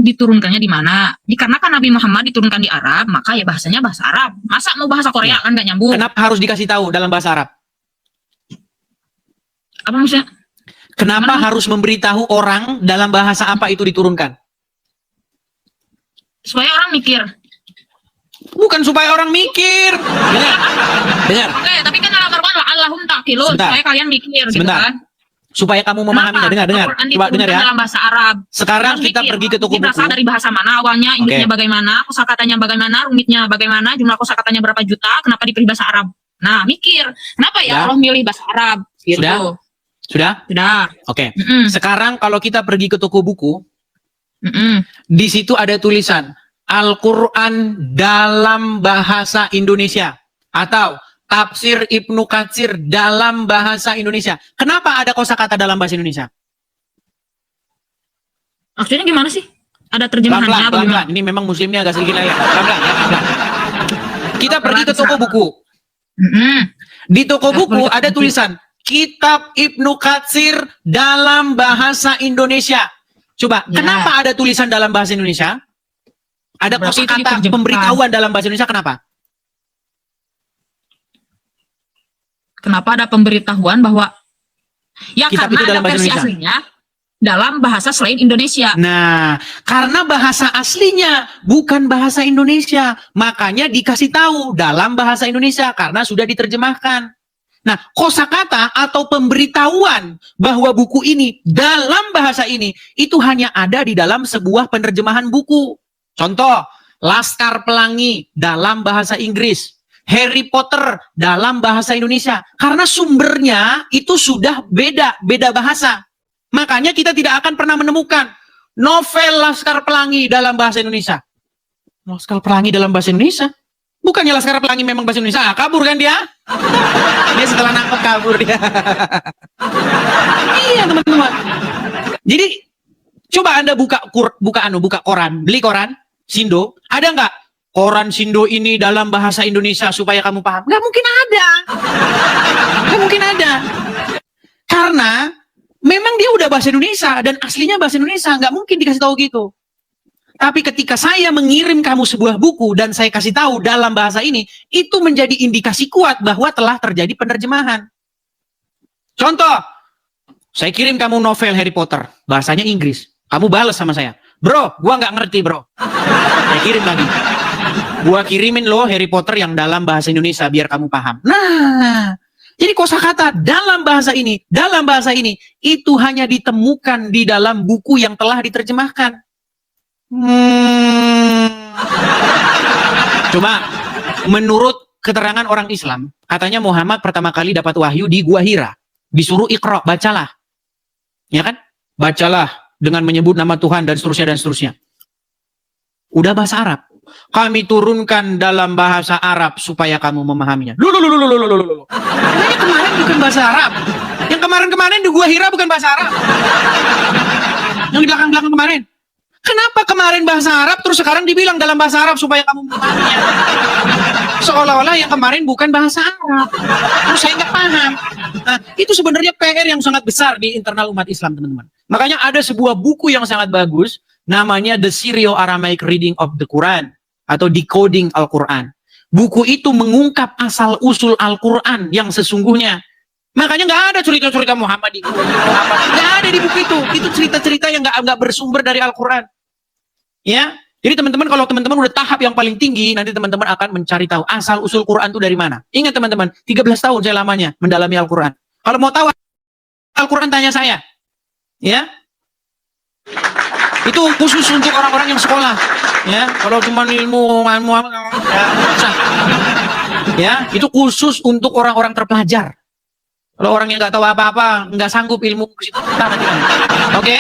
S1: diturunkannya di mana. Dikarenakan Nabi Muhammad diturunkan di Arab, maka ya bahasanya bahasa Arab. Masa mau bahasa Korea kan nggak nyambung.
S2: Kenapa harus dikasih tahu dalam bahasa Arab?
S1: Apa maksudnya?
S2: Kenapa harus memberitahu orang dalam bahasa apa itu diturunkan?
S1: Supaya orang mikir.
S2: Bukan supaya orang mikir. Dengar.
S1: Oke, tapi kan dalam Al-Quran Allahum ta'qilun,
S2: Sebentar.
S1: supaya kalian mikir gitu
S2: Sebentar.
S1: kan.
S2: Supaya kamu memahaminya. Dengar.
S1: Al-Quran
S2: Coba dengar
S1: diturunkan
S2: ya.
S1: dalam bahasa Arab.
S2: Sekarang
S1: Harus
S2: kita
S1: mikir,
S2: pergi ke toko
S1: ini berasal
S2: buku.
S1: dari bahasa mana awalnya, induknya
S2: Oke.
S1: bagaimana, kosakatanya bagaimana, rumitnya bagaimana, jumlah kosakatanya berapa juta, kenapa dipilih bahasa Arab. Nah, mikir, kenapa ya
S2: Ya.
S1: Allah milih bahasa Arab? Gitu.
S2: Sudah?
S1: Sudah.
S2: Oke.
S1: Mm-mm.
S2: Sekarang kalau kita pergi ke toko buku,
S1: Mm-mm.
S2: di situ ada tulisan Al-Quran dalam bahasa Indonesia atau Tafsir Ibnu Katsir dalam bahasa Indonesia. Kenapa ada kosakata dalam bahasa Indonesia?
S1: Maksudnya gimana sih? Ada terjemahannya
S2: Pelan-pelan,
S1: atau
S2: pelan-pelan.
S1: gimana?
S2: Ini memang muslimnya agak sedikit leleh. Pelan-pelan, ya, pelan-pelan. Kita pergi ke toko buku.
S1: Mm-mm.
S2: Di toko
S1: Kita
S2: buku
S1: pergi ke
S2: ada
S1: toko
S2: tulisan Kitab Ibnu Katsir dalam bahasa Indonesia. Coba,
S1: Ya.
S2: kenapa ada tulisan dalam bahasa Indonesia? Ada
S1: Berarti itu
S2: kosakata
S1: diterjemahkan.
S2: pemberitahuan dalam bahasa Indonesia, kenapa?
S1: Kenapa ada pemberitahuan bahwa ya
S2: Kitab
S1: karena
S2: itu dalam
S1: ada
S2: bahasa
S1: versi
S2: Indonesia.
S1: aslinya dalam bahasa selain Indonesia.
S2: Nah, karena bahasa aslinya bukan bahasa Indonesia, makanya dikasih tahu dalam bahasa Indonesia karena sudah diterjemahkan. Nah, kosakata atau pemberitahuan bahwa buku ini dalam bahasa ini itu hanya ada di dalam sebuah penerjemahan buku. Contoh, Laskar Pelangi dalam bahasa Inggris, Harry Potter dalam bahasa Indonesia. Karena sumbernya itu sudah beda bahasa. Makanya kita tidak akan pernah menemukan novel Laskar Pelangi dalam bahasa Indonesia. Laskar Pelangi dalam bahasa Indonesia? Bukannya Laskar Pelangi memang bahasa Indonesia? Ah, kabur kan dia? Dia setelah nangkep kabur dia. Iya teman-teman. Jadi coba Anda buka koran, beli koran Sindo, ada nggak koran Sindo ini dalam bahasa Indonesia supaya kamu paham? Nggak mungkin ada. Nggak mungkin ada. Karena memang dia udah bahasa Indonesia dan aslinya bahasa Indonesia, nggak mungkin dikasih tahu gitu. Tapi ketika saya mengirim kamu sebuah buku dan saya kasih tahu dalam bahasa ini, itu menjadi indikasi kuat bahwa telah terjadi penerjemahan. Contoh, saya kirim kamu novel Harry Potter, bahasanya Inggris. Kamu balas sama saya, bro, gua nggak ngerti bro. Saya kirim lagi. Gua kirimin lo Harry Potter yang dalam bahasa Indonesia biar kamu paham. Nah, jadi kosakata dalam bahasa ini itu hanya ditemukan di dalam buku yang telah diterjemahkan. Coba, menurut keterangan orang Islam, katanya Muhammad pertama kali dapat wahyu di Gua Hira. Disuruh Iqra, bacalah. Ya kan? Bacalah dengan menyebut nama Tuhan dan seterusnya dan seterusnya. Udah bahasa Arab. Kami turunkan dalam bahasa Arab supaya kamu memahaminya. Loh. Yang kemarin bukan bahasa Arab. Yang kemarin-kemarin di Gua Hira bukan bahasa Arab. Yang di belakang-belakang kemarin. Kenapa kemarin bahasa Arab terus sekarang dibilang dalam bahasa Arab supaya kamu memahaminya? Seolah-olah yang kemarin bukan bahasa Arab. Terus saya nggak paham. Nah, itu sebenarnya PR yang sangat besar di internal umat Islam, teman-teman. Makanya ada sebuah buku yang sangat bagus, namanya The Syrio-Aramaic Reading of the Quran, atau Decoding Al-Quran. Buku itu mengungkap asal-usul Al-Quran yang sesungguhnya. Makanya nggak ada cerita-cerita Muhammad di nggak ada di buku itu. Itu cerita-cerita yang nggak bersumber dari Al-Quran. Ya, jadi teman-teman, kalau teman-teman udah tahap yang paling tinggi, nanti teman-teman akan mencari tahu asal-usul Quran itu dari mana. Ingat teman-teman, 13 tahun saya lamanya mendalami Al-Quran. Kalau mau tahu Al-Quran, tanya saya. Ya, itu khusus untuk orang-orang yang sekolah. Ya, kalau cuma ilmu ya, susah. Ya, itu khusus untuk orang-orang terpelajar. Kalau orang yang nggak tahu apa-apa, nggak sanggup ilmu ke situ, oke?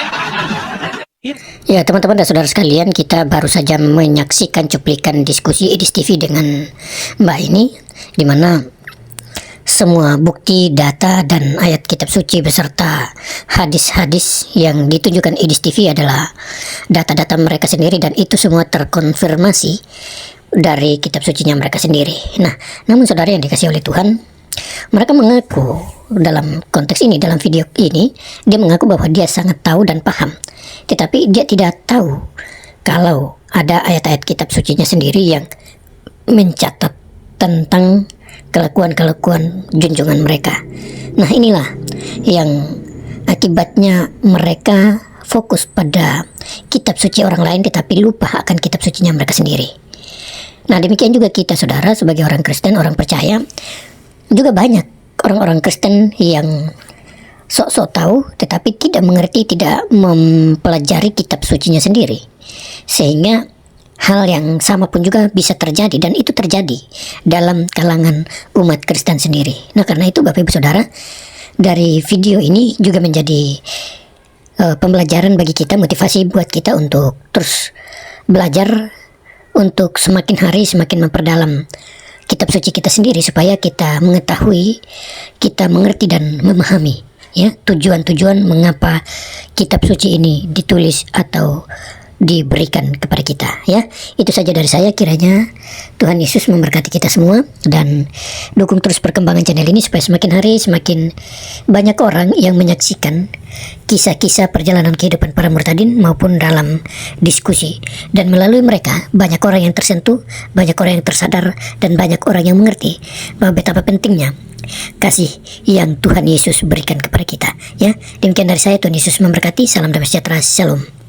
S3: Ya teman-teman dan saudara sekalian, kita baru saja menyaksikan cuplikan diskusi Idis TV dengan Mbak ini, di mana semua bukti, data, dan ayat kitab suci beserta hadis-hadis yang ditunjukkan Idis TV adalah data-data mereka sendiri, dan itu semua terkonfirmasi dari kitab sucinya mereka sendiri. Nah, namun saudara yang dikasihi oleh Tuhan, mereka mengaku dalam konteks ini, dalam video ini, dia mengaku bahwa dia sangat tahu dan paham, tetapi dia tidak tahu kalau ada ayat-ayat kitab sucinya sendiri yang mencatat tentang kelakuan-kelakuan junjungan mereka. Nah, inilah yang akibatnya mereka fokus pada kitab suci orang lain tetapi lupa akan kitab sucinya mereka sendiri. Nah, demikian juga kita saudara sebagai orang Kristen, orang percaya, juga banyak orang-orang Kristen yang sok-sok tahu tetapi tidak mengerti, tidak mempelajari kitab sucinya sendiri, sehingga hal yang sama pun juga bisa terjadi, dan itu terjadi dalam kalangan umat Kristen sendiri. Nah, karena itu Bapak Ibu Saudara, dari video ini juga menjadi pembelajaran bagi kita, motivasi buat kita untuk terus belajar, untuk semakin hari semakin memperdalam kitab suci kita sendiri, supaya kita mengetahui, kita mengerti dan memahami ya tujuan-tujuan mengapa kitab suci ini ditulis atau diberikan kepada kita ya. Itu saja dari saya, kiranya Tuhan Yesus memberkati kita semua, dan dukung terus perkembangan channel ini supaya semakin hari semakin banyak orang yang menyaksikan kisah-kisah perjalanan kehidupan para murtadin maupun dalam diskusi, dan melalui mereka banyak orang yang tersentuh, banyak orang yang tersadar, dan banyak orang yang mengerti bahwa betapa pentingnya kasih yang Tuhan Yesus berikan kepada kita ya. Demikian dari saya, Tuhan Yesus memberkati. Salam damai sejahtera, shalom.